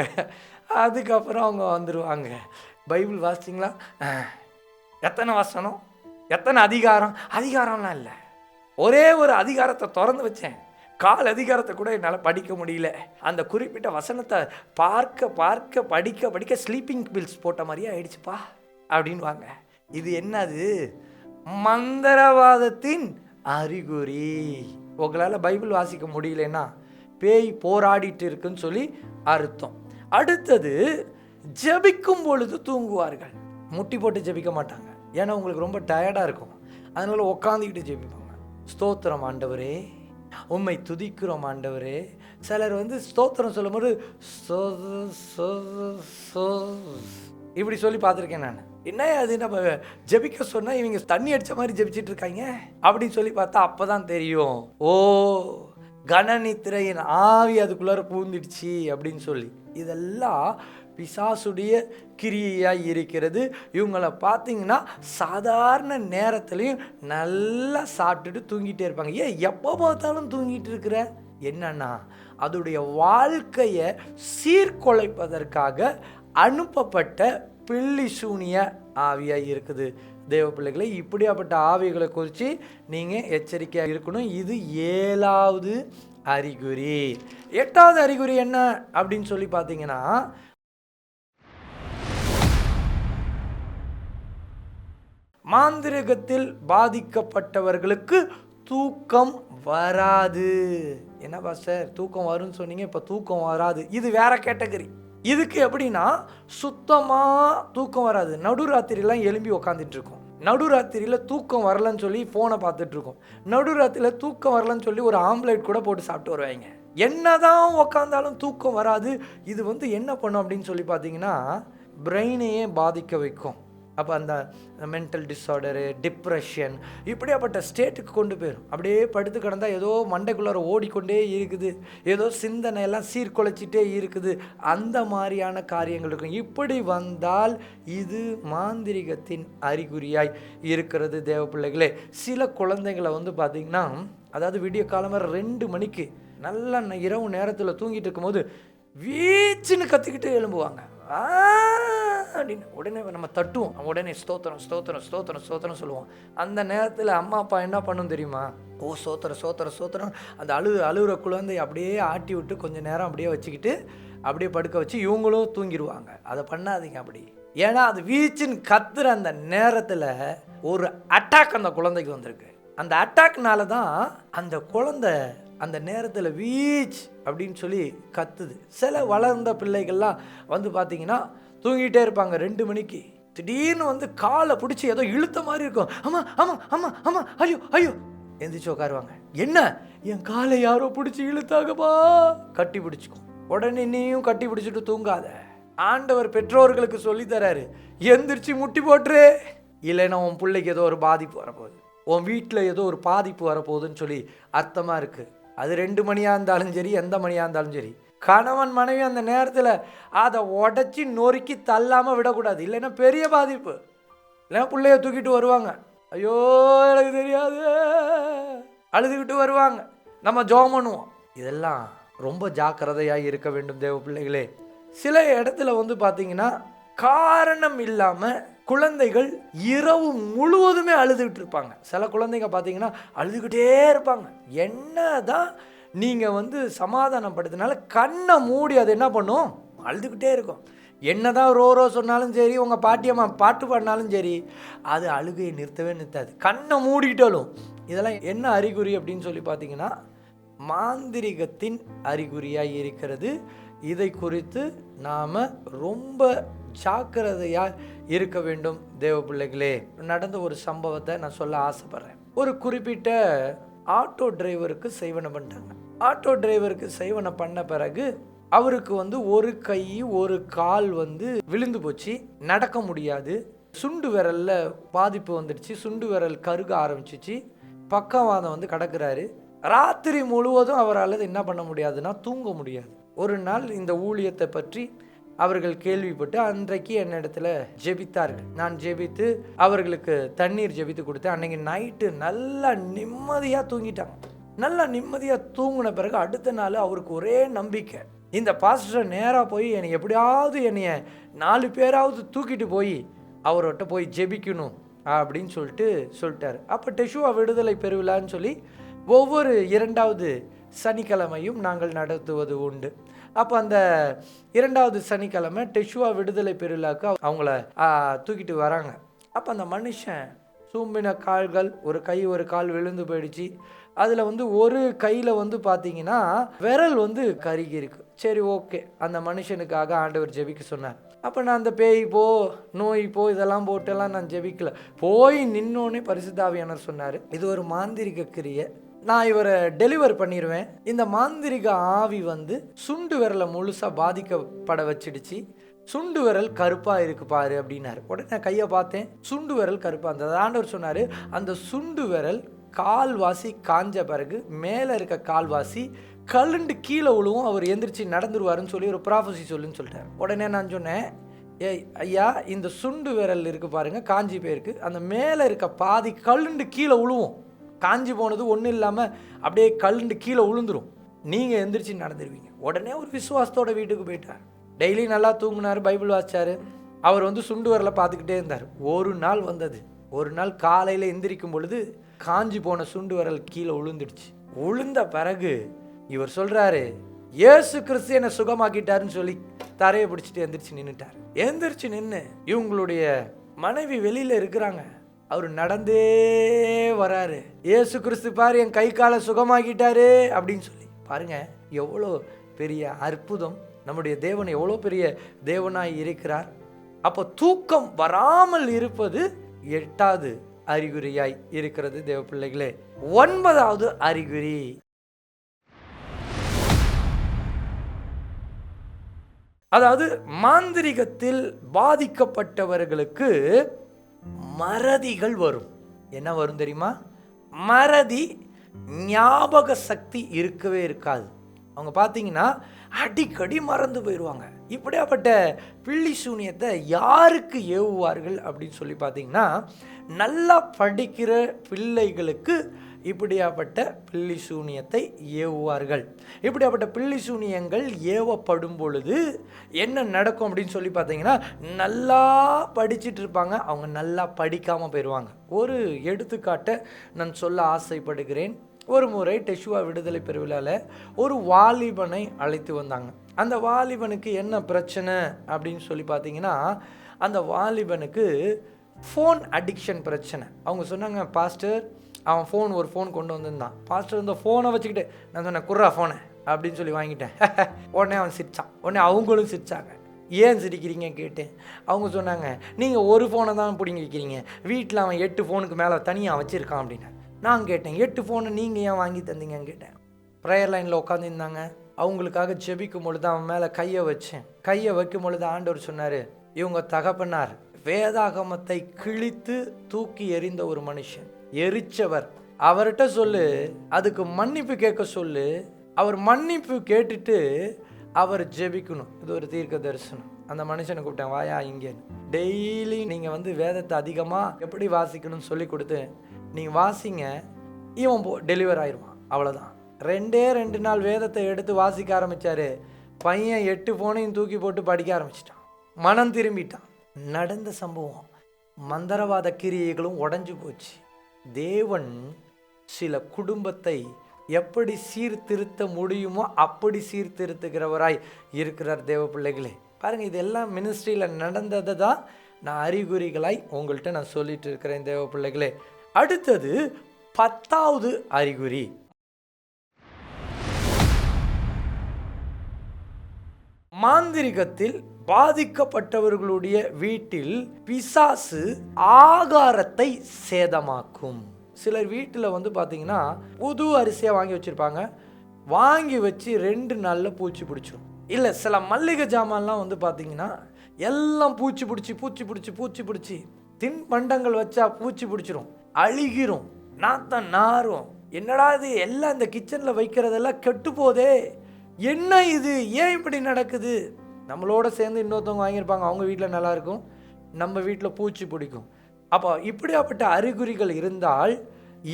அதுக்கப்புறம் அவங்க வந்துடுவாங்க. பைபிள் வாசிச்சிங்களா? எத்தனை வசனம், எத்தனை அதிகாரம்லாம் இல்லை, ஒரே ஒரு அதிகாரத்தை திறந்து வச்சேன், 4 அதிகாரத்தை கூட என்னால் படிக்க முடியல. அந்த குறிப்பிட்ட வசனத்தை பார்க்க படிக்க ஸ்லீப்பிங் பில்ஸ் போட்ட மாதிரியே ஆயிடுச்சுப்பா அப்படின்வாங்க. இது என்னது? மந்திரவாதத்தின் அறிகுறி. உங்களால் பைபிள் வாசிக்க முடியலன்னா பேய் போராடிட்டு இருக்குன்னு சொல்லி அர்த்தம். அடுத்தது, ஜெபிக்கும் பொழுது தூங்குவார்கள். முட்டி போட்டு ஜெபிக்க மாட்டாங்க, ஏன்னா உங்களுக்கு ரொம்ப டயர்டாக இருக்கும். அதனால உட்காந்துக்கிட்டு ஜெபிப்பாங்க. ஸ்தோத்திரம் ஆண்டவரே, உம்மை துதிக்கிறோம் ஆண்டவரே. சிலர் வந்து ஸ்தோத்திரம் சொல்லும் போது இப்படி சொல்லி பார்த்துருக்கேன் நான். என்ன அது, நம்ம ஜெபிக்க சொன்னால் இவங்க தண்ணி அடித்த மாதிரி ஜெபிச்சிட்டு இருக்காங்க அப்படின்னு சொல்லி பார்த்தா அப்போ தான் தெரியும், ஓ கனநித்திரையின் ஆவி அதுக்குள்ளார பூந்துடுச்சு அப்படின்னு சொல்லி. இதெல்லாம் பிசாசுடைய கிரியையாக இருக்கிறது. இவங்களை பார்த்தீங்கன்னா சாதாரண நேரத்துலையும் நல்லா சாப்பிட்டுட்டு தூங்கிட்டே இருப்பாங்க. எப்போ பார்த்தாலும் தூங்கிட்டு இருக்கிற என்னன்னா, அதோடைய வாழ்க்கையை சீர்குலைப்பதற்காக அனுப்பப்பட்ட பில்லி சூனிய ஆவியாக இருக்குது. தேவ பிள்ளைகளை, இப்படியாப்பட்ட ஆவிகளை குறித்து நீங்கள் எச்சரிக்கையாக இருக்கணும். இது 7வது அறிகுறி. 8வது அறிகுறி என்ன அப்படின்னு சொல்லி பார்த்தீங்கன்னா, மாந்திரிகத்தில் பாதிக்கப்பட்டவர்களுக்கு தூக்கம் வராது. என்ன பாஸ்டர், தூக்கம் வரும்னு சொன்னீங்க, இப்போ தூக்கம் வராது. இது வேற கேட்டகரி. இதுக்கு எப்படின்னா, சுத்தமாக தூக்கம் வராது. நடுராத்திரிலாம் எழும்பி உக்காந்துட்டு இருக்கும். நடுராத்திரியில் தூக்கம் வரலன்னு சொல்லி ஃபோனை பார்த்துட்ருக்கோம். நடுராத்திரியில் தூக்கம் வரலன்னு சொல்லி ஒரு ஆம்லேட் கூட போட்டு சாப்பிட்டு வருவாங்க. என்னதான் உக்காந்தாலும் தூக்கம் வராது. இது என்ன பண்ணும் அப்படின்னு சொல்லி பார்த்தீங்கன்னா, பிரெயினையே பாதிக்க வைக்கும். அப்போ அந்த மென்டல் டிஸார்டரு, டிப்ரெஷன், இப்படியாப்பட்ட ஸ்டேட்டுக்கு கொண்டு போயிடும். அப்படியே படுத்து கிடந்தால் ஏதோ மண்டைக்குள்ளார ஓடிக்கொண்டே இருக்குது, ஏதோ சிந்தனையெல்லாம் சீர்குலைச்சிட்டே இருக்குது, அந்த மாதிரியான காரியங்கள் இருக்கும். இப்படி வந்தால் இது மாந்திரிகத்தின் அறிகுறியாய் இருக்கிறது தேவ பிள்ளைகளே. சில குழந்தைங்களை பார்த்திங்கன்னா, அதாவது விடிய காலமாக 2 மணிக்கு நல்லா இரவு நேரத்தில் தூங்கிட்டு இருக்கும்போது வீச்சுன்னு கத்திக்கிட்டு எழும்புவாங்க அப்படின்னு. உடனே நம்ம தட்டுவோம், உடனே ஸ்தோத்திரம் ஸ்தோத்திரம் ஸ்தோத்திரம் ஸ்தோத்திரம் சொல்லுவோம். அந்த நேரத்தில் அம்மா அப்பா என்ன பண்ணும் தெரியுமா? ஓ சோத்திரம் சோத்திரம் சோத்திரம், அந்த அழுகிற குழந்தை அப்படியே ஆட்டி விட்டு கொஞ்சம் நேரம் அப்படியே வச்சுக்கிட்டு அப்படியே படுக்க வச்சு இவங்களும் தூங்கிடுவாங்க. அதை பண்ணாதீங்க அப்படி. ஏன்னா அது வீச்சுன்னு கத்துற அந்த நேரத்தில் ஒரு அட்டாக் அந்த குழந்தைக்கு வந்திருக்கு. அந்த அட்டாக்னால தான் அந்த குழந்தை அந்த நேரத்தில் வீச் அப்படின்னு சொல்லி கத்துது. சில வளர்ந்த பிள்ளைகள்லாம் பார்த்தீங்கன்னா தூங்கிட்டே இருப்பாங்க 2 மணிக்கு. திடீர்னு காலை பிடிச்சி ஏதோ இழுத்த மாதிரி இருக்கும். ஆமா ஆமா ஆமா ஆமா ஐயோ ஐயோ எந்திரிச்சு உட்காருவாங்க. என்ன, என் காலை யாரோ பிடிச்சி இழுத்தாங்கப்பா. கட்டி பிடிச்சிக்கும். உடனே நீயும் கட்டி பிடிச்சிட்டு தூங்காத. ஆண்டவர் பெற்றோர்களுக்கு சொல்லி தராரு, எந்திரிச்சு முட்டி போட்டுரு, இல்லைன்னா உன் பிள்ளைக்கு ஏதோ ஒரு பாதிப்பு வரப்போகுது, உன் வீட்டில் ஏதோ ஒரு பாதிப்பு வரப்போகுதுன்னு சொல்லி அர்த்தமாக இருக்குது. அது 2 மணியாக இருந்தாலும் சரி, எந்த மணியாக இருந்தாலும் சரி, கணவன் மனைவி அந்த நேரத்தில் அதை உடச்சி நொறுக்கி தள்ளாமல் விடக்கூடாது. இல்லைன்னா பெரிய பாதிப்பு. இல்லைன்னா பிள்ளைய தூக்கிட்டு வருவாங்க, ஐயோ எனக்கு தெரியாது, அழுதுகிட்டு வருவாங்க. நம்ம ஜெபம் பண்ணுவோம். இதெல்லாம் ரொம்ப ஜாக்கிரதையாக இருக்க வேண்டும் தேவ பிள்ளைகளே. சில இடத்துல பார்த்தீங்கன்னா காரணம் இல்லாமல் குழந்தைகள் இரவு முழுவதுமே அழுதுகிட்டு இருப்பாங்க. சில குழந்தைங்க பார்த்தீங்கன்னா அழுதுகிட்டே இருப்பாங்க. என்னதான் நீங்கள் சமாதானப்படுத்தினால கண்ணை மூடி அது என்ன பண்ணும்? அழுதுகிட்டே இருக்கும். என்னதான் ரோ சொன்னாலும் சரி, உங்கள் பாட்டியம்மா பாட்டு பாடினாலும் சரி, அது அழுகையை நிறுத்தாது. கண்ணை மூடிட்டாலும். இதெல்லாம் என்ன அறிகுறி அப்படின்னு சொல்லி பார்த்தீங்கன்னா, மாந்திரிகத்தின் அறிகுறியாக இருக்கிறது. இதை குறித்து நாம் ரொம்ப ஜாக்கிரதையாக இருக்க வேண்டும் தேவ பிள்ளைகளே. நடந்த ஒரு சம்பவத்தை நான் சொல்ல ஆசைப்படுறேன். ஒரு குறிப்பிட்ட ஆட்டோ டிரைவருக்கு செய்வனை பண்ணிட்டாங்க. ஆட்டோ டிரைவருக்கு செய்வனை பண்ண பிறகு அவருக்கு ஒரு கை ஒரு கால் விழுந்து போச்சு, நடக்க முடியாது. சுண்டு விரல்ல பாதிப்பு வந்துடுச்சு, சுண்டு விரல் கருக ஆரம்பிச்சிச்சு, பக்கவாதம் கிடக்குறாரு. ராத்திரி முழுவதும் அவரால் என்ன பண்ண முடியாதுன்னா தூங்க முடியாது. ஒரு நாள் இந்த ஊழியத்தை பற்றி அவர்கள் கேள்விப்பட்டு அன்றைக்கு என்னிடத்துல ஜெபித்தார்கள். நான் ஜெபித்து அவர்களுக்கு தண்ணீர் ஜெபித்து கொடுத்தேன். அன்னைக்கு நைட்டு நல்லா நிம்மதியாக தூங்கிட்டாங்க. நல்லா நிம்மதியாக தூங்கின பிறகு அடுத்த நாள் அவருக்கு ஒரே நம்பிக்கை, இந்த பாஸ்டரை நேராக போய் என்னை எப்படியாவது என்னைய 4 பேராவது தூக்கிட்டு போய் அவர்கிட்ட போய் ஜெபிக்கணும் அப்படின்னு சொல்லிட்டாரு. அப்போ டெஷுவா விடுதலை பெருவிழான்னு சொல்லி ஒவ்வொரு 2வது சனிக்கிழமையும் நாங்கள் நடத்துவது உண்டு. அப்போ அந்த 2வது சனிக்கிழமை டெஷுவா விடுதலை பெருவிழாக்கு அவங்கள தூக்கிட்டு வராங்க. அப்போ அந்த மனுஷன் சூம்பின கால்கள், ஒரு கை ஒரு கால் விழுந்து போயிடுச்சு. அதில் ஒரு கையில் பார்த்தீங்கன்னா விரல் கருகி இருக்கு. சரி ஓகே, அந்த மனுஷனுக்காக ஆண்டவர் ஜெபிக்க சொன்னார். அப்போ நான் அந்த பேய் போ நோய் போ இதெல்லாம் போட்டெல்லாம் நான் ஜெபிக்கல. போய் நின்னோன்னே பரிசுத்த ஆவியானவர் சொன்னார், இது ஒரு மாந்திரிக கிரியை, நான் இவரை டெலிவர் பண்ணிடுவேன். இந்த மாந்திரிக ஆவி சுண்டு விரலை முழுசாக பாதிக்கப்பட வச்சிடுச்சு, சுண்டு விரல் கருப்பாக இருக்கு பாரு அப்படின்னாரு. உடனே கையை பார்த்தேன், சுண்டு விரல் கருப்பாக இருந்தது. ஆண்டவர் சொன்னார், அந்த சுண்டு விரல் கால்வாசி காஞ்ச பிறகு மேலே இருக்க கால்வாசி கழுண்டு கீழே விழுவும், அவர் எந்திரிச்சு நடந்துருவாருன்னு சொல்லி ஒரு ப்ராஃபஸி சொல்லுன்னு சொல்லிட்டார். உடனே நான் சொன்னேன், ஏய் ஐயா, இந்த சுண்டு விரல் இருக்குது பாருங்கள் காஞ்சி போயிருக்கு, அந்த மேலே இருக்க பாதி கழுண்டு கீழே விழுவும், காஞ்சி போனது ஒன்றும் இல்லாமல் அப்படியே கழுண்டு கீழே விழுந்துரும், நீங்கள் எந்திரிச்சு நடந்துருவீங்க. உடனே ஒரு விசுவாசத்தோட வீட்டுக்கு போயிட்டார். டெய்லி நல்லா தூங்கினார், பைபிள் வாசிச்சார். அவர் சுண்டு விரலை பார்த்துக்கிட்டே இருந்தார். ஒரு நாள் வந்தது, ஒரு நாள் காலையில் எந்திரிக்கும் பொழுது காஞ்சி போன சுண்டு விரல் கீழே விழுந்துடுச்சு. விழுந்த பிறகு இவர் சொல்கிறாரு, இயேசு கிறிஸ்து என்னை சுகமாக்கிட்டாருன்னு சொல்லி தரையை பிடிச்சிட்டு எந்திரிச்சு நின்றுட்டார். எந்திரிச்சு நின்று இவங்களுடைய மனைவி வெளியில் இருக்கிறாங்க, அவர் நடந்தே வராரு. இயேசு கிறிஸ்து பாரு என் கை காலை சுகமாக்கிட்டாரு அப்படின்னு சொல்லி. பாருங்க எவ்வளோ பெரிய அற்புதம், நம்முடைய தேவன் எவ்வளோ பெரிய தேவனாய் இருக்கிறார். அப்போ தூக்கம் வராமல் இருப்பது 8வது அறிகுறியாய் இருக்கிறது தேவ பிள்ளைகளே. 9வது அறிகுறி, அதாவது மாந்திரிகத்தில் பாதிக்கப்பட்டவர்களுக்கு மறதிகள் வரும். என்ன வரும் தெரியுமா? மறதி, ஞாபக சக்தி இருக்கவே இருக்காது. அவங்க பார்த்தீங்கன்னா அடிக்கடி மறந்து போயிடுவாங்க. இப்படியாப்பட்ட பில்லி சூனியத்தை யாருக்கு ஏவுவார்கள் அப்படின்னு சொல்லி பார்த்தீங்கன்னா, நல்லா படிக்கிற பிள்ளைகளுக்கு இப்படியாப்பட்ட பில்லி சூனியத்தை ஏவுவார்கள். இப்படியாப்பட்ட பில்லி சூனியங்கள் ஏவப்படும் பொழுது என்ன நடக்கும் அப்படின்னு சொல்லி பார்த்தீங்கன்னா, நல்லா படிச்சுட்டு இருப்பாங்க, அவங்க நல்லா படிக்காமல் போயிடுவாங்க. ஒரு எடுத்துக்காட்டை நான் சொல்ல ஆசைப்படுகிறேன். ஒரு முறை டெஷுவா விடுதலை பெருவிழாவில் ஒரு வாலிபனை அழைத்து வந்தாங்க. அந்த வாலிபனுக்கு என்ன பிரச்சனை அப்படின்னு சொல்லி பார்த்தீங்கன்னா, அந்த வாலிபனுக்கு ஃபோன் அடிக்ஷன் பிரச்சனை. அவங்க சொன்னாங்க, பாஸ்டர் அவன் ஒரு ஃபோன் கொண்டு வந்திருந்தான். பாஸ்டர் இந்த ஃபோனை வச்சுக்கிட்டு, நான் சொன்னேன் குர்ரா ஃபோனை அப்படின்னு சொல்லி வாங்கிட்டேன். உடனே அவன் சிரித்தான். உடனே அவங்களும் சிரித்தாங்க. ஏன் சிரிக்கிறீங்க கேட்டேன். அவங்க சொன்னாங்க, நீங்கள் ஒரு ஃபோனை தான் பிடிங்கி வைக்கிறீங்க, வீட்டில் அவன் 8 ஃபோனுக்கு மேலே தனியாக வச்சுருக்கான் அப்படின்னு. நான் கேட்டேன், 8 ஃபோனை நீங்கள் ஏன் வாங்கி தந்தீங்கன்னு கேட்டேன். ப்ரேயர் லைனில் உட்காந்துருந்தாங்க. அவங்களுக்காக ஜெபிக்கும் பொழுது அவன் மேலே கையை வச்சேன். கையை வைக்கும் பொழுது ஆண்டவர் சொன்னார், இவங்க தகப்பனார் வேதாகமத்தை கிழித்து தூக்கி எறிந்த ஒரு மனுஷன், எரிச்சவர். அவர்கிட்ட சொல்லு, அதுக்கு மன்னிப்பு கேட்க சொல்லு. அவர் மன்னிப்பு கேட்டுட்டு அவர் ஜெபிக்கணும். இது ஒரு தீர்க்க தரிசனம். அந்த மனுஷனை கூப்பிட்டேன், வாயா இங்கே. டெய்லி நீங்கள் வேதத்தை அதிகமாக எப்படி வாசிக்கணும்னு சொல்லி கொடுத்து நீங்கள் வாசிங்க, இவன் டெலிவர் ஆயிடுவான். அவ்வளோதான். 2 நாள் வேதத்தை எடுத்து வாசிக்க ஆரம்பித்தார். பையன் 8 ஃபோனையும் தூக்கி போட்டு படிக்க ஆரம்பிச்சிட்டான். மனம் திரும்பிட்டான். நடந்த சம்பவம். மந்திரவாத கிரியைகளும் உடஞ்சி போச்சு. தேவன் சில குடும்பத்தை எப்படி சீர்திருத்த முடியுமோ அப்படி சீர்திருத்துகிறவராய் இருக்கிறார் தேவ பிள்ளைகளே. பாருங்கள், இதெல்லாம் மினிஸ்ட்ரியில் நடந்ததை தான் நான் அறிகுறிகளாய் உங்கள்கிட்ட நான் சொல்லிட்டு இருக்கிறேன் தேவ பிள்ளைகளே. அடுத்தது 10வது அறிகுறி. மாந்திரிகத்தில் பாதிக்கப்பட்டவர்களுடைய வீட்டில் பிசாசு ஆகாரத்தை சேதமாக்கும். சிலர் வீட்டில் பார்த்தீங்கன்னா புது அரிசியாக வாங்கி வச்சுருப்பாங்க. வாங்கி வச்சு 2 நாளில் பூச்சி பிடிச்சிடும். இல்லை, சில மல்லிகை ஜாமான்லாம் பார்த்தீங்கன்னா எல்லாம் பூச்சி பிடிச்சி தின்பண்டங்கள் வச்சா பூச்சி பிடிச்சிரும், அழுகிரும், நாத்தம் நாரும். என்னடா இது, எல்லாம் இந்த கிச்சனில் வைக்கிறதெல்லாம் கெட்டு போதே, என்ன இது, ஏன் இப்படி நடக்குது? நம்மளோட சேர்ந்து இன்னொருத்தவங்க வாங்கியிருப்பாங்க, அவங்க வீட்டில் நல்லாயிருக்கும், நம்ம வீட்டில் பூச்சி பிடிக்கும். அப்போ இப்படியாப்பட்ட அறிகுறிகள் இருந்தால்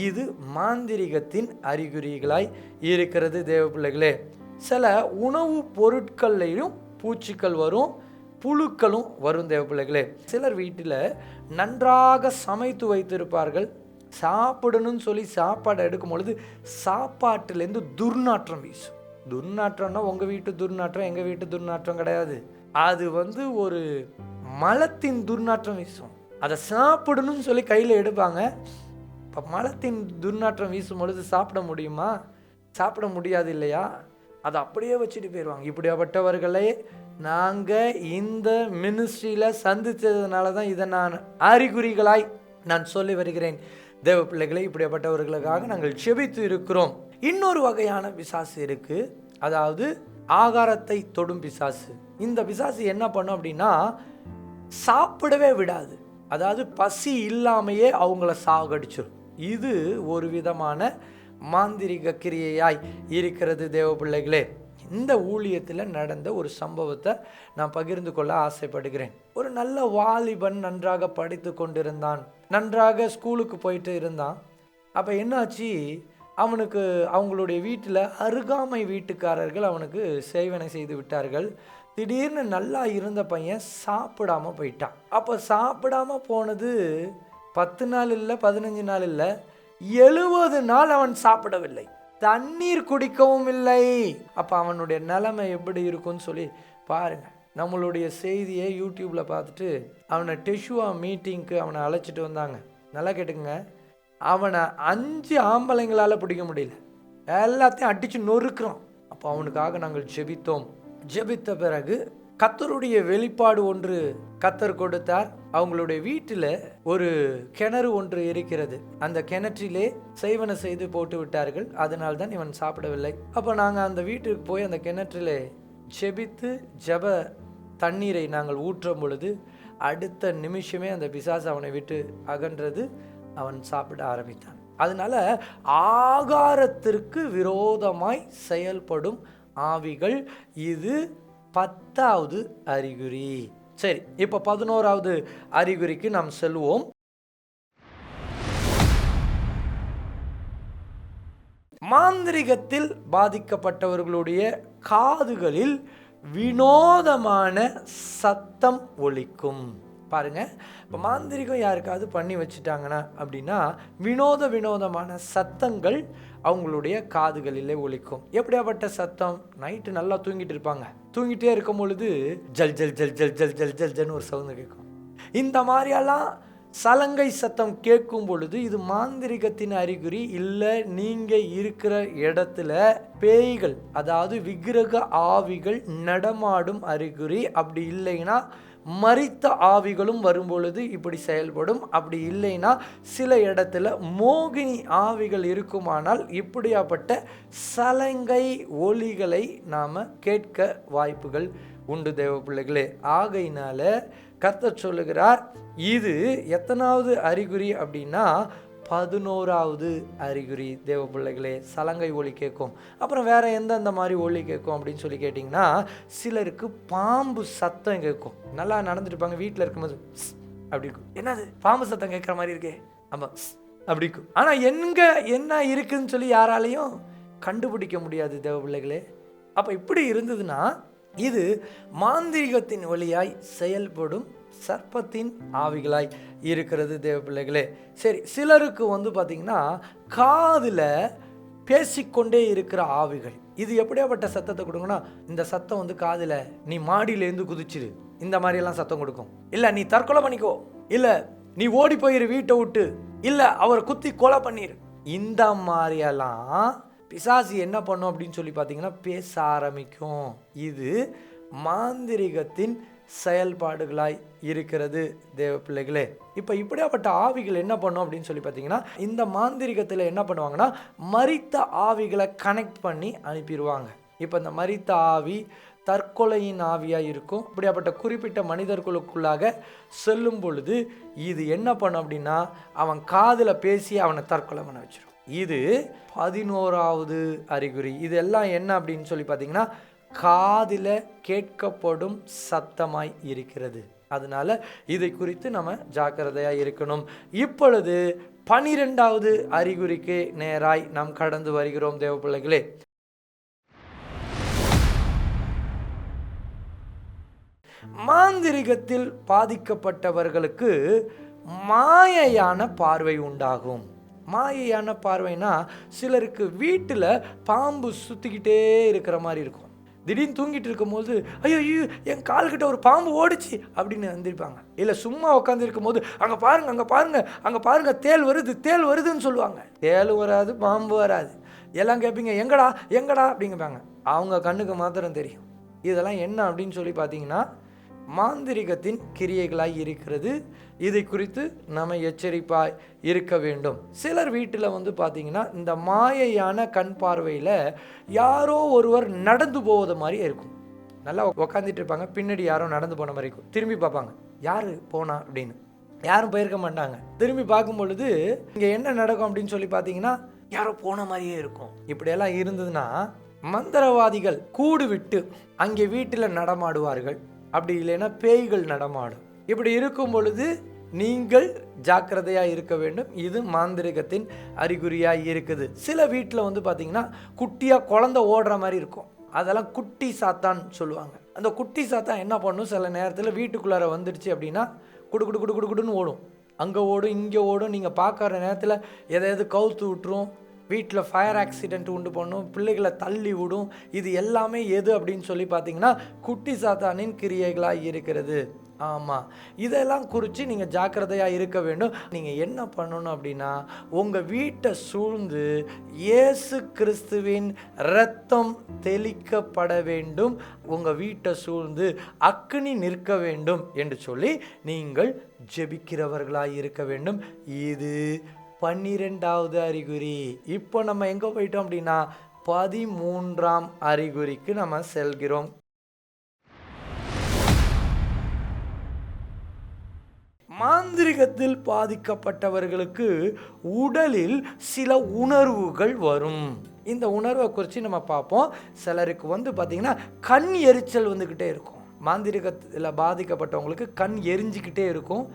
இது மாந்திரிகத்தின் அறிகுறிகளாய் இருக்கிறது தேவ பிள்ளைகளே. சில உணவு பொருட்கள்லையும் பூச்சிகள் வரும், புழுக்களும் வரும் தேவ பிள்ளைகளே. சிலர் வீட்டில் நன்றாக சமைத்து வைத்திருப்பார்கள். சாப்பிடணும்னு சொல்லி சாப்பாடு எடுக்கும் பொழுது சாப்பாட்டிலேருந்து துர்நாற்றம் வீசும். துர்நாற்றம்னா உங்கள் வீட்டு துர்நாற்றம், எங்கள் வீட்டு துர்நாற்றம் கிடையாது. அது ஒரு மலத்தின் துர்நாற்றம் வீசும். அதை சாப்பிடணும்னு சொல்லி கையில் எடுப்பாங்க. இப்போ மலத்தின் துர்நாற்றம் வீசும் பொழுது சாப்பிட முடியுமா? சாப்பிட முடியாது இல்லையா? அதை அப்படியே வச்சுட்டு போயிடுவாங்க. இப்படியாப்பட்டவர்களே நாங்கள் இந்த மினிஸ்ட்ரியில் சந்தித்ததுனால தான் இதை நான் அறிகுறிகளாய் நான் சொல்லி வருகிறேன் தேவ பிள்ளைகளை. இப்படியாப்பட்டவர்களுக்காக நாங்கள் செபித்து இருக்கிறோம். இன்னொரு வகையான பிசாசு இருக்கு, அதாவது ஆகாரத்தை தொடும் பிசாசு. இந்த பிசாசு என்ன பண்ணும் அப்படின்னா, சாப்பிடவே விடாது. அதாவது பசி இல்லாமையே அவங்கள சாகடிச்சிடும். இது ஒரு விதமான மாந்திரிக கிரியையாய் இருக்கிறது தேவ பிள்ளைகளே. இந்த ஊழியத்தில் நடந்த ஒரு சம்பவத்தை நான் பகிர்ந்து கொள்ள ஆசைப்படுகிறேன். ஒரு நல்ல வாலிபன் நன்றாக படித்து கொண்டிருந்தான், நன்றாக ஸ்கூலுக்கு போயிட்டு இருந்தான். அப்போ என்னாச்சு, அவனுக்கு அவங்களுடைய வீட்டில் அருகாமை வீட்டுக்காரர்கள் அவனுக்கு சேவனை செய்து விட்டார்கள். திடீர்னு நல்லா இருந்த பையன் சாப்பிடாம போயிட்டான். அப்போ சாப்பிடாம போனது 10 நாள் இல்லை, 15 நாள் இல்லை, 70 நாள் அவன் சாப்பிடவில்லை, தண்ணீர் குடிக்கவும் இல்லை. அப்போ அவனுடைய நிலைமை எப்படி இருக்குன்னு சொல்லி பாருங்க. நம்மளுடைய செய்தியை யூடியூப்பில் பார்த்துட்டு அவனை டெஷுவா மீட்டிங்க்கு அவனை அழைச்சிட்டு வந்தாங்க. நல்லா கேட்டுங்க, அவனை 5 ஆம்பளைங்களால் பிடிக்க முடியல, எல்லாத்தையும் அடித்து நொறுக்குறான். அப்போ அவனுக்காக நாங்கள் ஜெபித்தோம். ஜெபித்த பிறகு கர்த்தருடைய வெளிப்பாடு ஒன்று கர்த்தர் கொடுத்தார். அவங்களுடைய வீட்டில் ஒரு கிணறு ஒன்று இருக்கிறது. அந்த கிணற்றிலே செய்வன செய்து போட்டு விட்டார்கள். அதனால் தான் இவன் சாப்பிடவில்லை. அப்போ நாங்கள் அந்த வீட்டுக்கு போய் அந்த கிணற்றிலே ஜெபித்து ஜெப தண்ணீரை நாங்கள் ஊற்றும் பொழுது அடுத்த நிமிஷமே அந்த பிசாசு அவனை விட்டு அகன்றது. அவன் சாப்பிட ஆரம்பித்தான். அதனால ஆகாரத்திற்கு விரோதமாய் செயல்படும் ஆவிகள், இது 10வது அறிகுறி. சரி, இப்போ 11வது அறிகுறிக்கு நாம் செல்வோம். மாந்திரிகத்தில் பாதிக்கப்பட்டவர்களுடைய காதுகளில் வினோதமான சத்தம் ஒலிக்கும். பாருங்க, இப்போ மாந்திரிகம் யாருக்காவது பண்ணி வச்சுட்டாங்கன்னா அப்படின்னா வினோதமான சத்தங்கள் அவங்களுடைய காதுகளிலே ஒலிக்கும். எப்படியாப்பட்ட சத்தம்? நைட்டு நல்லா தூங்கிட்டு இருப்பாங்க. தூங்கிட்டே இருக்கும் பொழுது ஜல் ஜல் ஜல் ஜல் ஜல் ஜல் ஜல் ஜல்னு ஒரு சவுண்டு கேட்கும். இந்த மாதிரியெல்லாம் சலங்கை சத்தம் கேட்கும் பொழுது இது மாந்திரிகத்தின் அறிகுறி. இல்லை நீங்கள் இருக்கிற இடத்துல பேய்கள், அதாவது விக்கிரக ஆவிகள் நடமாடும் அறிகுறி. அப்படி இல்லைன்னா மரித்த ஆவிகளும் வரும்பொழுது இப்படி செயல்படும். அப்படி இல்லைன்னா சில இடத்துல மோகினி ஆவிகள் இருக்குமானால் இப்படியாப்பட்ட சலங்கை ஒலிகளை நாம் கேட்க வாய்ப்புகள் உண்டு தேவ பிள்ளைகளே. ஆகையினால கர்த்தர் சொல்லுகிறார், இது எத்தனாவது அறிகுறி அப்படின்னா 11வது அறிகுறி தேவ பிள்ளைகளே. சலங்கை ஒலி கேட்கும். அப்புறம் வேற எந்தெந்த மாதிரி ஒலி கேட்கும் அப்படின்னு சொல்லி கேட்டிங்கன்னா, சிலருக்கு பாம்பு சத்தம் கேட்கும். நல்லா நடந்துருப்பாங்க, வீட்டில் இருக்கும்போது அப்படி இருக்கும். என்னது பாம்பு சத்தம் கேட்குற மாதிரி இருக்கே, ஆமாம் அப்படி இருக்கும். ஆனால் என்ன இருக்குதுன்னு சொல்லி யாராலையும் கண்டுபிடிக்க முடியாது தேவ பிள்ளைகளே. அப்போ இப்படி இருந்ததுன்னா இது மாந்திரிகத்தின் வழியாய் செயல்படும் சர்ப்பத்தின் ஆவிகளாய் இருக்கிறது தேவ பிள்ளைகளே. சரி, சிலருக்கு பார்த்திங்கன்னா காதில் பேசிக்கொண்டே இருக்கிற ஆவிகள். இது எப்படியாப்பட்ட சத்தத்தை கொடுக்குன்னா, இந்த சத்தம் காதில் நீ மாடியிலேருந்து குதிச்சிரு, இந்த மாதிரியெல்லாம் சத்தம் கொடுக்கும். இல்லை நீ தற்கொலை பண்ணிக்கோ, இல்லை நீ ஓடி போயிரு வீட்டை விட்டு, இல்லை அவரை குத்தி கொலை பண்ணிரு. இந்த மாதிரியெல்லாம் பிசாசு என்ன பண்ணும் அப்படின்னு சொல்லி பார்த்தீங்கன்னா பேச ஆரம்பிக்கும். இது மாந்திரிகத்தின் செயல்பாடுகளாய் இருக்கிறது தேவ பிள்ளைகளே. இப்போ இப்படியாப்பட்ட ஆவிகள் என்ன பண்ணும் அப்படின்னு சொல்லி பார்த்தீங்கன்னா, இந்த மாந்திரிகத்தில் என்ன பண்ணுவாங்கன்னா மரித்த ஆவிகளை கனெக்ட் பண்ணி அனுப்பிடுவாங்க. இப்போ இந்த மரித்த ஆவி தற்கொலையின் ஆவியாக இருக்கும். இப்படியாப்பட்ட குறிப்பிட்ட மனிதர்களுக்குள்ளாக செல்லும் பொழுது இது என்ன பண்ணும் அப்படின்னா அவன் காதில் பேசி அவனை தற்கொலை பண்ண வச்சிடும். இது 11வது அறிகுறி. இதெல்லாம் என்ன அப்படின்னு சொல்லி பார்த்தீங்கன்னா காதில் கேட்கப்படும் சத்தமாய் இருக்கிறது. அதனால இதை குறித்து நம்ம ஜாக்கிரதையாக இருக்கணும். இப்பொழுது 12வது அறிகுறிக்கு நேராய் நாம் கடந்து வருகிறோம் தேவ பிள்ளைகளே. மாந்திரிகத்தில் பாதிக்கப்பட்டவர்களுக்கு மாயையான பார்வை உண்டாகும். மாயையான பார்வைனா, சிலருக்கு வீட்டில் பாம்பு சுற்றிக்கிட்டே இருக்கிற மாதிரி இருக்கும். திடீர்னு தூங்கிட்டு இருக்கும்போது ஐயோ என் கால்கிட்ட ஒரு பாம்பு ஓடிச்சு அப்படின்னு வந்திருப்பாங்க. இல்லை சும்மா உட்காந்துருக்கும் போது அங்கே பாருங்க தேள் வருதுன்னு சொல்லுவாங்க. தேள் வராது, பாம்பு வராது. எல்லாம் கேட்பீங்க எங்கடா அப்படிங்கிறாங்க. அவங்க கண்ணுக்கு மாத்திரம் தெரியும். இதெல்லாம் என்ன அப்படின்னு சொல்லி பார்த்தீங்கன்னா மாந்திரிகத்தின் கிரியைகளாய் இருக்கிறது. இதை குறித்து நம்ம எச்சரிப்பாய் இருக்க வேண்டும். சிலர் வீட்டில் பார்த்தீங்கன்னா இந்த மாயையான கண் பார்வையில் யாரோ ஒருவர் நடந்து போவது மாதிரி இருக்கும். நல்லா உக்காந்துட்டு இருப்பாங்க, பின்னாடி யாரோ நடந்து போன மாதிரி இருக்கும். திரும்பி பார்ப்பாங்க, யார் போனா அப்படின்னு. யாரும் போயிருக்க மாட்டாங்க. திரும்பி பார்க்கும் பொழுது இங்கே என்ன நடக்கும் அப்படின்னு சொல்லி பார்த்தீங்கன்னா யாரோ போன மாதிரியே இருக்கும். இப்படியெல்லாம் இருந்ததுன்னா மந்திரவாதிகள் கூடு விட்டு அங்கே வீட்டில் நடமாடுவார்கள். அப்படி இல்லைன்னா பேய்கள் நடமாடும். இப்படி இருக்கும் பொழுது நீங்கள் ஜாக்கிரதையாக இருக்க வேண்டும். இது மாந்திரிகத்தின் அறிகுறியாக இருக்குது. சில வீட்டில் பார்த்தீங்கன்னா குட்டியாக குழந்தை ஓடுற மாதிரி இருக்கும். அதெல்லாம் குட்டி சாத்தான் சொல்லுவாங்க. அந்த குட்டி சாத்தான் என்ன பண்ணும், சில நேரத்தில் வீட்டுக்குள்ளார வந்துடுச்சு அப்படின்னா குடுன்னு ஓடும். அங்கே ஓடும், இங்கே ஓடும். நீங்கள் பார்க்குற நேரத்தில் எதாவது கவுத்து விட்டுரும், வீட்டில் ஃபயர் ஆக்சிடென்ட் உண்டு பண்ணும், பிள்ளைகளை தள்ளி விடும். இது எல்லாமே எது அப்படின்னு சொல்லி பார்த்தீங்கன்னா குட்டி சாத்தானின் கிரியைகளாக இருக்கிறது. ஆமாம், இதெல்லாம் குறித்து நீங்கள் ஜாக்கிரதையாக இருக்க வேண்டும். நீங்கள் என்ன பண்ணணும் அப்படின்னா, உங்கள் வீட்டை சூழ்ந்து இயேசு கிறிஸ்துவின் இரத்தம் தெளிக்கப்பட வேண்டும், உங்கள் வீட்டை சூழ்ந்து அக்கினி நிற்க வேண்டும் என்று சொல்லி நீங்கள் ஜெபிக்கிறவர்களாக இருக்க வேண்டும். இது 12வது அறிகுறி. இப்போ நம்ம எங்கே போயிட்டோம் அப்படின்னா 13ஆம் அறிகுறிக்கு நம்ம செல்கிறோம். மாந்திரிகத்தில் பாதிக்கப்பட்டவர்களுக்கு உடலில் சில உணர்வுகள் வரும். இந்த உணர்வை குறித்து நம்ம பார்ப்போம். சிலருக்கு பார்த்திங்கன்னா கண் எரிச்சல் வந்துக்கிட்டே இருக்கும். மாந்திரிகத்தில் பாதிக்கப்பட்டவங்களுக்கு கண் எரிஞ்சிக்கிட்டே இருக்கும்.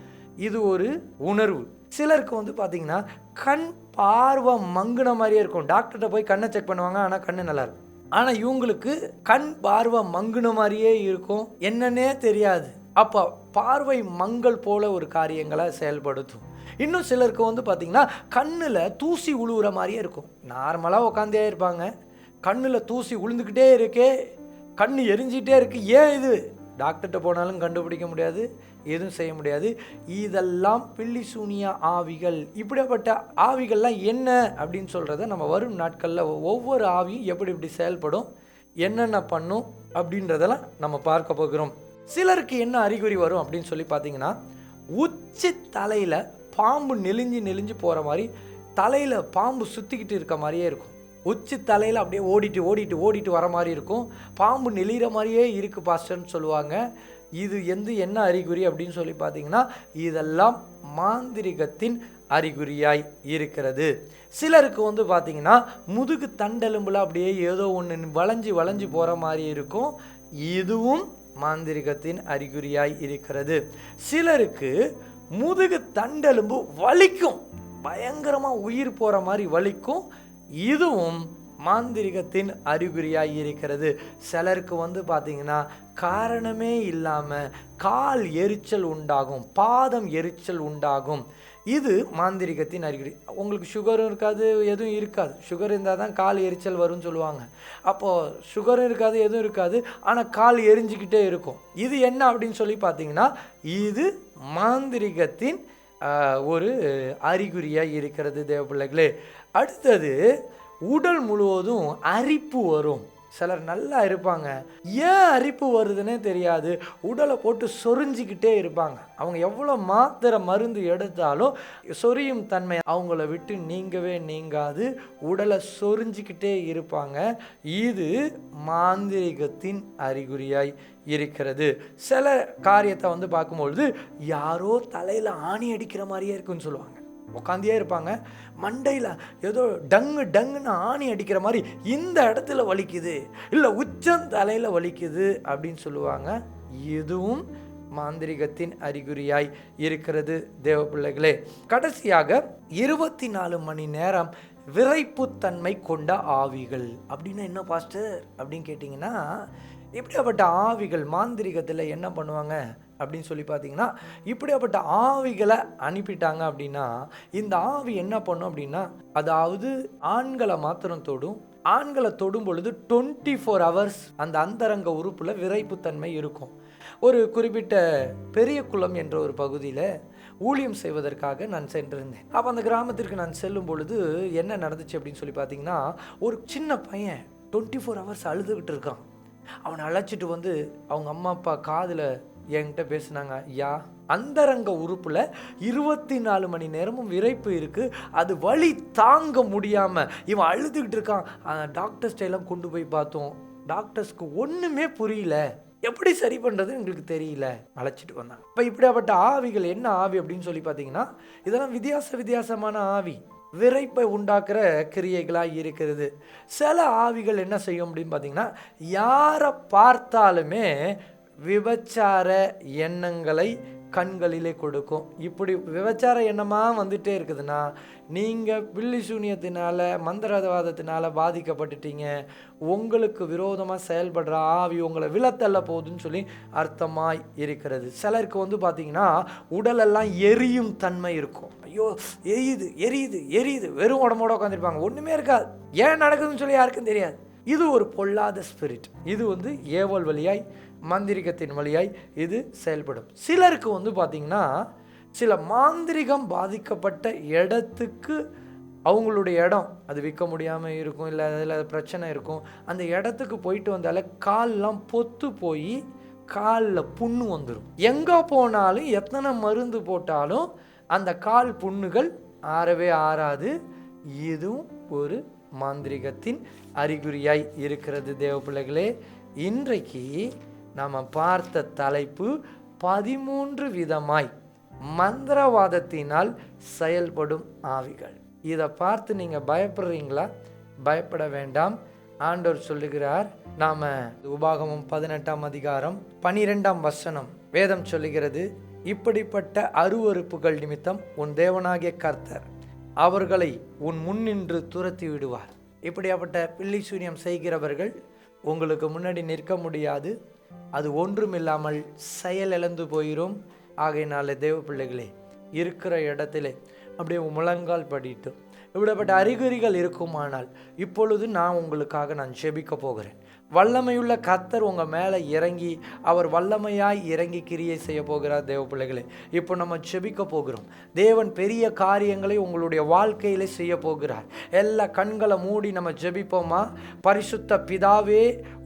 இது ஒரு உணர்வு. சிலருக்கு பார்த்திங்கன்னா கண் பார்வை மங்குன மாதிரியே இருக்கும். டாக்டர்கிட்ட போய் கண்ணை செக் பண்ணுவாங்க, ஆனால் கண்ணு நல்லா இருக்கும். ஆனால் இவங்களுக்கு கண் பார்வை மங்குன மாதிரியே இருக்கும், என்னன்னே தெரியாது. அப்போ பார்வை மங்கள் போல ஒரு காரியங்களை செயல்படுத்தும். இன்னும் சிலருக்கு பார்த்திங்கன்னா கண்ணில் தூசி உழுவுற மாதிரியே இருக்கும். நார்மலாக உட்காந்தே இருப்பாங்க, கண்ணில் தூசி உழுந்துக்கிட்டே இருக்கே, கண் எரிஞ்சிக்கிட்டே இருக்குது. ஏன் இது? டாக்டர்கிட்ட போனாலும் கண்டுபிடிக்க முடியாது, எதுவும் செய்ய முடியாது. இதெல்லாம் பில்லி சூனிய ஆவிகள். இப்படிப்பட்ட ஆவிகள்லாம் என்ன அப்படின்னு சொல்கிறத நம்ம வரும் நாட்களில் ஒவ்வொரு ஆவியும் எப்படி செயல்படும், என்னென்ன பண்ணும் அப்படின்றதெல்லாம் நம்ம பார்க்க போகிறோம். சிலருக்கு என்ன அறிகுறி வரும் அப்படின்னு சொல்லி பார்த்தீங்கன்னா, உச்சி தலையில் பாம்பு நெளிஞ்சு போகிற மாதிரி, தலையில் பாம்பு சுற்றிக்கிட்டு இருக்க மாதிரியே இருக்கும். உச்சி தலையில் அப்படியே ஓடிட்டு வர மாதிரி இருக்கும். பாம்பு நெளிகிற மாதிரியே இருக்குது பாஸ்டர்னு சொல்லுவாங்க. இது என்ன அறிகுறி அப்படின்னு சொல்லி பார்த்தீங்கன்னா, இதெல்லாம் மாந்திரிகத்தின் அறிகுறியாய் இருக்கிறது. சிலருக்கு பார்த்தீங்கன்னா முதுகு தண்டெலும்பில் அப்படியே ஏதோ ஒன்று வளைஞ்சு போகிற மாதிரி இருக்கும். இதுவும் மாந்திரிகத்தின் அறிகுறியாய் இருக்கிறது. சிலருக்கு முதுகு தண்டெலும்பு வலிக்கும், பயங்கரமாக உயிர் போகிற மாதிரி வலிக்கும். இதுவும் மாந்திரிகத்தின் அறிகுறியாய் இருக்கிறது. சிலருக்கு பார்த்தீங்கன்னா காரணமே இல்லாமல் கால் எரிச்சல் உண்டாகும், பாதம் எரிச்சல் உண்டாகும். இது மாந்திரிகத்தின் அறிகுறி. உங்களுக்கு சுகரும் இருக்காது, எதுவும் இருக்காது. சுகர் இருந்தால் தான் கால் எரிச்சல் வரும்னு சொல்லுவாங்க. அப்போது சுகரும் இருக்காது, எதுவும் இருக்காது, ஆனால் கால் எரிஞ்சிக்கிட்டே இருக்கும். இது என்ன அப்படின்னு சொல்லி பார்த்தீங்கன்னா, இது மாந்திரிகத்தின் ஒரு அறிகுறியாக இருக்கிறது தேவ பிள்ளைகளே. அடுத்தது, உடல் முழுவதும் அரிப்பு வரும். சிலர் நல்லா இருப்பாங்க, ஏன் அரிப்பு வருதுன்னே தெரியாது, உடலை போட்டு சொரிஞ்சிக்கிட்டே இருப்பாங்க. அவங்க எவ்வளோ மாத்திரை மருந்து எடுத்தாலும் சொரியும் தன்மை அவங்கள விட்டு நீங்கவே நீங்காது, உடலை சொரிஞ்சிக்கிட்டே இருப்பாங்க. இது மாந்திரிகத்தின் அறிகுறியாய் இருக்கிறது. சில காரியத்தை பார்க்கும்பொழுது யாரோ தலையில் ஆணி அடிக்கிற மாதிரியே இருக்குன்னு சொல்லுவாங்க. உட்காந்தே இருப்பாங்க, மண்டையில் ஏதோ டங்குன்னு ஆணி அடிக்கிற மாதிரி இந்த இடத்துல வலிக்குது, இல்லை உச்சம் தலையில் வலிக்குது அப்படின்னு சொல்லுவாங்க. இதுவும் மாந்திரிகத்தின் அறிகுறியாய் இருக்கிறது தேவ பிள்ளைகளே. கடைசியாக 24 மணி நேரம் விரைப்புத்தன்மை கொண்ட ஆவிகள். அப்படின்னா என்ன பாஸ்டர் அப்படின்னு கேட்டிங்கன்னா, இப்படியாப்பட்ட ஆவிகள் மாந்திரிகத்தில் என்ன பண்ணுவாங்க அப்படின்னு சொல்லி பார்த்தீங்கன்னா, இப்படியாப்பட்ட ஆவிகளை அனுப்பிட்டாங்க அப்படின்னா, இந்த ஆவி என்ன பண்ணும் அப்படின்னா, அதாவது ஆண்களை மாத்திரம் தொடும். ஆண்களை தொடும் பொழுது 24 hours அந்த அந்தரங்க உறுப்பில் விரைப்புத்தன்மை இருக்கும். ஒரு குறிப்பிட்ட பெரிய குளம் என்ற ஒரு பகுதியில் ஊழியம் செய்வதற்காக நான் சென்றிருந்தேன். அப்போ அந்த கிராமத்திற்கு நான் செல்லும் பொழுது என்ன நடந்துச்சு அப்படின்னு சொல்லி பார்த்தீங்கன்னா, ஒரு சின்ன பையன் 24 hours அழுதுகிட்டு இருக்கான். அவனை அழைச்சிட்டு அவங்க அம்மா அப்பா காதில் என்கிட்ட பேசுனாங்க, ஐயா, அந்தரங்க உறுப்பில் 24 மணி நேரமும் விரைப்பு இருக்குது, அது வலி தாங்க முடியாமல் இவன் அழுதுகிட்டு இருக்கான். டாக்டர்ஸ்ட எல்லாம் கொண்டு போய் பார்த்தோம், டாக்டர்ஸ்க்கு ஒன்றுமே புரியல, எப்படி சரி பண்ணுறது எங்களுக்கு தெரியல, அழைச்சிட்டு வந்தாங்க. இப்போ இப்படியாப்பட்ட ஆவிகள் என்ன ஆவி அப்படின்னு சொல்லி பார்த்தீங்கன்னா, இதெல்லாம் வித்தியாசமான ஆவி, விரைப்பை உண்டாக்குற கிரியைகளாக இருக்கிறது. சில ஆவிகள் என்ன செய்யும் அப்படின்னு பார்த்தீங்கன்னா, யாரை பார்த்தாலுமே விபச்சார எண்ணங்களை கண்களிலே கொடுக்கும். இப்படி விபச்சார எண்ணமாக வந்துட்டே இருக்குதுன்னா, நீங்கள் பில்லி சூனியத்தினால மந்திரவாதத்தினால பாதிக்கப்பட்டுட்டீங்க, உங்களுக்கு விரோதமாக செயல்படுற ஆவி உங்களை விழத்தள்ள போகுதுன்னு சொல்லி அர்த்தமாய் இருக்கிறது. சிலருக்கு பார்த்தீங்கன்னா உடலெல்லாம் எரியும் தன்மை இருக்கும். ஐயோ எரியுது, வெறும் உடம்போட உட்காந்துருப்பாங்க, ஒன்றுமே இருக்காது, ஏன் நடக்குதுன்னு சொல்லி யாருக்கும் தெரியாது. இது ஒரு பொல்லாத ஸ்பிரிட். இது ஏவல் வழியாய், மாந்திரிகத்தின் வழியாய் இது செயல்படும். சிலருக்கு பார்த்தீங்கன்னா சில மாந்திரிகம் பாதிக்கப்பட்ட இடத்துக்கு அவங்களுடைய இடம் அது விற்க முடியாமல் இருக்கும், இல்லை அதில் பிரச்சனை இருக்கும். அந்த இடத்துக்கு போயிட்டு வந்தாலே கால்லாம் பொத்து போய் காலில் புண்ணு வந்துடும். எங்கே போனாலும் எத்தனை மருந்து போட்டாலும் அந்த கால் புண்ணுகள் ஆறவே ஆறாது. இதுவும் ஒரு மாந்திரிகத்தின் அறிகுறியாய் இருக்கிறது. தேவ பிள்ளைகளே, இன்றைக்கு நாம் பார்த்த தலைப்பு 13 விதமாய் மந்திரவாதத்தினால் செயல்படும் ஆவிகள். இதை பார்த்து நீங்கள் பயப்படுறீங்களா? பயப்பட வேண்டாம். ஆண்டவர் சொல்லுகிறார், நாம உபாகமம் 18ஆம் அதிகாரம் 12ஆம் வசனம் வேதம் சொல்லுகிறது, இப்படிப்பட்ட அருவருப்புகள் நிமித்தம் உன் தேவனாகிய கர்த்தர் அவர்களை உன் முன்னின்று துரத்தி விடுவார். இப்படியாப்பட்ட பில்லி சூனியம் செய்கிறவர்கள் உங்களுக்கு முன்னாடி நிற்க முடியாது. அது ஒன்றுமில்லாமல் செயலிழந்து போயிடும். ஆகையினால தேவ பிள்ளைகளே, இருக்கிற இடத்திலே அப்படியே முழங்கால் படிட்டு இப்படிப்பட்ட அறிகுறிகள் இருக்குமானால் இப்பொழுது நான் ஜெபிக்க போகிறேன். வல்லமையுள்ள கர்த்தர் உங்கள் மேலே இறங்கி அவர் வல்லமையாய் இறங்கி கிரியை செய்ய போகிறார். தேவ பிள்ளைகளே, இப்போ நம்ம ஜெபிக்க போகிறோம். தேவன் பெரிய காரியங்களை உங்களுடைய வாழ்க்கையிலே செய்ய போகிறார். எல்லா கண்களை மூடி நம்ம ஜெபிப்போமா? பரிசுத்த பிதாவே,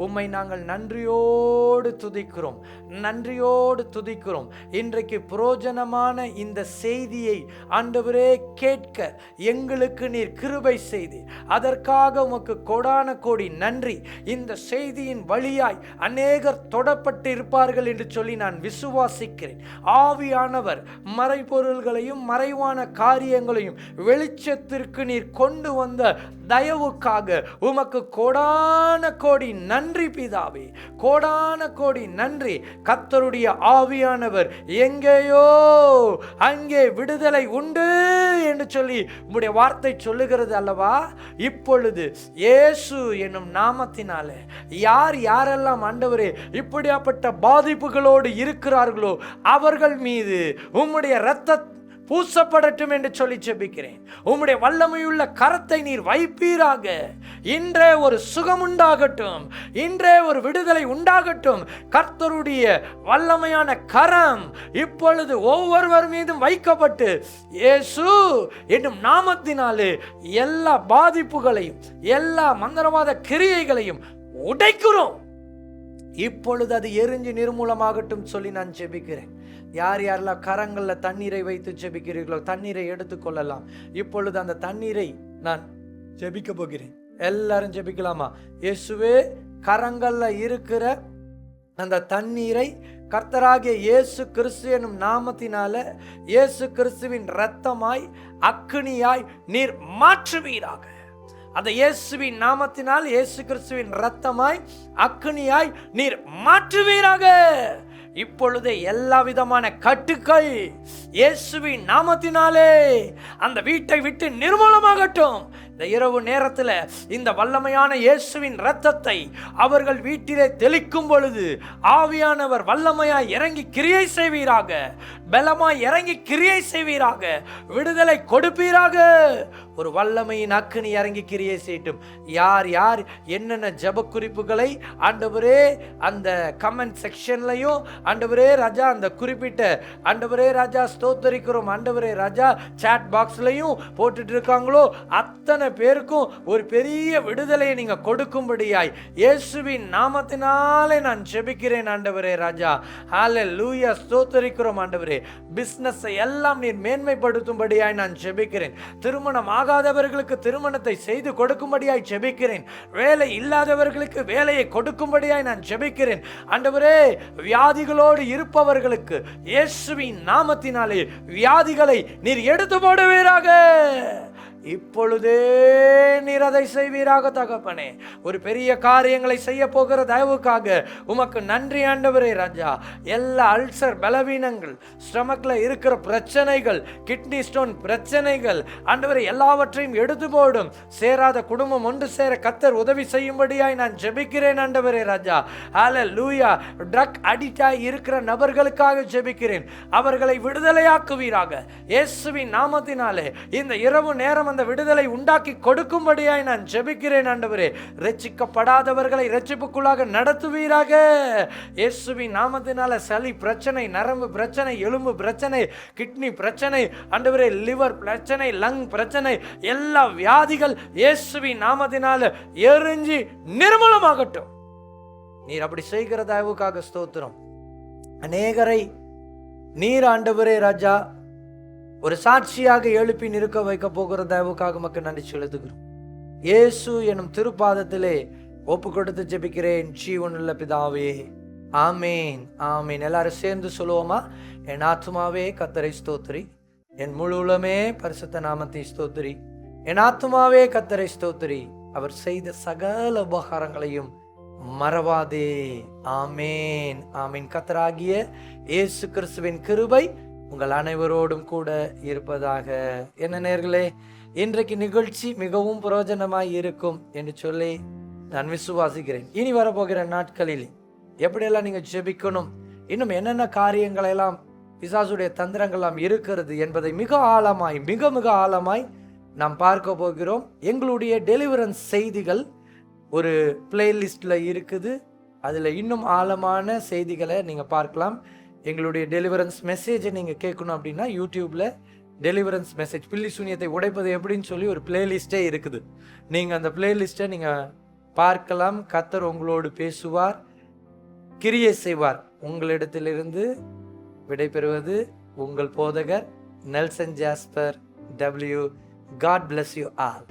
உம்மை நாங்கள் நன்றியோடு துதிக்கிறோம், நன்றியோடு துதிக்கிறோம். இன்றைக்கு புரோஜனமான இந்த செய்தியை ஆண்டவரே கேட்க எங்களுக்கு நீர் கிருபை செய்து அதற்காக உமக்கு கோடான கோடி நன்றி. இந்த செய்தியின் வழியாய் அநேகர் தொடப்பட்டு இருப்பார்கள் என்று சொல்லி நான் விசுவாசிக்கிறேன். ஆவியானவர் மறைபொருள்களையும் மறைவான காரியங்களையும் வெளிச்சத்திற்கு நீர் கொண்டு வந்த தயவுக்காக உமக்கு கோடான கோடி நன்றி பிதாவே, கோடான கோடி நன்றி. கர்த்தருடைய ஆவியானவர் எங்கேயோ அங்கே விடுதலை உண்டு என்று சொல்லி உம்முடைய வார்த்தை சொல்லுகிறது அல்லவா? இப்பொழுது இயேசு என்னும் நாமத்தினாலே யாரெல்லாம் ஆண்டவரே இப்படியாப்பட்ட பாதிப்புகளோடு இருக்கிறார்களோ அவர்கள் மீது உம்முடைய இரத்த பூசப்படட்டும் என்று சொல்லி ஜெபிக்கிறேன். உம்முடைய வல்லமையுள்ள கரத்தை நீர் வைப்பீராக. இன்றே ஒரு சுகம் உண்டாகட்டும், இன்றே ஒரு விடுதலை உண்டாகட்டும். கர்த்தருடைய வல்லமையான கரம் இப்பொழுது ஒவ்வொருவர் மீதும் வைக்கப்பட்டு இயேசு என்னும் நாமத்தினாலே எல்லா பாதிப்புகளையும் எல்லா மந்திரவாத கிரியைகளையும் உடைக்கிறோம். இப்பொழுது அது எரிஞ்சு நிர்மூலமாகட்டும் சொல்லி நான் ஜெபிக்கிறேன். யாரெல்லாம் கரங்களில் தண்ணீரை வைத்து ஜெபிக்கிறீர்களோ தண்ணீரை எடுத்துக்கொள்ளலாம். இப்பொழுது அந்த தண்ணீரை நான் ஜெபிக்க போகிறேன். எல்லாரும் ஜெபிக்கலாமா? இயேசுவே, கரங்கள்ல இருக்கிற அந்த தண்ணீரை கர்த்தராகிய இயேசு கிறிஸ்து எனும் நாமத்தினால இயேசு கிறிஸ்துவின் இரத்தமாய் அக்கினியாய் நீர் மாற்றுவீராக. அந்த இயேசுவின் நாமத்தினால் இயேசு கிறிஸ்துவின் இரத்தமாய் அக்கினியாய் நீர் மாற்றுவீராக. இப்பொழுதே எல்லா விதமான கட்டுக்கள் இயேசுவின் நாமத்தினாலே அந்த வீட்டை விட்டு நிர்மூலமாகட்டும். இந்த இரவு நேரத்தில் இந்த வல்லமையான இயேசுவின் இரத்தத்தை அவர்கள் வீட்டிலே தெளிக்கும் பொழுது ஆவியானவர் வல்லமையாய் இறங்கி கிரியை செய்வீராக, பலமாய் இறங்கி கிரியை செய்வீராக, விடுதலை கொடுப்பீராக. ஒரு வல்லமையின் அக்கினி இறங்கி கிரியை செய்யட்டும். யார் யார் என்னென்ன ஜெப குறிப்புகளை ஆண்டவரே அந்த கமெண்ட் செக்ஷன்லையும் ஆண்டவரே ராஜா அந்த குறிப்பிட்ட ஆண்டவரே ராஜா ஸ்தோத்தரிக்கிறோம் ஆண்டவரே ராஜா சாட் பாக்ஸ்லையும் போட்டுட்டு இருக்காங்களோ அத்தனை பேருக்கும் ஒரு பெரிய விடுதலையை நீங்க கொடுக்கும்படியாய் இயேசுவின் நாமத்தினாலே நான் ஜெபிக்கிறேன் ஆண்டவரே ராஜா. ஹல்லேலூயா, ஸ்தோத்தரிக்கிறோம் ஆண்டவரே. பிசினஸ் எல்லாம் நீர் மேன்மைப்படுத்தும்படியாய் நான் ஜெபிக்கிறேன். திருமணம் ஆகாதவர்களுக்கு திருமணத்தை செய்து கொடுக்கும்படியாய் ஜெபிக்கிறேன். வேலை இல்லாதவர்களுக்கு வேலையை கொடுக்கும்படியாய் நான் ஜெபிக்கிறேன் ஆண்டவரே. வியாதிகளோடு இருப்பவர்களுக்கு இயேசுவின் நாமத்தினாலே வியாதிகளை நீர் எடுத்து போடுவீராக. இப்பொழுதே நீர் அதை செய்வீராக தகப்பனே. ஒரு பெரிய காரியங்களை செய்ய போகிற தயவுக்காக உமக்கு நன்றி ஆண்டவரே ராஜா. எல்லா அல்சர் பலவீனங்கள், ஸ்டமக்ல இருக்கிற பிரச்சனைகள், கிட்னி ஸ்டோன் பிரச்சனைகள் ஆண்டவரே எல்லாவற்றையும் எடுத்து போடும். சேராத குடும்பம் ஒன்று சேர கர்த்தர் உதவி செய்யும்படியாய் நான் ஜெபிக்கிறேன் ஆண்டவரே ராஜா. ஹல்லேலூயா. ட்ரக் அடிக்டாய் இருக்கிற நபர்களுக்காக ஜெபிக்கிறேன். அவர்களை விடுதலையாக்குவீராக இயேசுவின் நாமத்தினாலே. இந்த இரவு நேரம் அந்த விடுதலை உண்டாக்கி கொடுக்கும்படியாய் நான் ஜெபிக்கிறேன் ஆண்டவரே. ரட்சிக்கப்படாதவர்களை ரட்சிப்புக்குள்ளாக நடத்துவீராக. இயேசுவின் நாமத்தினால சளி பிரச்சனை, நரம்பு பிரச்சனை, எலும்பு பிரச்சனை, கிட்னி பிரச்சனை ஆண்டவரே, லிவர் பிரச்சனை, லங் பிரச்சனை, எல்லா வியாதிகள் இயேசுவின் நாமத்தினால எரிஞ்சு நிர்மூலமாகட்டும். நீர் அப்படி செய்கிற தயவுக்காக ஸ்தோத்திரம். அநேகரை நீர் ஆண்டவரே ராஜா ஒரு சாட்சியாக எழுப்பி நிற்க வைக்க போகிற தயவுக்காக மக்கள் நன்றி செலுத்துகிறோம். இயேசு எனும் திருப்பாதத்திலே ஒப்பு கொடுத்து ஜெபிக்கிறேன் ஜீவனுள்ள பிதாவே, ஆமேன் ஆமேன். எல்லாரும் சேர்ந்து சொல்லுவோமா? என் ஆத்துமாவே கர்த்தரை ஸ்தோத்திரி, என் முழு உளமே பரிசுத்த நாமத்தை ஸ்தோத்திரி. என் ஆத்துமாவே கர்த்தரை ஸ்தோத்திரி, அவர் செய்த சகல உபகாரங்களையும் மறவாதே. ஆமேன் ஆமேன். கர்த்தராகிய இயேசு கிறிஸ்துவின் கிருபை உங்கள் அனைவரோடும் கூட இருப்பதாக. என்ன நேயர்களே, இன்றைக்கு நிகழ்ச்சி மிகவும் பிரயோஜனமாய் இருக்கும் என்று சொல்லி நான் விசுவாசிக்கிறேன். இனி வரப்போகிற நாட்களில் எப்படியெல்லாம் நீங்கள் ஜெபிக்கணும், இன்னும் என்னென்ன காரியங்களெல்லாம் பிசாசுடைய தந்திரங்கள்லாம் இருக்கிறது என்பதை மிக மிக ஆழமாய் நாம் பார்க்க போகிறோம். எங்களுடைய டெலிவரன்ஸ் செய்திகள் ஒரு பிளேலிஸ்டில் இருக்குது. அதில் இன்னும் ஆழமான செய்திகளை நீங்கள் பார்க்கலாம். எங்களுடைய டெலிவரன்ஸ் மெசேஜை நீங்கள் கேட்கணும் அப்படின்னா யூடியூப்பில் டெலிவரன்ஸ் மெசேஜ், பில்லி சூனியத்தை உடைப்பது எப்படின்னு சொல்லி ஒரு பிளேலிஸ்டே இருக்குது. நீங்கள் அந்த பிளேலிஸ்ட்டை நீங்கள் பார்க்கலாம். கர்த்தர் உங்களோடு பேசுவார், கிரியை செய்வார். உங்களிடத்திலிருந்து விடைபெறுவது உங்கள் போதகர் Nelson jasper W. God bless you all.